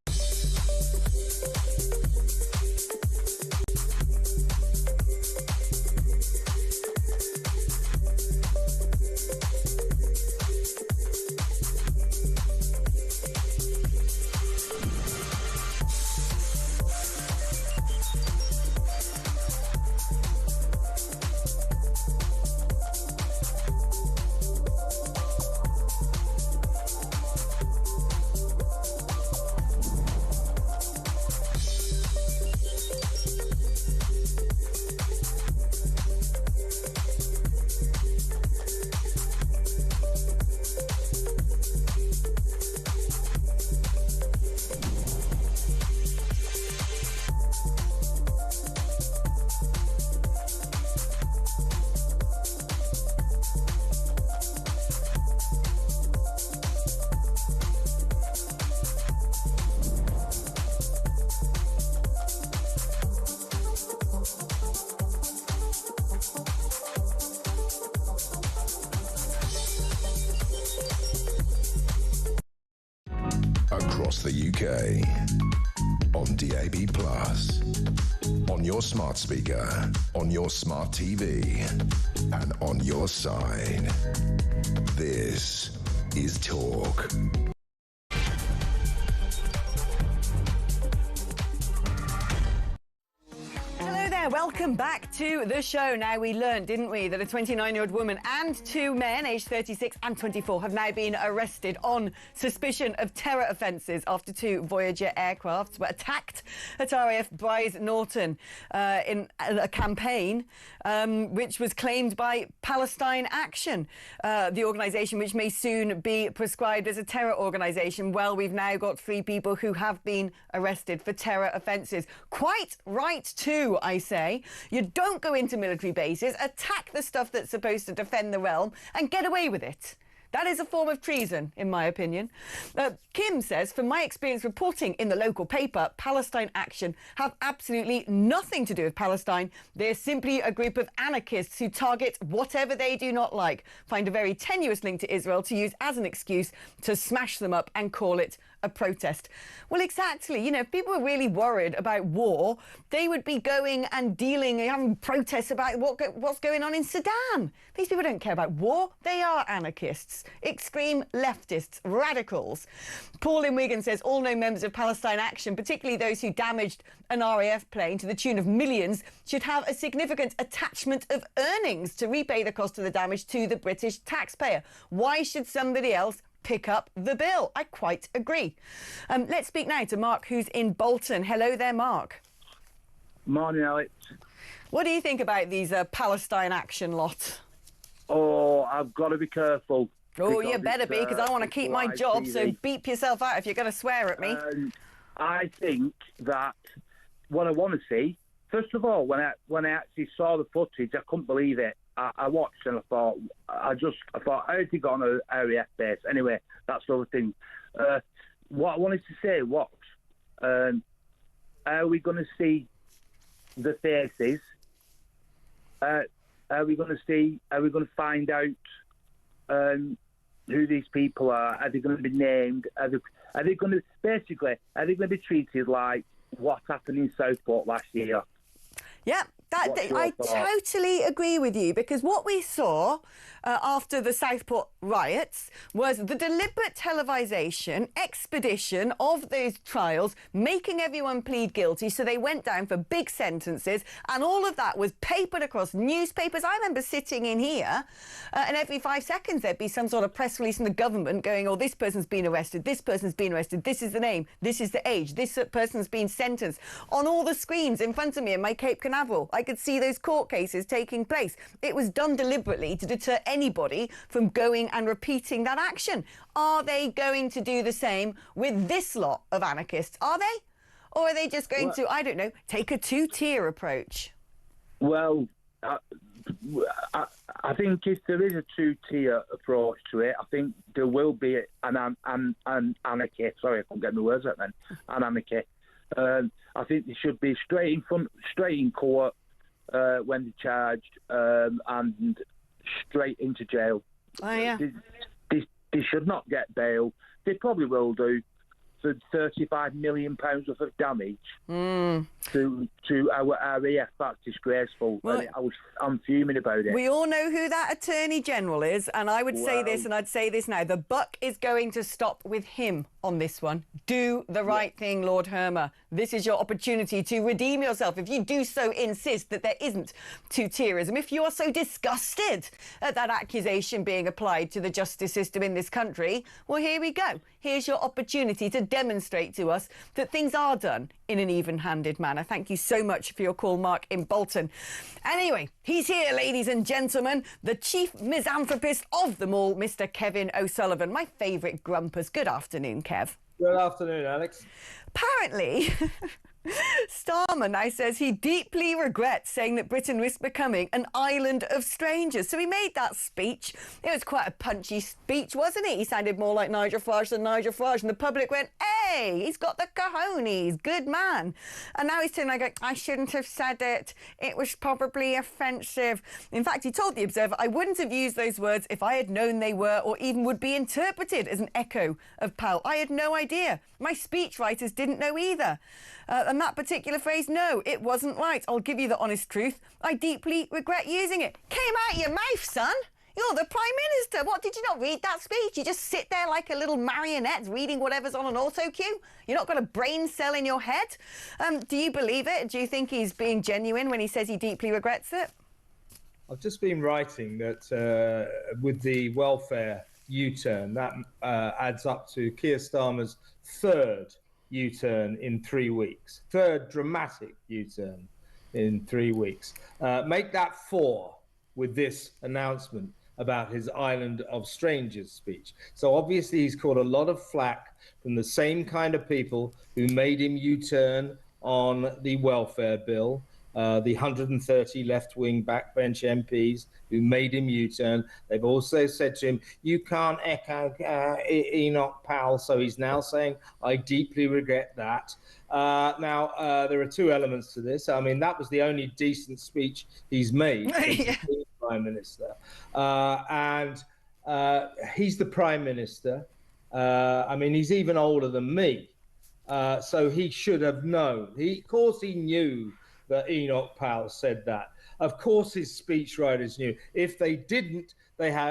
Across the UK, on DAB+, on your smart speaker, on your smart TV, and on your side. This is Talk. Welcome back to the show. Now, we learned, didn't we, that a 29-year-old woman and 2 men, aged 36 and 24, have now been arrested on suspicion of terror offences after 2 Voyager aircrafts were attacked at RAF Bryce Norton in a campaign which was claimed by Palestine Action, the organisation which may soon be prescribed as a terror organisation. Well, we've now got 3 people who have been arrested for terror offences. Quite right too, I say. You don't go into military bases, attack the stuff that's supposed to defend the realm and get away with it. That is a form of treason, in my opinion. Kim says, from my experience reporting in the local paper, Palestine Action have absolutely nothing to do with Palestine. They're simply a group of anarchists who target whatever they do not like, find a very tenuous link to Israel to use as an excuse to smash them up and call it a protest. Well, exactly. You know, if people were really worried about war, they would be going and dealing and having protests about what's going on in Sudan. These people don't care about war. They are anarchists, extreme leftists, radicals. Paul in Wigan says all known members of Palestine Action, particularly those who damaged an RAF plane to the tune of millions, should have a significant attachment of earnings to repay the cost of the damage to the British taxpayer. Why should somebody else pick up the bill? I quite agree. Let's speak now to Mark, who's in Bolton. Hello there, Mark. Morning, Alex. What do you think about these Palestine action lot? Oh, I've got to be careful. Oh, you better be, because I want to keep my job, so beep yourself out if you're going to swear at me. I think that what I want to see, first of all, when I actually saw the footage, I couldn't believe it. I watched and I thought, how did he got on an RAF base? Anyway, that's the other thing. What I wanted to say was, are we going to see the faces? Are we going to find out who these people are? Are they going to be named? Are they going to be treated like what happened in Southport last year? Yeah, I totally agree with you, because what we saw after the Southport riots was the deliberate televisation, expedition of those trials, making everyone plead guilty, so they went down for big sentences, and all of that was papered across newspapers. I remember sitting in here, and every 5 seconds there'd be some sort of press release from the government going, oh, this person's been arrested, this person's been arrested, this is the name, this is the age, this person's been sentenced. On all the screens in front of me in my Cape Canaveral, I could see those court cases taking place. It was done deliberately to deter anybody from going and repeating that action. Are they going to do the same with this lot of anarchists? Are they? Or are they just going to, I don't know, take a two-tier approach? Well, I think if there is a two-tier approach to it, I think there will be an anarchy. Sorry, I couldn't get my words out then. An anarchy. I think they should be straight in front, straight in court when they're charged, and straight into jail. Oh, yeah. They should not get bail. They probably will do, for £35 million worth of damage to our RAF. That's disgraceful. Well, I'm fuming about it. We all know who that Attorney General is, and I would say this, and I'd say this now. The buck is going to stop with him on this one. Do the right thing, Lord Hermer. This is your opportunity to redeem yourself. If you do so insist that there isn't two-tierism, if you are so disgusted at that accusation being applied to the justice system in this country, well, here we go. Here's your opportunity to demonstrate to us that things are done in an even-handed manner. Thank you so much for your call, Mark in Bolton. Anyway, he's here, ladies and gentlemen, the chief misanthropist of them all, Mr. Kevin O'Sullivan, my favourite grumpus. Good afternoon, Kev. Good afternoon, Alex. Apparently, Starmer now says he deeply regrets saying that Britain risks becoming an island of strangers. So he made that speech. It was quite a punchy speech, wasn't it? He sounded more like Nigel Farage than Nigel Farage, and the public went, hey, he's got the cojones, good man. And now he's saying, like, I shouldn't have said it. It was probably offensive. In fact, he told The Observer, I wouldn't have used those words if I had known they were or even would be interpreted as an echo of Powell. I had no idea. My speechwriters didn't know either. And that particular phrase, no, it wasn't right. I'll give you the honest truth. I deeply regret using it. Came out your mouth, son. You're the Prime Minister. What, did you not read that speech? You just sit there like a little marionette reading whatever's on an auto cue? You're not got a brain cell in your head? Do you believe it? Do you think he's being genuine when he says he deeply regrets it? I've just been writing that with the welfare U-turn, that adds up to Keir Starmer's third U-turn in 3 weeks. Third dramatic U-turn in 3 weeks. Make that 4 with this announcement about his Island of Strangers speech. So obviously he's caught a lot of flack from the same kind of people who made him U-turn on the welfare bill, the 130 left-wing backbench MPs who made him U-turn. They've also said to him, you can't echo Enoch Powell. So he's now saying, I deeply regret that. Now, there are 2 elements to this. I mean, that was the only decent speech he's made since being Prime Minister. And he's the Prime Minister. I mean, he's even older than me. So he should have known. Of course he knew that Enoch Powell said that. Of course his speechwriters knew. If they didn't,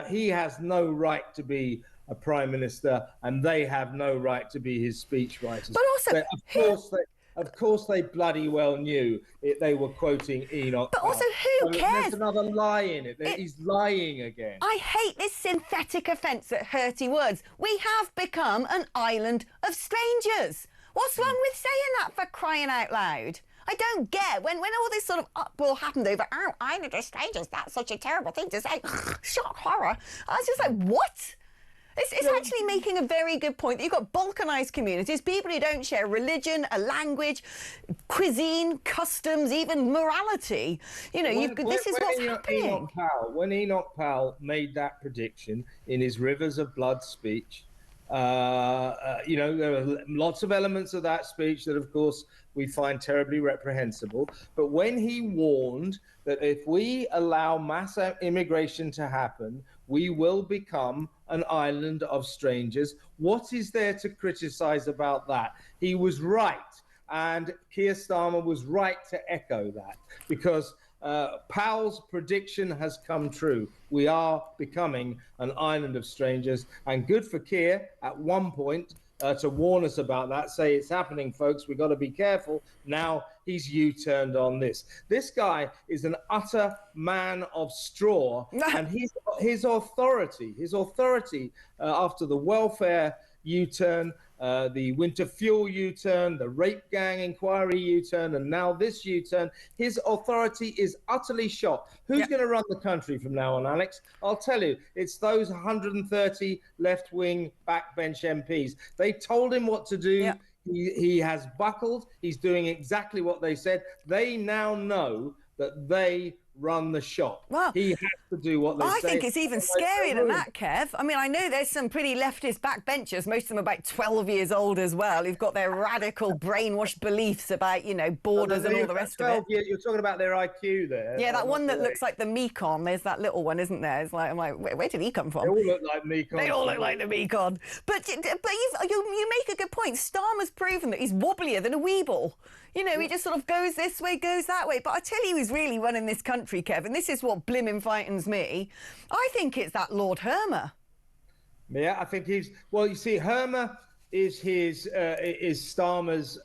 he has no right to be a Prime Minister, and they have no right to be his speechwriters. But also, of course they bloody well knew they were quoting Enoch Powell. But also, who cares? There's another lie in it. He's lying again. I hate this synthetic offence at hurty words. We have become an island of strangers. What's wrong with saying that, for crying out loud? I don't get when all this sort of uproar happened over, oh, Island of Strangers, that's such a terrible thing to say. Shock horror. I was just like, what? It's actually making a very good point that you've got balkanised communities, people who don't share religion, a language, cuisine, customs, even morality. You know, this is what's happening. When Enoch Powell made that prediction in his Rivers of Blood speech, you know, there are lots of elements of that speech that, of course, we find terribly reprehensible. But when he warned that if we allow mass immigration to happen, we will become an island of strangers. What is there to criticize about that? He was right. And Keir Starmer was right to echo that, because Powell's prediction has come true. We are becoming an island of strangers. And good for Keir at one point to warn us about that, say it's happening, folks, we've got to be careful. Now he's U-turned on this. This guy is an utter man of straw, and his authority after the welfare U-turn, the winter fuel U-turn, the rape gang inquiry U-turn, and now this U-turn, his authority is utterly shot. Who's going to run the country from now on, Alex? I'll tell you, it's those 130 left-wing backbench MPs. They told him what to do. He has buckled. He's doing exactly what they said. They now know that they run the shop. Well, he has to do what they say. I think it's even scarier than that, Kev. I mean, I know there's some pretty leftist backbenchers, most of them about 12 years old as well, who've got their radical brainwashed beliefs about, you know, borders and all the rest of it. You're talking about their IQ there. Yeah, that one that looks like the Mekong. There's that little one, isn't there? It's like, I'm like, where did he come from? They all look like Mekong. They all look like the Mekong. But you make a good point. Starmer's proven that he's wobblier than a weeble. You know, he just sort of goes this way, goes that way. But I tell you who's really running this country, Kevin. This is what blimmin' frightens me. I think it's that Lord Hermer. Yeah, I think he's... Well, you see, Hermer is Starmer's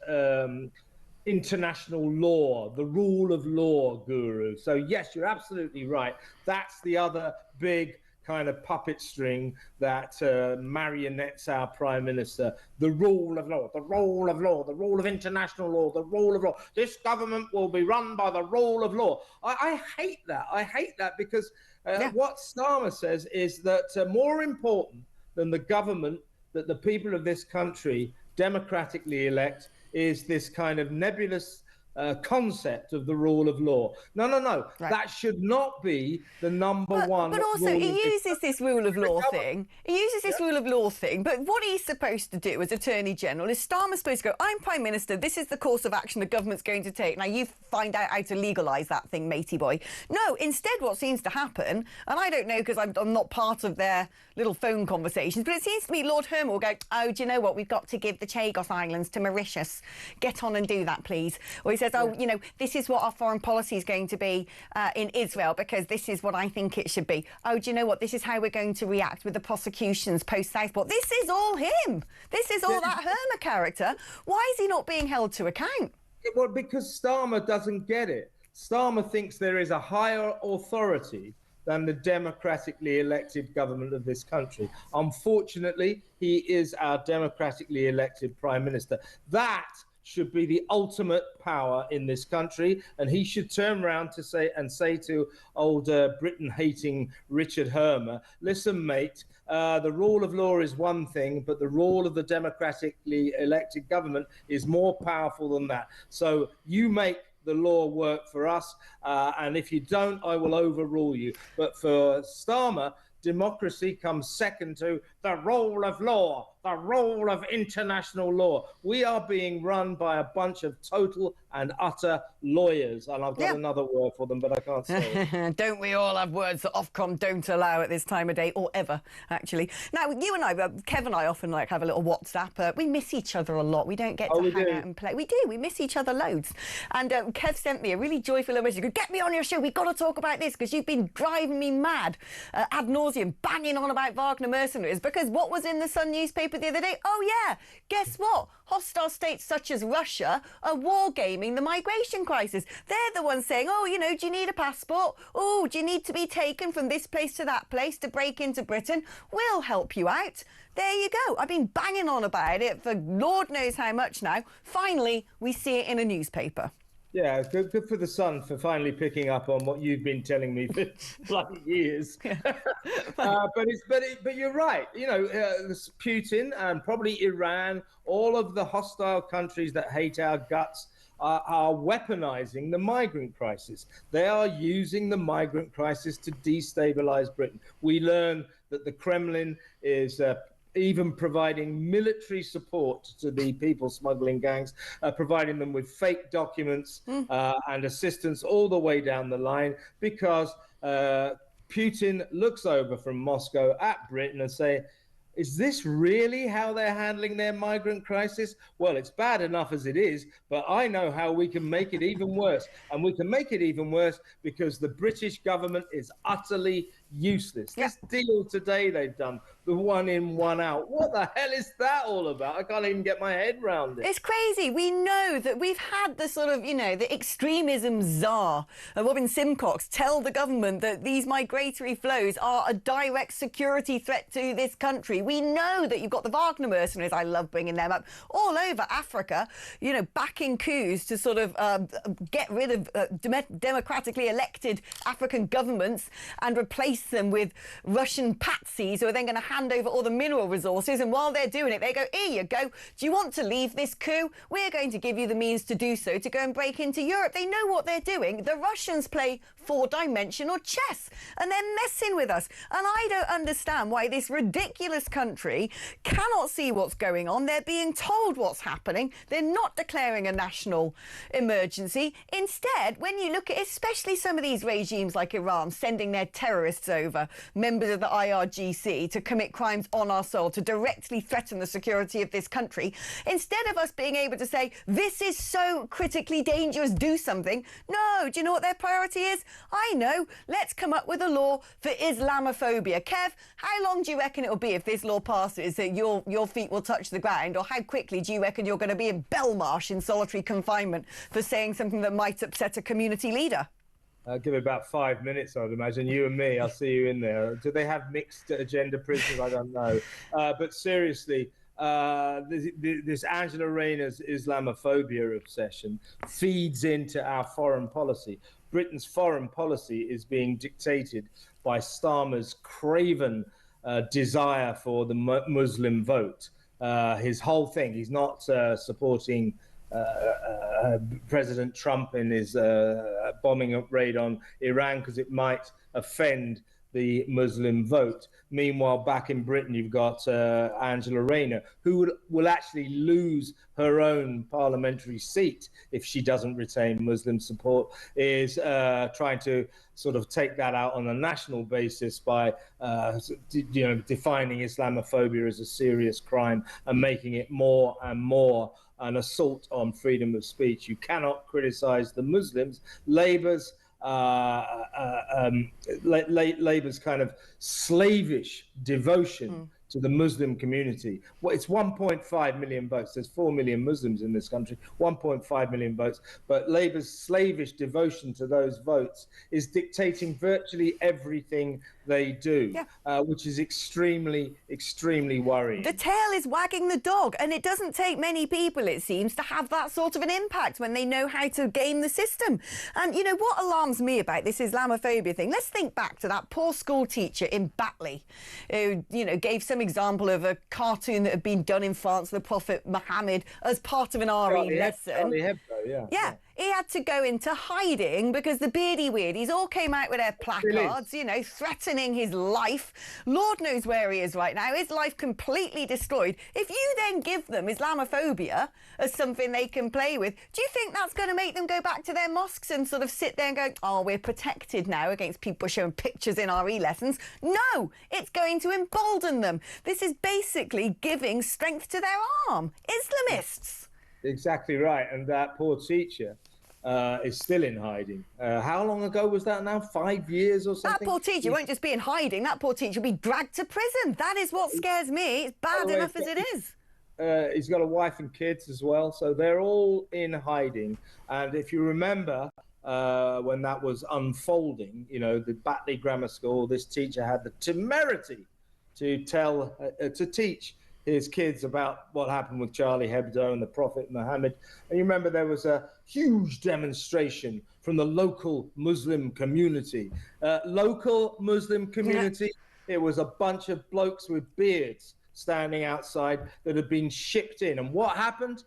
international law, the rule of law guru. So, yes, you're absolutely right. That's the other big kind of puppet string that marionettes our prime minister. The rule of law, the rule of law, the rule of international law, the rule of law. This government will be run by the rule of law. I hate that. I hate that because what Starmer says is that more important than the government that the people of this country democratically elect is this kind of nebulous concept of the rule of law. No. Right. That should not be the number one. But also, he uses this rule of law thing. He uses this rule of law thing. But what he's supposed to do as Attorney General is Starmer's supposed to go, I'm Prime Minister, this is the course of action the government's going to take. Now, you find out how to legalise that thing, matey boy. No, instead what seems to happen, and I don't know because I'm not part of their little phone conversations, but it seems to me Lord Hermer will go, oh, do you know what? We've got to give the Chagos Islands to Mauritius. Get on and do that, please. Or he says, oh, you know, this is what our foreign policy is going to be in Israel because this is what I think it should be. Oh, do you know what? This is how we're going to react with the prosecutions post-Southport. This is all him. This is all that Hermer character. Why is he not being held to account? Well, because Starmer doesn't get it. Starmer thinks there is a higher authority than the democratically elected government of this country. Unfortunately, he is our democratically elected Prime Minister. That should be the ultimate power in this country, and he should turn around to say to old Britain-hating Richard Hermer, listen, mate, the rule of law is one thing, but the rule of the democratically elected government is more powerful than that. So you make the law work for us, and if you don't, I will overrule you. But for Starmer, democracy comes second to the rule of law, the rule of international law. We are being run by a bunch of total and utter lawyers. And I've got another word for them, but I can't say it. Don't we all have words that Ofcom don't allow at this time of day, or ever, actually? Now, you and I, Kev and I often have a little WhatsApp. We miss each other a lot. We don't get to hang out and play. We do. We miss each other loads. And Kev sent me a really joyful message. He goes, get me on your show. We've got to talk about this because you've been driving me mad ad nauseum, banging on about Wagner mercenaries. Because what was in the Sun newspaper the other day? Oh, yeah. Guess what? Hostile states such as Russia are wargaming the migration crisis. They're the ones saying, oh, you know, do you need a passport? Oh, do you need to be taken from this place to that place to break into Britain? We'll help you out. There you go. I've been banging on about it for Lord knows how much now. Finally, we see it in a newspaper. Yeah, good for the Sun for finally picking up on what you've been telling me for bloody years. But you're right. You know, Putin and probably Iran, all of the hostile countries that hate our guts are weaponizing the migrant crisis. They are using the migrant crisis to destabilize Britain. We learn that the Kremlin is even providing military support to the people smuggling gangs, providing them with fake documents and assistance all the way down the line, because Putin looks over from Moscow at Britain and say, is this really how they're handling their migrant crisis? Well, it's bad enough as it is, but I know how we can make it even worse. And we can make it even worse because the British government is utterly useless. This deal today they've done, the one in, one out. What the hell is that all about? I can't even get my head around it. It's crazy. We know that we've had the sort of, you know, the extremism czar, Robin Simcox, tell the government that these migratory flows are a direct security threat to this country. We know that you've got the Wagner mercenaries, I love bringing them up, all over Africa, you know, backing coups to sort of get rid of democratically elected African governments and replace them with Russian patsies who are then going to hand over all the mineral resources. And while they're doing it, they go, here you go. Do you want to leave this coup? We're going to give you the means to do so, to go and break into Europe. They know what they're doing. The Russians play four-dimensional chess and they're messing with us. And I don't understand why this ridiculous country cannot see what's going on. They're being told what's happening. They're not declaring a national emergency. Instead, when you look at especially some of these regimes like Iran sending their terrorists over, members of the IRGC, to commit crimes on our soil, to directly threaten the security of this country, instead of us being able to say, this is so critically dangerous, do something. No, do you know what their priority is? I know. Let's come up with a law for Islamophobia. Kev, how long do you reckon it'll be if this law passes that your feet will touch the ground? Or how quickly do you reckon you're going to be in Belmarsh in solitary confinement for saying something that might upset a community leader? I'll give it about 5 minutes, I'd imagine. You and me, I'll see you in there. Do they have mixed agenda prisoners? I don't know. But seriously, this Angela Rayner's Islamophobia obsession feeds into our foreign policy. Britain's foreign policy is being dictated by Starmer's craven desire for the Muslim vote. His whole thing, he's not supporting President Trump in his bombing raid on Iran because it might offend the Muslim vote. Meanwhile, back in Britain, you've got Angela Rayner, who will actually lose her own parliamentary seat if she doesn't retain Muslim support, is trying to sort of take that out on a national basis by defining Islamophobia as a serious crime and making it more and more an assault on freedom of speech. You cannot criticize the Muslims. Labour's Labour's kind of slavish devotion to the Muslim community. Well, it's 1.5 million votes. There's 4 million Muslims in this country, 1.5 million votes. But Labour's slavish devotion to those votes is dictating virtually everything they do, which is extremely, extremely worrying. The tail is wagging the dog, and it doesn't take many people, it seems, to have that sort of an impact when they know how to game the system. And, you know, what alarms me about this Islamophobia thing, let's think back to that poor school teacher in Batley who, you know, gave some example of a cartoon that had been done in France, the Prophet Muhammad, as part of an RE lesson. Yeah. He had to go into hiding because the beardy weirdies all came out with their placards, you know, threatening his life. Lord knows where he is right now. His life completely destroyed. If you then give them Islamophobia as something they can play with, do you think that's going to make them go back to their mosques and sort of sit there and go, oh, we're protected now against people showing pictures in RE lessons? No, it's going to embolden them. This is basically giving strength to their arm. Islamists. Exactly right. And that poor teacher is still in hiding. How long ago was that now? 5 years or something? That poor teacher won't just be in hiding. That poor teacher will be dragged to prison. That is what scares me. It's bad enough as it is. He's got a wife and kids as well. So they're all in hiding. And if you remember when that was unfolding, you know, the Batley Grammar School, this teacher had the temerity to teach his kids about what happened with Charlie Hebdo and the Prophet Muhammad. And you remember there was a huge demonstration from the local Muslim community. It was a bunch of blokes with beards standing outside that had been shipped in. And what happened?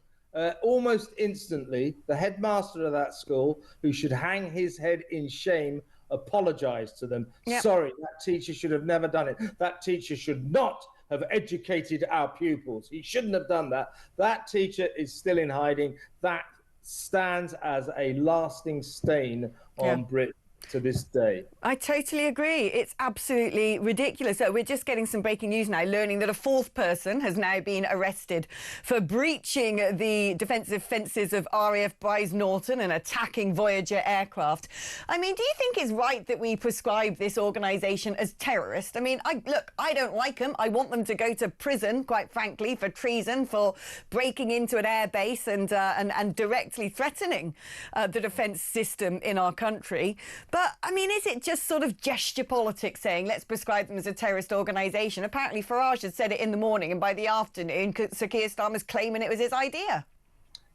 Almost instantly, the headmaster of that school, who should hang his head in shame, apologized to them. Yep. Sorry, that teacher should have never done it. That teacher should not have educated our pupils. He shouldn't have done that. That teacher is still in hiding. That stands as a lasting stain on Britain to this day. I totally agree. It's absolutely ridiculous. So we're just getting some breaking news now, learning that a fourth person has now been arrested for breaching the defensive fences of RAF Brize Norton and attacking Voyager aircraft. I mean, do you think it's right that we prescribe this organisation as terrorist? I mean, I don't like them. I want them to go to prison, quite frankly, for treason, for breaking into an airbase and directly threatening the defence system in our country. But, I mean, is it just sort of gesture politics saying, let's prescribe them as a terrorist organisation? Apparently Farage had said it in the morning, and by the afternoon, Sir Keir Starmer's claiming it was his idea.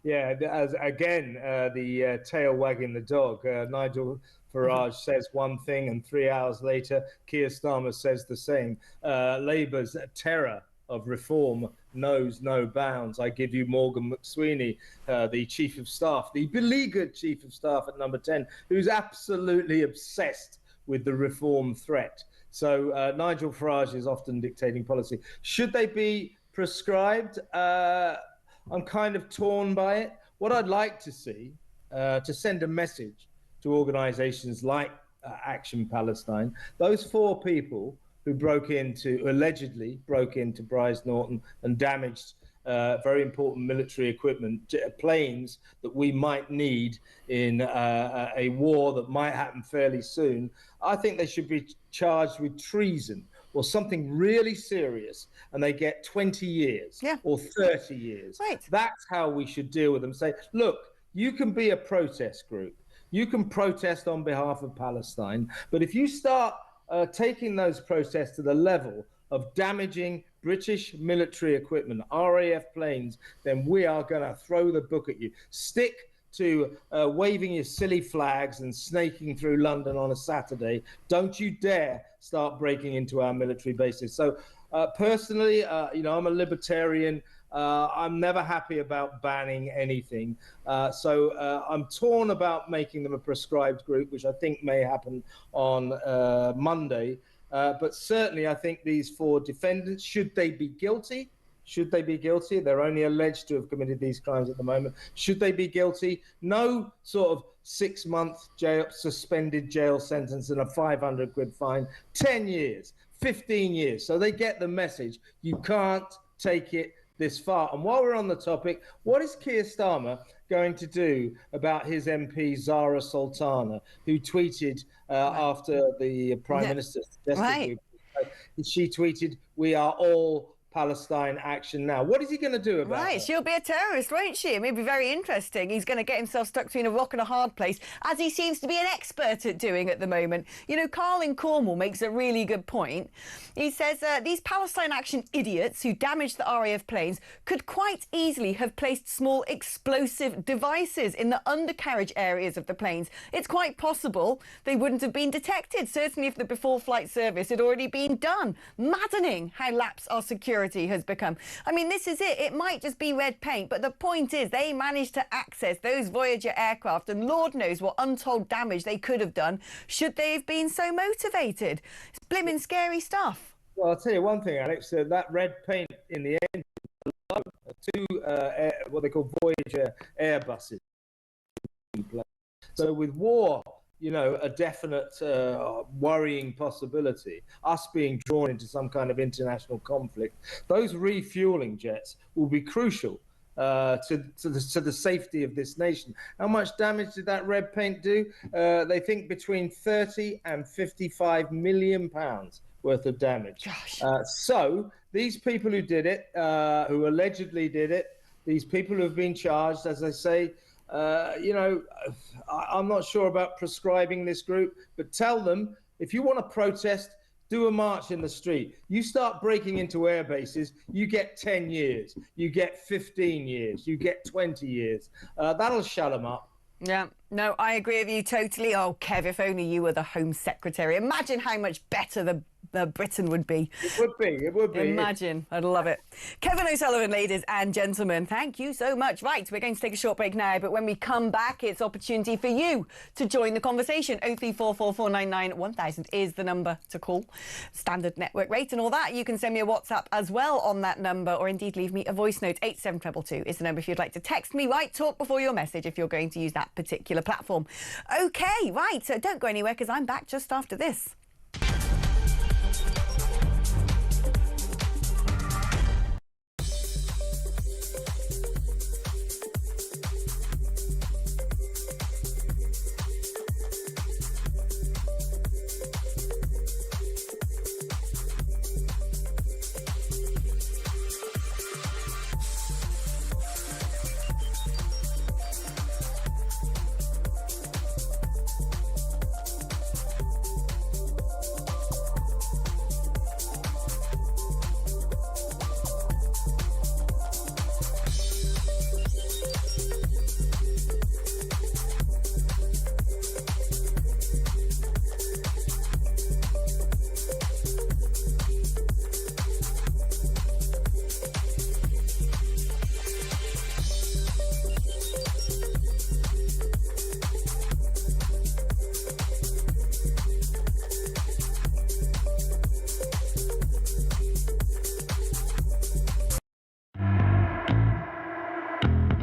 Yeah, the tail wagging the dog. Nigel Farage says one thing, and 3 hours later, Keir Starmer says the same. Labour's terror of reform knows no bounds. I give you Morgan McSweeney, the chief of staff, the beleaguered chief of staff at number 10, who's absolutely obsessed with the reform threat. So Nigel Farage is often dictating policy. Should they be prescribed? I'm kind of torn by it. What I'd like to see, to send a message to organisations like Action Palestine, those 4 people who allegedly broke into Brize Norton and damaged very important military equipment, planes that we might need in a war that might happen fairly soon. I think they should be charged with treason or something really serious, and they get 20 years or 30 years. Right. That's how we should deal with them. Say, look, you can be a protest group. You can protest on behalf of Palestine, but if you start taking those protests to the level of damaging British military equipment, RAF planes, then we are going to throw the book at you. Stick to waving your silly flags and snaking through London on a Saturday. Don't you dare start breaking into our military bases. So personally, I'm a libertarian. I'm never happy about banning anything. So I'm torn about making them a prescribed group, which I think may happen on Monday. But certainly I think these 4 defendants, should they be guilty? They're only alleged to have committed these crimes at the moment. Should they be guilty? No sort of 6-month suspended jail sentence and a 500 quid fine. 10 years, 15 years. So they get the message. You can't take it this far. And while we're on the topic, what is Keir Starmer going to do about his MP Zara Sultana, who tweeted after the Prime Minister suggested she tweeted, "We are all Palestine action now." What is he going to do about it? She'll be a terrorist, won't she? It may be very interesting. He's going to get himself stuck between a rock and a hard place, as he seems to be an expert at doing at the moment. You know, Carl in Cornwall makes a really good point. He says these Palestine action idiots who damaged the RAF planes could quite easily have placed small explosive devices in the undercarriage areas of the planes. It's quite possible they wouldn't have been detected, certainly if the before flight service had already been done. Maddening how lax our security has become. I mean, this is it. It might just be red paint, but the point is they managed to access those Voyager aircraft, and Lord knows what untold damage they could have done should they have been so motivated. It's blimmin' scary stuff. Well, I'll tell you one thing, Alex, that red paint in the end, 2 what they call Voyager Airbuses. So with war, a definite worrying possibility, us being drawn into some kind of international conflict, those refueling jets will be crucial to the safety of this nation. How much damage did that red paint do? They think between 30 and 55 million pounds worth of damage. So these people who did it, who allegedly did it, these people who have been charged, as I say, I'm not sure about prescribing this group, but tell them, if you want to protest, do a march in the street. You start breaking into air bases, you get 10 years, you get 15 years, you get 20 years. That'll shut them up. Yeah, no, I agree with you totally. Oh, Kev, if only you were the Home Secretary. Imagine how much better the Britain would be. It would be. Imagine. I'd love it. Kevin O'Sullivan, ladies and gentlemen, thank you so much. Right, we're going to take a short break now, but when we come back, it's opportunity for you to join the conversation. 03444991000 is the number to call. Standard network rate and all that. You can send me a WhatsApp as well on that number, or indeed leave me a voice note. 87222 is the number if you'd like to text me. Right, talk before your message if you're going to use that particular platform. OK, right, so don't go anywhere because I'm back just after this.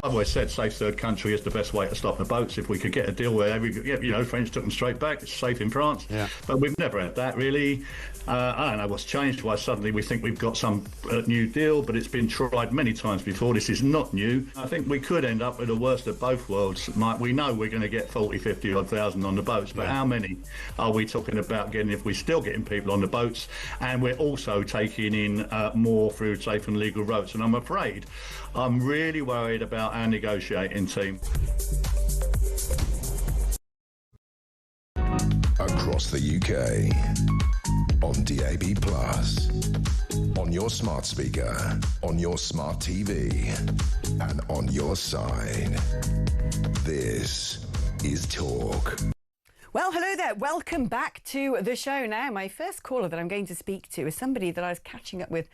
I've always said safe third country is the best way to stop the boats. If we could get a deal where French took them straight back, it's safe in France. Yeah. But we've never had that, really. I don't know what's changed, why suddenly we think we've got some new deal, but it's been tried many times before. This is not new. I think we could end up with the worst of both worlds. We know we're going to get 40, 50 odd thousand on the boats, but how many are we talking about getting if we're still getting people on the boats, and we're also taking in more through safe and legal routes? And I'm afraid I'm really worried about our negotiating team. Across the UK, on DAB+, on your smart speaker, on your smart TV, and on your side. This is Talk. Well, hello there. Welcome back to the show. Now, my first caller that I'm going to speak to is somebody that I was catching up with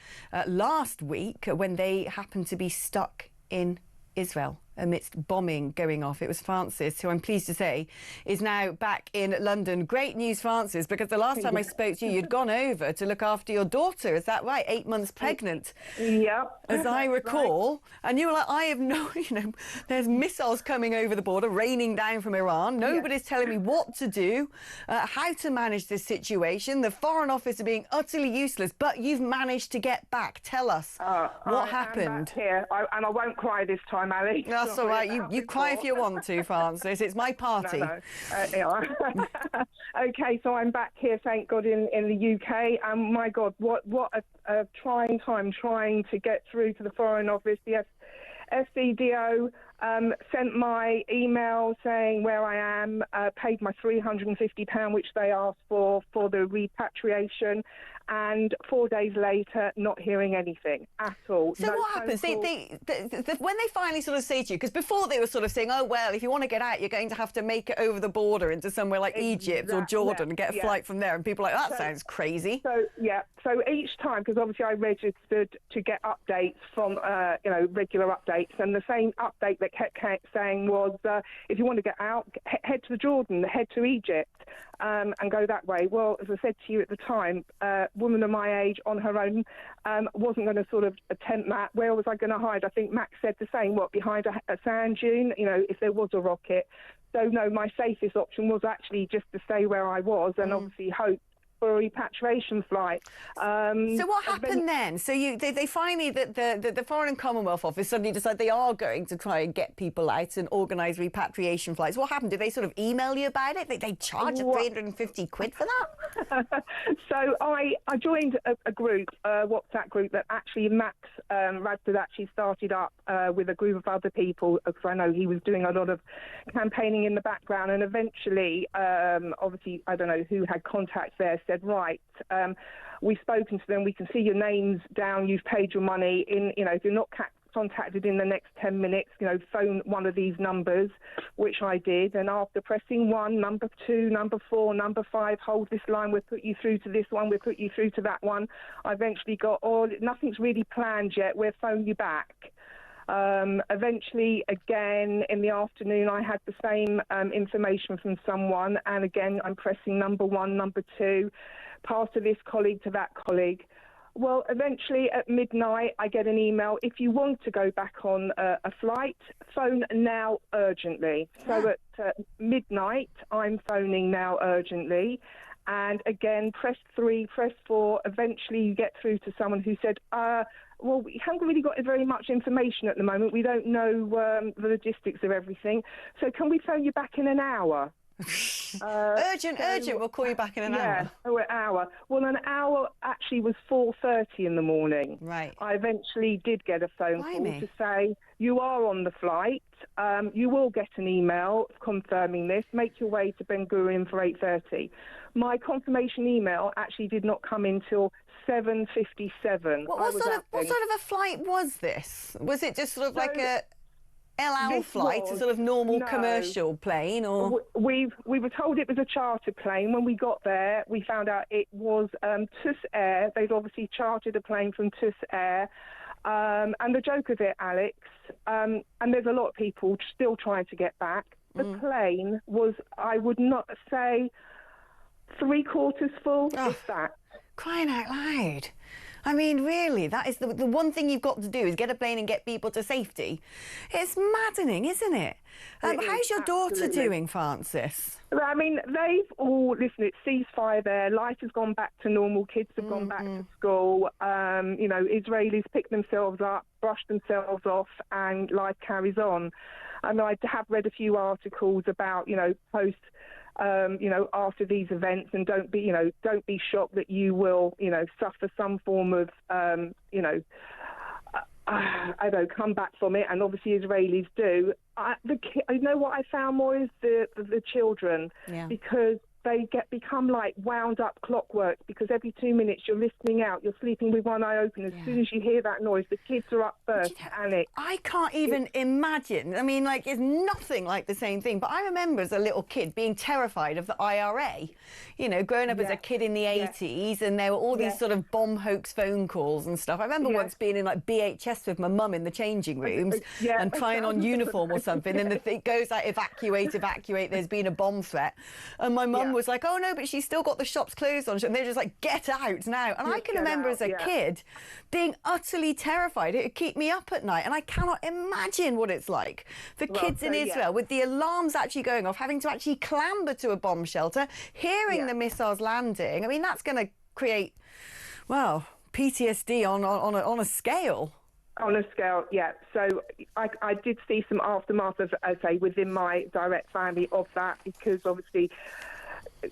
last week when they happened to be stuck in Israel amidst bombing going off. It was Francis, who I'm pleased to say is now back in London. Great news, Francis, because the last time I spoke to you, you'd gone over to look after your daughter. Is that right? 8 months pregnant. Yep. As I recall. Right. And you were like, I have no, there's missiles coming over the border, raining down from Iran. Nobody's telling me what to do, how to manage this situation. The Foreign Office are being utterly useless, but you've managed to get back. Tell us what happened. Here, and I won't cry this time, Ali. That's all right. You cry if you want to, Francis. It's my party. No. Okay, so I'm back here, thank God, in the UK. And my God, what a trying time trying to get through to the Foreign Office. The FCDO sent my email saying where I am, paid my £350, which they asked for the repatriation. And 4 days later, not hearing anything at all. So what happens? When they finally sort of say to you, because before they were sort of saying, oh, well, if you want to get out, you're going to have to make it over the border into somewhere like Egypt or Jordan and get a flight from there. And people are like, that sounds crazy. So each time, because obviously I registered to get updates from, regular updates. And the same update that kept saying was, if you want to get out, head to Jordan, head to Egypt. And go that way. Well, as I said to you at the time, a woman of my age on her own wasn't going to sort of attempt that. Where was I going to hide? I think Max said the same, behind a sand dune, if there was a rocket. So, no, my safest option was actually just to stay where I was and obviously hope for a repatriation flight. So what happened then? So they finally, the Foreign and Commonwealth Office suddenly decide they are going to try and get people out and organise repatriation flights. What happened? Did they sort of email you about it? They charge £350 for that? So I joined a group, a WhatsApp group that actually Max Radford actually started up with a group of other people, because I know he was doing a lot of campaigning in the background, and eventually, obviously, I don't know who had contacts there, said, said, right, we've spoken to them, we can see your name's down, you've paid your money, if you're not contacted in the next 10 minutes, phone one of these numbers, which I did. And after pressing 1, number 2, number 4, number 5, hold this line, we'll put you through to this one, we'll put you through to that one, I eventually got, nothing's really planned yet, we'll phone you back. Eventually, again, in the afternoon, I had the same information from someone, and again, I'm pressing number 1, number 2, pass to this colleague, to that colleague. Well, eventually at midnight, I get an email. If you want to go back on a flight, phone now urgently. So at midnight, I'm phoning now urgently. And again, press 3, press 4. Eventually, you get through to someone who said, well, we haven't really got very much information at the moment. We don't know the logistics of everything. So can we phone you back in an hour? Urgent. We'll call you back in an hour. Oh, an hour. Well, an hour actually was 4:30 in the morning. Right. I eventually did get a phone call to say, you are on the flight. You will get an email confirming this. Make your way to Ben Gurion for 8:30. My confirmation email actually did not come until 7:57. What sort of a flight was this? Was it just sort of like a El Al flight, a sort of normal commercial plane, or we were told it was a charter plane. When we got there, we found out it was TUS Air. They'd obviously chartered a plane from TUS Air. And the joke of it, Alex, and there's a lot of people still trying to get back. The plane was, I would not say, 3/4 full, if that. Crying out loud. I mean, really, that is the one thing you've got to do, is get a plane and get people to safety. It's maddening, isn't it? How's your daughter doing, Francis? I mean, they've all, listen, it's ceasefire there. Life has gone back to normal. Kids have gone back to school. Israelis pick themselves up, brush themselves off, and life carries on. And I have read a few articles about, post after these events, and don't be shocked that you will, suffer some form of, come back from it, and obviously Israelis do. What I found more is the children, because they become like wound up clockwork, because every 2 minutes you're listening out, you're sleeping with one eye open. As soon as you hear that noise, the kids are up first. I can't even imagine. I mean, it's nothing like the same thing. But I remember as a little kid being terrified of the IRA, growing up as a kid in the 80s, and there were all these sort of bomb hoax phone calls and stuff. I remember once being in BHS with my mum in the changing rooms and trying on uniform or something, and it goes like, evacuate, there's been a bomb threat. And my mum was like, oh no, but she's still got the shops closed on. And they're just like, get out now. And I can remember as a kid being utterly terrified. It would keep me up at night. And I cannot imagine what it's like for kids in Israel with the alarms actually going off, having to actually clamber to a bomb shelter, hearing the missiles landing. I mean, that's going to create, PTSD on a scale. On a scale, yeah. So I did see some aftermath of, I say, within my direct family of that, because obviously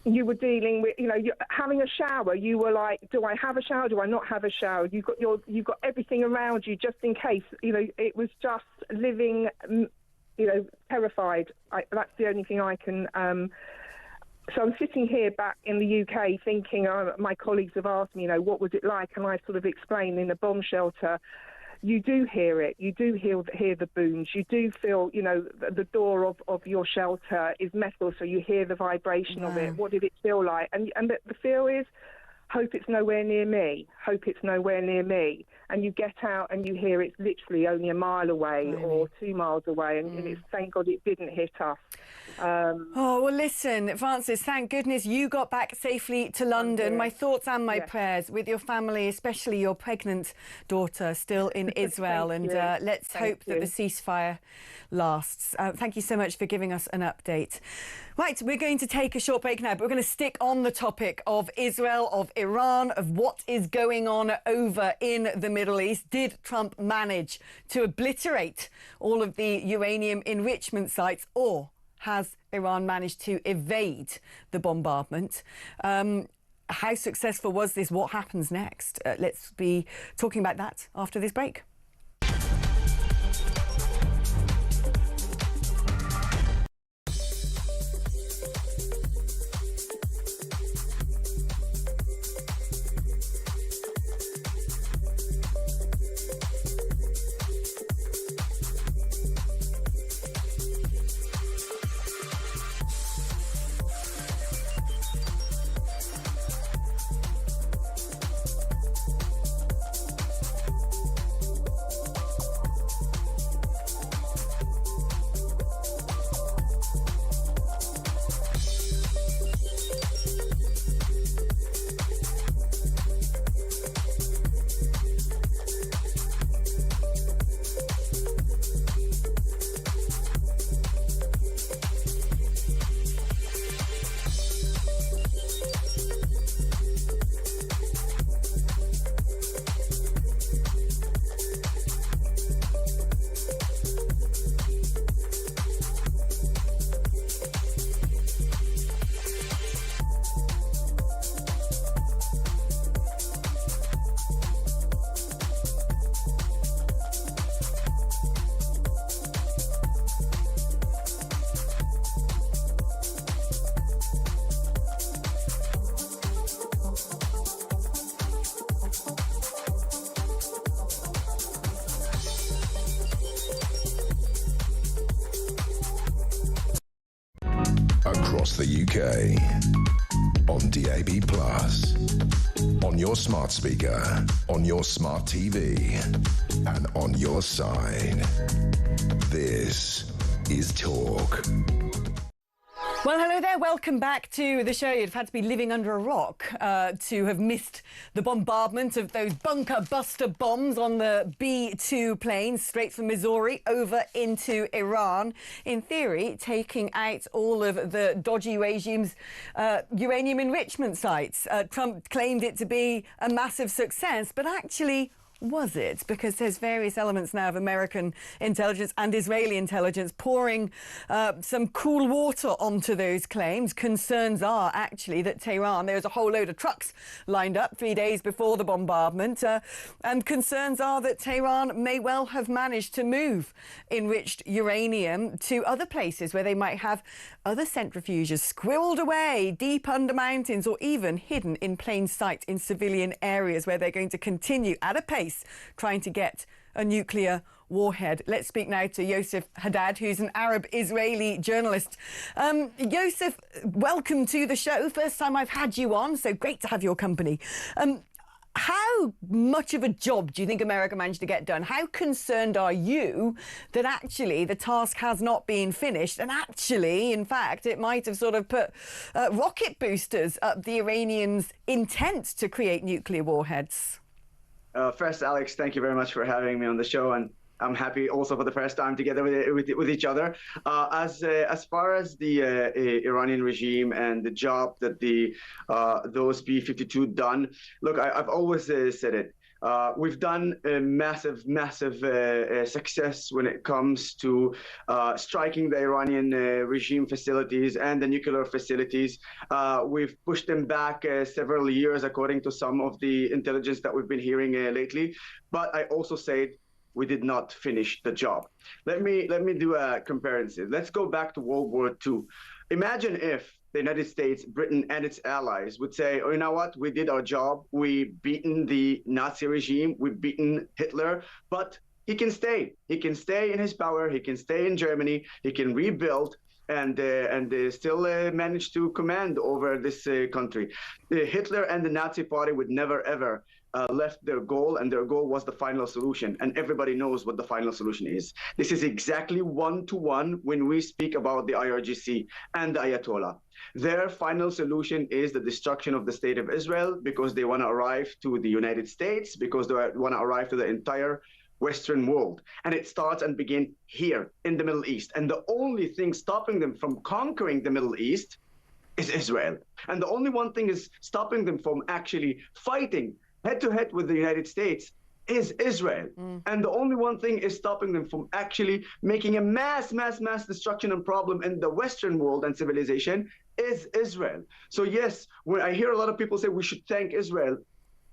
you were dealing with, you're having a shower. You were like, do I have a shower? Do I not have a shower? You've got everything around you just in case. It was just living, terrified. That's the only thing I can. So I'm sitting here back in the UK thinking, my colleagues have asked me, what was it like? And I sort of explained in a bomb shelter. You do hear it. You do hear the booms. You do feel, the door of your shelter is metal, so you hear the vibration of it. What did it feel like? And the feel is, hope it's nowhere near me. Hope it's nowhere near me. And you get out and you hear it's literally only a mile away or 2 miles away, and it's, thank God it didn't hit us. Well, listen, Francis, thank goodness you got back safely to London. My thoughts and my prayers with your family, especially your pregnant daughter still in Israel. And let's hope that the ceasefire lasts. Thank you so much for giving us an update. Right, we're going to take a short break now, but we're going to stick on the topic of Israel, of Iran, of what is going on over in the Middle East. Did Trump manage to obliterate all of the uranium enrichment sites, or has Iran managed to evade the bombardment? How successful was this? What happens next? Let's be talking about that after this break. across the UK. On DAB+, on your smart speaker, on your smart TV, and on your side. This is Talk. Well, hello there. Welcome back to the show. You'd have had to be living under a rock to have missed the bombardment of those bunker buster bombs on the B-2 plane straight from Missouri over into Iran. In theory, taking out all of the dodgy regime's uranium enrichment sites. Trump claimed it to be a massive success, but actually, was it? Because there's various elements now of American intelligence and Israeli intelligence pouring some cool water onto those claims. Concerns are actually that Tehran, there's a whole load of trucks lined up 3 days before the bombardment, and concerns are that Tehran may well have managed to move enriched uranium to other places where they might have other centrifuges squirreled away deep under mountains or even hidden in plain sight in civilian areas where they're going to continue at a pace trying to get a nuclear warhead. Let's speak now to Yosef Haddad, who's an Arab-Israeli journalist. Yosef, welcome to the show. First time I've had you on, so great to have your company. How much of a job do you think America managed to get done? How concerned are you that actually the task has not been finished and actually, in fact, it might have sort of put rocket boosters up the Iranians' intent to create nuclear warheads? First, Alex, thank you very much for having me on the show, and I'm happy also for the first time together with each other. As far as the Iranian regime and the job that those B-52 done, look, I've always said it. We've done a massive success when it comes to striking the Iranian regime facilities and the nuclear facilities. We've pushed them back several years, according to some of the intelligence that we've been hearing lately. But I also said we did not finish the job. Let me do a comparison. Let's go back to World War II. Imagine if the United States, Britain, and its allies would say, oh, you know what, we did our job, we've beaten the Nazi regime, we've beaten Hitler, but he can stay. He can stay in his power, he can stay in Germany, he can rebuild, and still manage to command over this country. Hitler and the Nazi Party would never, ever left their goal, and their goal was the final solution. And everybody knows what the final solution is. This is exactly one-to-one when we speak about the IRGC and the Ayatollah. Their final solution is the destruction of the state of Israel because they want to arrive to the United States, because they want to arrive to the entire Western world. And it starts and begins here in the Middle East. And the only thing stopping them from conquering the Middle East is Israel. And the only one thing is stopping them from actually fighting head-to-head with the United States is Israel. And the only one thing is stopping them from actually making a mass destruction and problem in the Western world and civilization is Israel. So yes, when I hear a lot of people say we should thank Israel,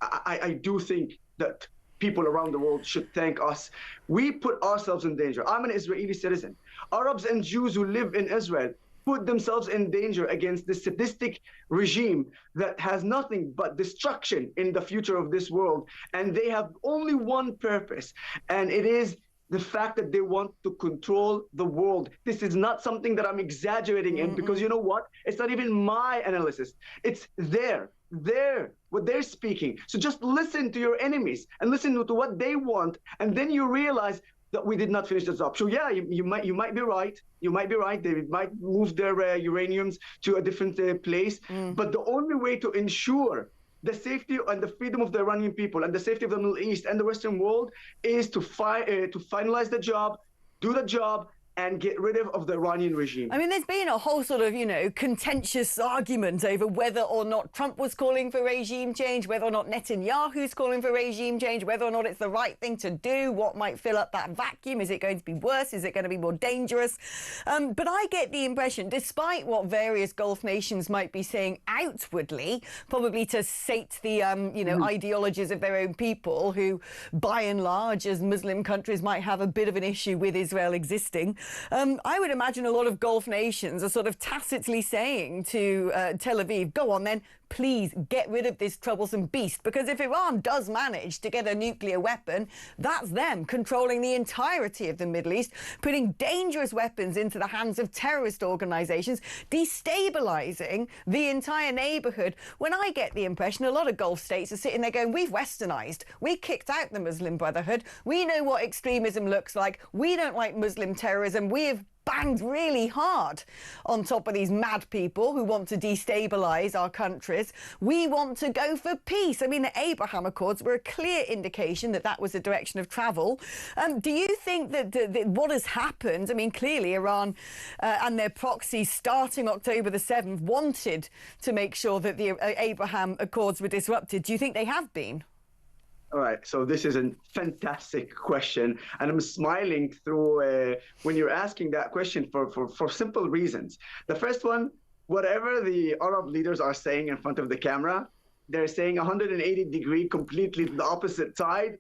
I do think that people around the world should thank us. We put ourselves in danger. I'm an Israeli citizen. Arabs and Jews who live in Israel put themselves in danger against this sadistic regime that has nothing but destruction in the future of this world. And they have only one purpose, and it is the fact that they want to control the world. This is not something that I'm exaggerating in, because you know what? It's not even my analysis. It's what they're speaking. So just listen to your enemies and listen to what they want, and then you realize that we did not finish the job. So yeah, you might be right. You might be right. They might move their uraniums to a different place. But the only way to ensure the safety and the freedom of the Iranian people and the safety of the Middle East and the Western world is to finalize the job, do the job, and get rid of the Iranian regime. I mean, there's been a whole sort of, contentious argument over whether or not Trump was calling for regime change, whether or not Netanyahu's calling for regime change, whether or not it's the right thing to do, what might fill up that vacuum. Is it going to be worse? Is it going to be more dangerous? But I get the impression, despite what various Gulf nations might be saying outwardly, probably to sate the, ideologies of their own people who, by and large, as Muslim countries, might have a bit of an issue with Israel existing, I would imagine a lot of Gulf nations are sort of tacitly saying to Tel Aviv, go on then, please get rid of this troublesome beast, because if Iran does manage to get a nuclear weapon, that's them controlling the entirety of the Middle East, putting dangerous weapons into the hands of terrorist organizations, destabilizing the entire neighborhood. When I get the impression a lot of Gulf states are sitting there going, we've westernized, we kicked out the Muslim Brotherhood, we know what extremism looks like, we don't like Muslim terrorism, we have banged really hard on top of these mad people who want to destabilise our countries. We want to go for peace. I mean, the Abraham Accords were a clear indication that that was a direction of travel. Do you think that what has happened, I mean, clearly Iran and their proxies starting October the 7th wanted to make sure that the Abraham Accords were disrupted. Do you think they have been? All right, so this is a fantastic question, and I'm smiling through when you're asking that question for simple reasons. The first one, whatever the Arab leaders are saying in front of the camera, they're saying 180-degree, completely the opposite side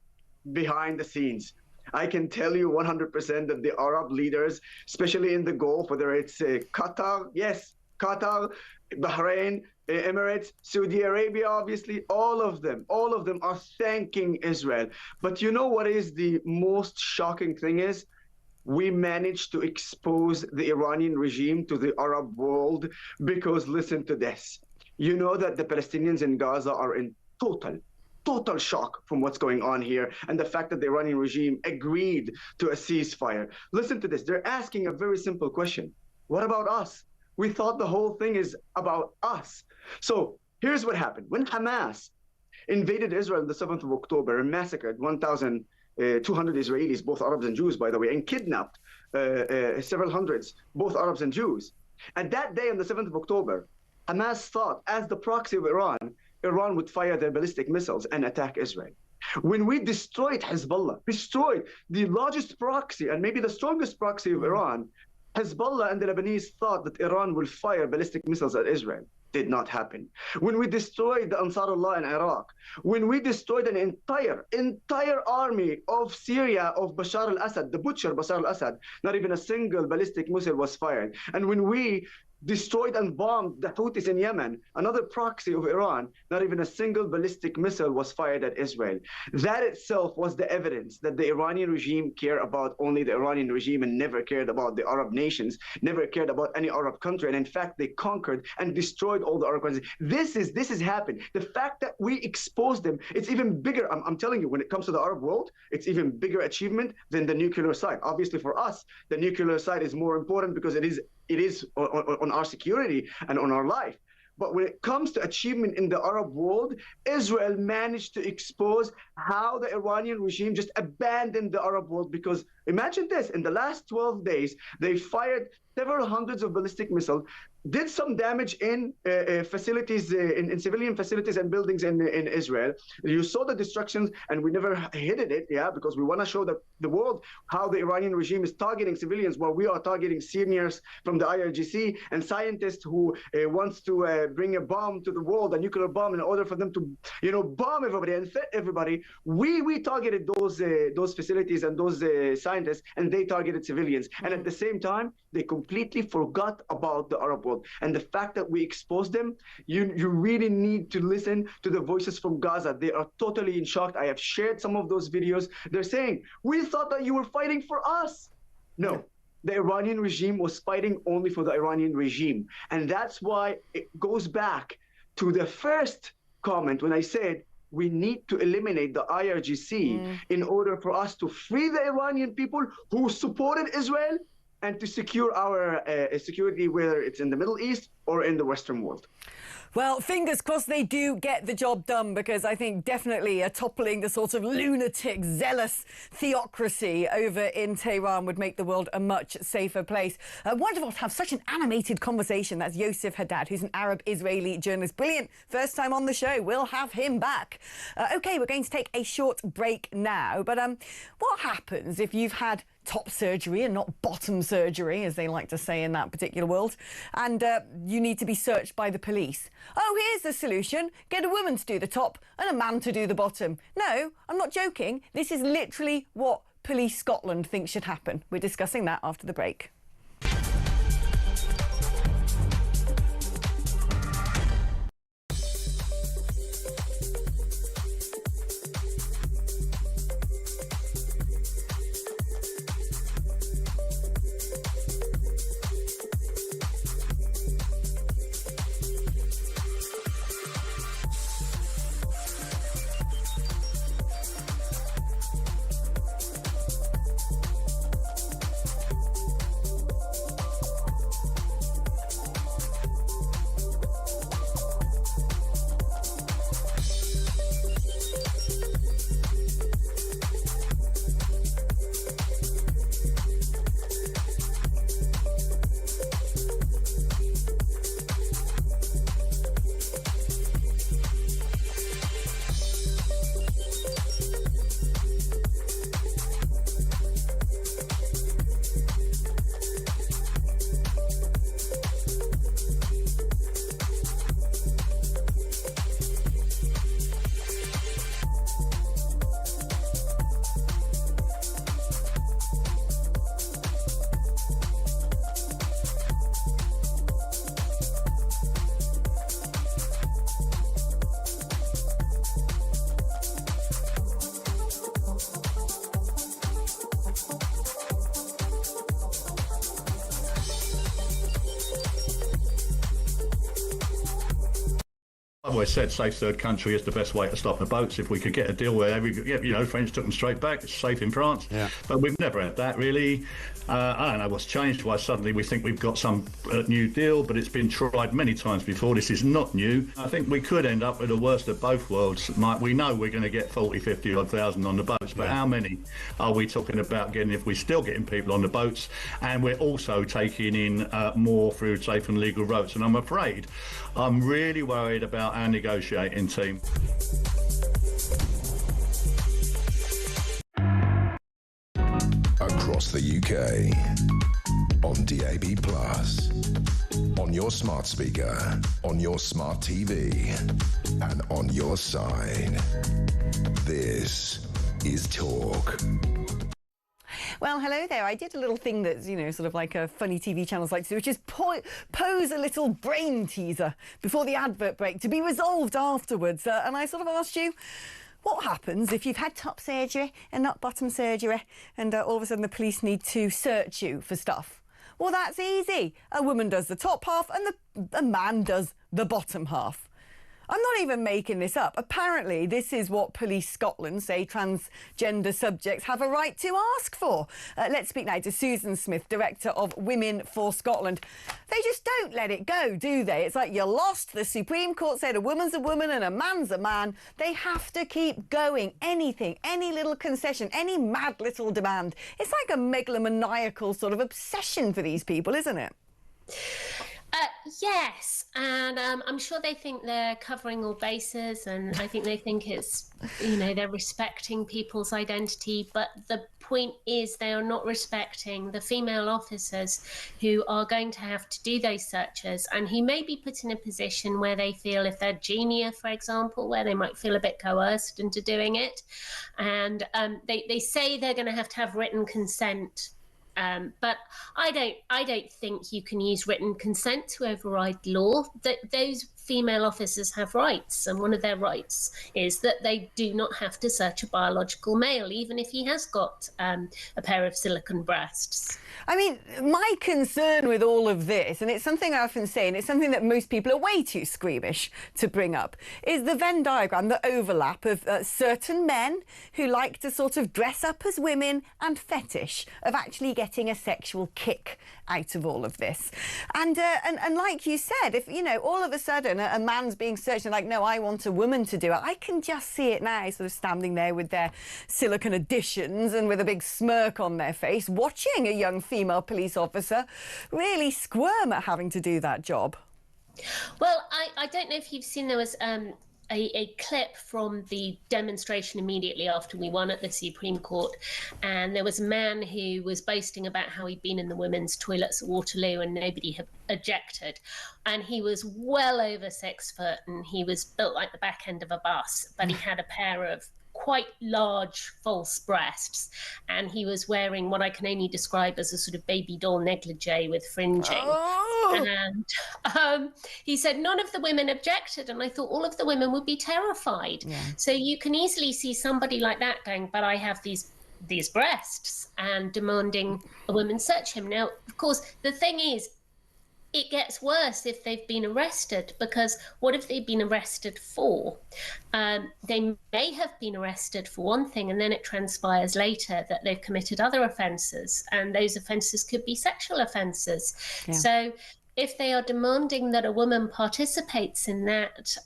behind the scenes. I can tell you 100% that the Arab leaders, especially in the Gulf, whether it's Qatar, yes, Qatar, Bahrain, Emirates, Saudi Arabia, obviously, all of them are thanking Israel. But you know what is the most shocking thing is? We managed to expose the Iranian regime to the Arab world because, listen to this, you know that the Palestinians in Gaza are in total shock from what's going on here, and the fact that the Iranian regime agreed to a ceasefire. Listen to this, they're asking a very simple question. What about us? We thought the whole thing is about us. So here's what happened. When Hamas invaded Israel on the 7th of October and massacred 1,200 Israelis, both Arabs and Jews, by the way, and kidnapped several hundreds, both Arabs and Jews. At that day on the 7th of October, Hamas thought, as the proxy of Iran, Iran would fire their ballistic missiles and attack Israel. When we destroyed Hezbollah, destroyed the largest proxy and maybe the strongest proxy of Iran, Hezbollah and the Lebanese thought that Iran will fire ballistic missiles at Israel. Did not happen. When we destroyed the Ansarullah in Iraq, when we destroyed an entire army of Syria, of Bashar al-Assad, the butcher Bashar al-Assad, not even a single ballistic missile was fired. And when we destroyed and bombed the Houthis in Yemen, another proxy of Iran, not even a single ballistic missile was fired at Israel. That itself was the evidence that the Iranian regime cared about only the Iranian regime and never cared about the Arab nations, never cared about any Arab country. And in fact, they conquered and destroyed all the Arab countries. This has happened. The fact that we exposed them, it's even bigger. I'm telling you, when it comes to the Arab world, it's even bigger achievement than the nuclear side. Obviously for us, the nuclear side is more important because it is on our security and on our life. But when it comes to achievement in the Arab world, Israel managed to expose how the Iranian regime just abandoned the Arab world. Because imagine this, in the last 12 days, they fired several hundreds of ballistic missiles, did some damage in facilities, in civilian facilities and buildings in Israel. You saw the destructions, and we never hid it, because we want to show the world how the Iranian regime is targeting civilians, while we are targeting seniors from the IRGC and scientists who wants to bring a bomb to the world, a nuclear bomb, in order for them to, bomb everybody and fit everybody. We targeted those facilities and those scientists, and they targeted civilians. And at the same time, they completely forgot about the Arab world. And the fact that we exposed them, you really need to listen to the voices from Gaza. They are totally in shock. I have shared some of those videos. They're saying, we thought that you were fighting for us. No, the Iranian regime was fighting only for the Iranian regime. And that's why it goes back to the first comment when I said, we need to eliminate the IRGC in order for us to free the Iranian people who supported Israel and to secure our security, whether it's in the Middle East or in the Western world. Well, fingers crossed they do get the job done, because I think definitely toppling the sort of lunatic, zealous theocracy over in Tehran would make the world a much safer place. Wonderful to have such an animated conversation. That's Yosef Haddad, who's an Arab-Israeli journalist. Brilliant. First time on the show. We'll have him back. OK, we're going to take a short break now. But what happens if you've had top surgery and not bottom surgery, as they like to say in that particular world, and you need to be searched by the police? Oh, here's the solution. Get a woman to do the top and a man to do the bottom. No, I'm not joking. This is literally what Police Scotland think should happen. We're discussing that after the break. I've always said safe third country is the best way to stop the boats. If we could get a deal where French took them straight back, it's safe in France. Yeah. But we've never had that, really. I don't know what's changed, why suddenly we think we've got some new deal, but it's been tried many times before. This is not new. I think we could end up with the worst of both worlds. We know we're going to get 40, 50 odd thousand on the boats, but how many are we talking about getting if we're still getting people on the boats, and we're also taking in more through safe and legal routes? And I'm afraid I'm really worried about our negotiating team. Across the UK, on DAB+, on your smart speaker, on your smart TV, and on your side. This is Talk. Well, hello there. I did a little thing that's, sort of like a funny TV channels like to do, which is pose a little brain teaser before the advert break to be resolved afterwards. And I sort of asked you, what happens if you've had top surgery and not bottom surgery, and all of a sudden the police need to search you for stuff? Well, that's easy. A woman does the top half and the man does the bottom half. I'm not even making this up. Apparently, this is what Police Scotland say transgender subjects have a right to ask for. Let's speak now to Susan Smith, Director of Women for Scotland. They just don't let it go, do they? It's like you lost. The Supreme Court said a woman's a woman and a man's a man. They have to keep going. Anything, any little concession, any mad little demand. It's like a megalomaniacal sort of obsession for these people, isn't it? Yes, and I'm sure they think they're covering all bases, and I think they think it's, they're respecting people's identity, but the point is they are not respecting the female officers who are going to have to do those searches, and who may be put in a position where they feel, if they're junior, for example, where they might feel a bit coerced into doing it, and they say they're going to have written consent. But I don't think you can use written consent to override law. That those female officers have rights, and one of their rights is that they do not have to search a biological male, even if he has got a pair of silicone breasts. I mean, my concern with all of this, and it's something I often say, and it's something that most people are way too squeamish to bring up, is the Venn diagram, the overlap of certain men who like to sort of dress up as women and fetish of actually getting a sexual kick out of all of this. And like you said, if, all of a sudden a man's being searched and like, no, I want a woman to do it, I can just see it now, sort of standing there with their silicone additions and with a big smirk on their face, watching a young female police officer really squirm at having to do that job. Well, I don't know if you've seen, there was a clip from the demonstration immediately after we won at the Supreme Court, and there was a man who was boasting about how he'd been in the women's toilets at Waterloo and nobody had objected, and he was well over 6 foot and he was built like the back end of a bus, but he had a pair of quite large false breasts, and he was wearing what I can only describe as a sort of baby doll negligee with fringing. And he said none of the women objected, and I thought all of the women would be terrified. So you can easily see somebody like that going, but I have these breasts, and demanding a woman search him. Now, of course, the thing is, it gets worse if they've been arrested, because what have they been arrested for? They may have been arrested for one thing, and then it transpires later that they've committed other offences, and those offences could be sexual offences. So if they are demanding that a woman participates in that,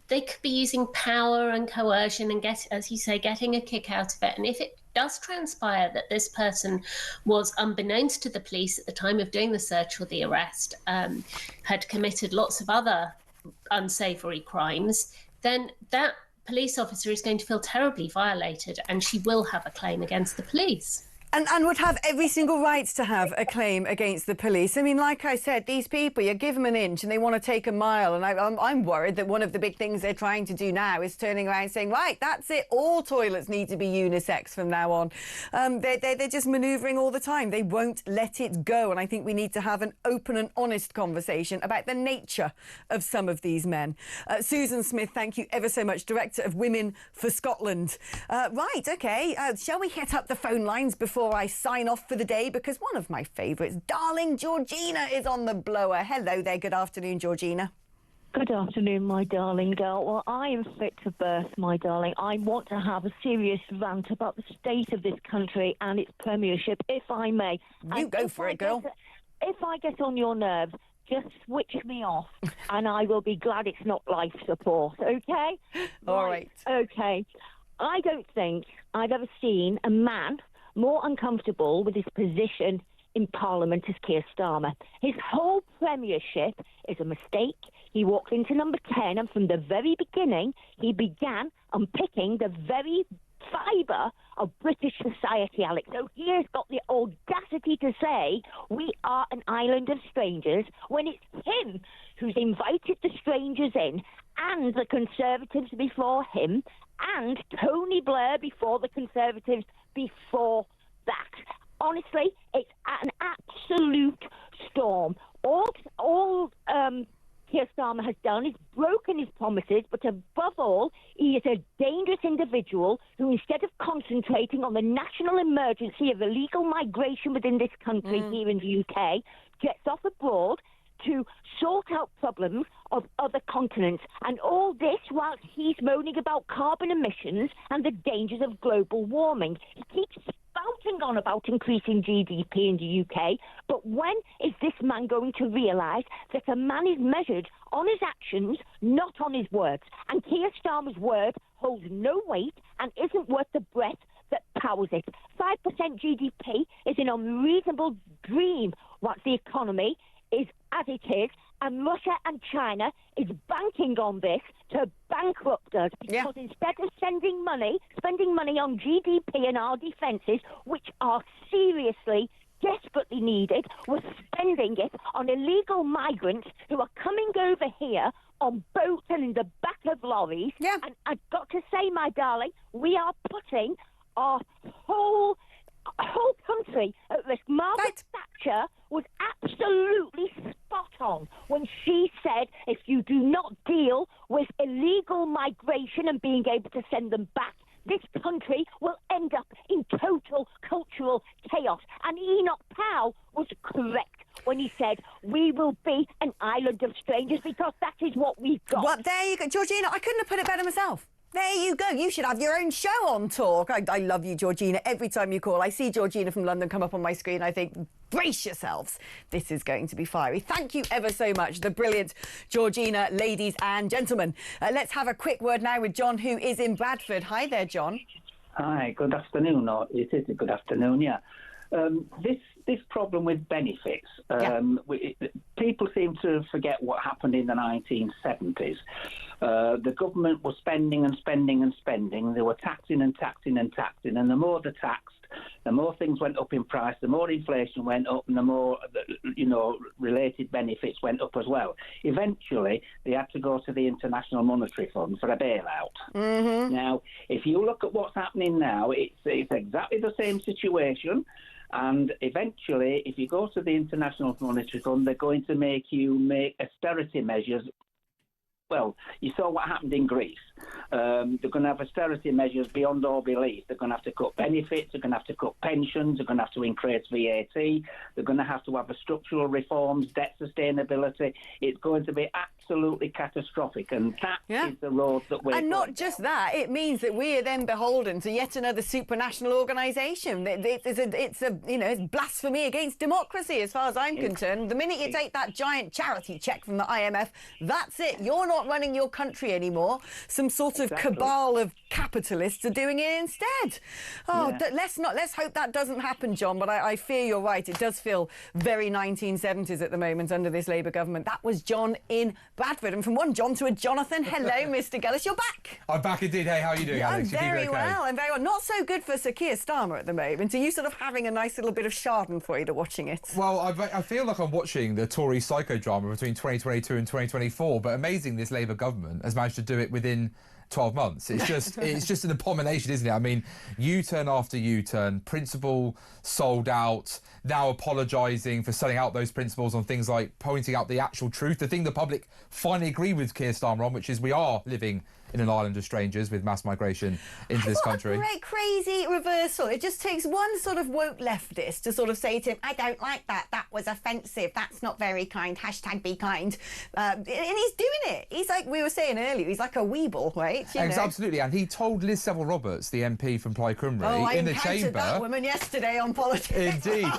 they could be using power and coercion and, as you say, getting a kick out of it. And if it does transpire that this person was, unbeknownst to the police at the time of doing the search or the arrest, had committed lots of other unsavoury crimes, then that police officer is going to feel terribly violated, and she will have a claim against the police. And would have every single right to have a claim against the police. I mean, like I said, these people, you give them an inch and they want to take a mile. And I'm worried that one of the big things they're trying to do now is turning around and saying, right, that's it, all toilets need to be unisex from now on. They're just manoeuvring all the time. They won't let it go. And I think we need to have an open and honest conversation about the nature of some of these men. Susan Smith, thank you ever so much, Director of Women for Scotland. Right, OK, shall we hit up the phone lines before I sign off for the day, because one of my favourites, darling Georgina, is on the blower. Hello there, good afternoon, Georgina. Good afternoon, my darling girl. Well, I am fit to birth, my darling. I want to have a serious rant about the state of this country and its premiership, if I may. You go for it, girl. If I get on your nerves, just switch me off and I will be glad it's not life support, OK? All right. OK. I don't think I've ever seen a man more uncomfortable with his position in Parliament as Keir Starmer. His whole premiership is a mistake. He walked into number 10, and from the very beginning, he began unpicking the very fibre of British society, Alex. So he has got the audacity to say we are an island of strangers, when it's him who's invited the strangers in, and the Conservatives before him, and Tony Blair before the Conservatives before that. Honestly, it's an absolute storm. All Keir Starmer has done is broken his promises, but above all, he is a dangerous individual who, instead of concentrating on the national emergency of illegal migration within this country here in the UK, gets off abroad to sort out problems of other continents. And all this whilst he's moaning about carbon emissions and the dangers of global warming. He keeps spouting on about increasing GDP in the UK, but when is this man going to realise that a man is measured on his actions, not on his words? And Keir Starmer's word holds no weight and isn't worth the breath that powers it. 5% GDP is an unreasonable dream once the economy is as it is, and Russia and China is banking on this to bankrupt us, because instead of spending money on GDP and our defences, which are seriously, desperately needed, we're spending it on illegal migrants who are coming over here on boats and in the back of lorries. And I've got to say, my darling, we are putting our whole country at risk. Margaret Thatcher was absolutely spot on when she said, if you do not deal with illegal migration and being able to send them back, this country will end up in total cultural chaos. And Enoch Powell was correct when he said we will be an island of strangers, because that is what we've got. Well, there you go, Georgina. I couldn't have put it better myself. There you go. You should have your own show on Talk. I love you, Georgina. Every time you call, I see Georgina from London come up on my screen. I think, brace yourselves. This is going to be fiery. Thank you ever so much, the brilliant Georgina, ladies and gentlemen. Let's have a quick word now with John, who is in Bradford. Hi there, John. Hi, good afternoon. Or it is a good afternoon, yeah. This problem with benefits, people seem to forget what happened in the 1970s. The government was spending and spending and spending. They were taxing and taxing and taxing, and the more they taxed, the more things went up in price, the more inflation went up, and the more, related benefits went up as well. Eventually, they had to go to the International Monetary Fund for a bailout. Mm-hmm. Now, if you look at what's happening now, it's exactly the same situation. And eventually, if you go to the International Monetary Fund, they're going to make you make austerity measures. Well, you saw what happened in Greece. They're going to have austerity measures beyond all belief. They're going to have to cut benefits. They're going to have to cut pensions. They're going to have to increase VAT. They're going to have structural reforms, debt sustainability. It's going to be absolutely catastrophic, and that is the road that we're. And not just that, it means that we are then beholden to yet another supranational organisation. It's blasphemy against democracy, as far as I'm concerned. The minute you take that giant charity check from the IMF, that's it. You're not running your country anymore. Some sort of cabal of capitalists are doing it instead. Let's hope that doesn't happen, John. But I fear you're right. It does feel very 1970s at the moment under this Labour government. That was John in Bradford. And from one John to a Jonathan. Hello, Mr. Gullis. You're back. I'm back indeed. Hey, how are you doing, Alex? I'm very well. Not so good for Sir Keir Starmer at the moment. Are you sort of having a nice little bit of schadenfreude watching it? Well, I feel like I'm watching the Tory psychodrama between 2022 and 2024. But amazing, this Labour government has managed to do it within 12 months. It's just an abomination, isn't it? I mean, U-turn after U-turn, principle sold out, now apologising for selling out those principles on things like pointing out the actual truth, the thing the public finally agree with Keir Starmer on, which is we are living in an island of strangers with mass migration into this country. What a crazy reversal. It just takes one sort of woke leftist to sort of say to him, I don't like that. That was offensive. That's not very kind. # be kind. And he's doing it. He's like we were saying earlier, he's like a weeble, right? Absolutely. And he told Liz Saville-Roberts, the MP from Plaid Cymru, in the chamber. That woman yesterday on Politics. Indeed.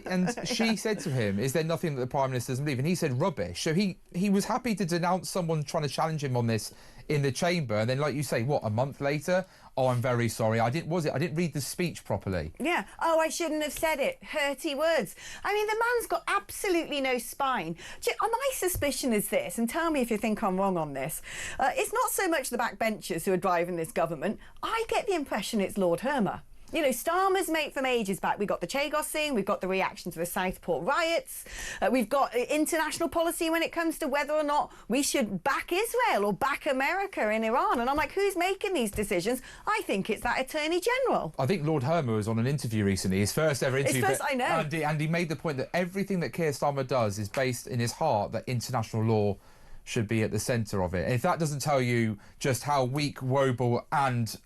and she said to him, is there nothing that the Prime Minister doesn't believe? And he said rubbish. So he was happy to denounce someone trying to challenge him on this in the chamber, and then, like you say, a month later? Oh, I'm very sorry. I didn't read the speech properly. Yeah. Oh, I shouldn't have said it. Hurty words. I mean, the man's got absolutely no spine. My suspicion is this, and tell me if you think I'm wrong on this. It's not so much the backbenchers who are driving this government. I get the impression it's Lord Hermer. You know, Starmer's mate from ages back. We've got the Chagos thing, we've got the reaction to the Southport riots, we've got international policy when it comes to whether or not we should back Israel or back America in Iran. And I'm like, who's making these decisions? I think it's that Attorney General. I think Lord Hermer was on an interview recently, his first ever interview. I know. And he made the point that everything that Keir Starmer does is based in his heart that international law should be at the centre of it. And if that doesn't tell you just how weak, woebel and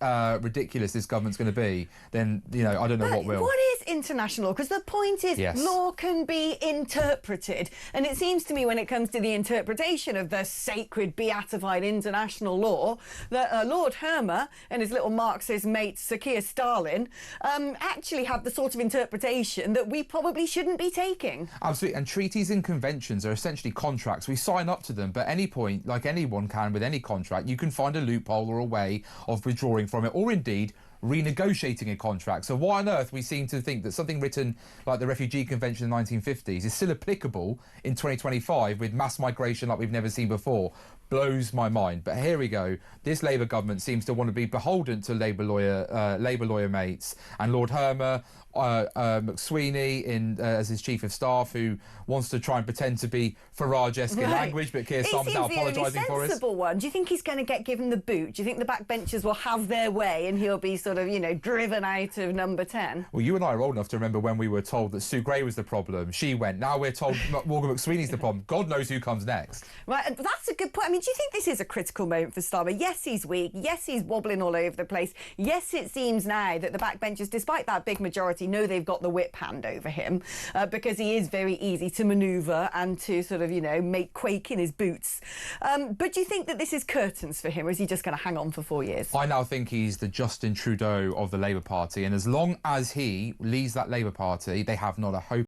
ridiculous this government's going to be, then, I don't know what will. What is international law? Because the point is law can be interpreted. And it seems to me when it comes to the interpretation of the sacred, beatified international law, that Lord Hermer and his little Marxist mate, Sir Keir Starlin, actually have the sort of interpretation that we probably shouldn't be taking. Absolutely. And treaties and conventions are essentially contracts. We sign up to them, but at any point, like anyone can with any contract, you can find a loophole or a way of withdrawing from it, or indeed renegotiating a contract. So why on earth we seem to think that something written like the Refugee Convention in the 1950s is still applicable in 2025 with mass migration like we've never seen before blows my mind. But here we go. This Labour government seems to want to be beholden to Labour lawyer mates, and Lord Hermer, McSweeney as his chief of staff, who wants to try and pretend to be Farage-esque in language, but Keir Starmer's now apologising for us. Sensible one. Do you think he's going to get given the boot? Do you think the backbenchers will have their way and he'll be sort of, driven out of number 10? Well, you and I are old enough to remember when we were told that Sue Gray was the problem. She went. Now we're told Morgan McSweeney's the problem. God knows who comes next. Right, and that's a good point. I mean, do you think this is a critical moment for Starmer? Yes, he's weak. Yes, he's wobbling all over the place. Yes, it seems now that the backbenchers, despite that big majority, know they've got the whip hand over him because he is very easy to manoeuvre and to sort of, make quake in his boots. But do you think that this is curtains for him, or is he just going to hang on for 4 years? I now think he's the Justin Trudeau of the Labour Party, and as long as he leads that Labour Party, they have not a hope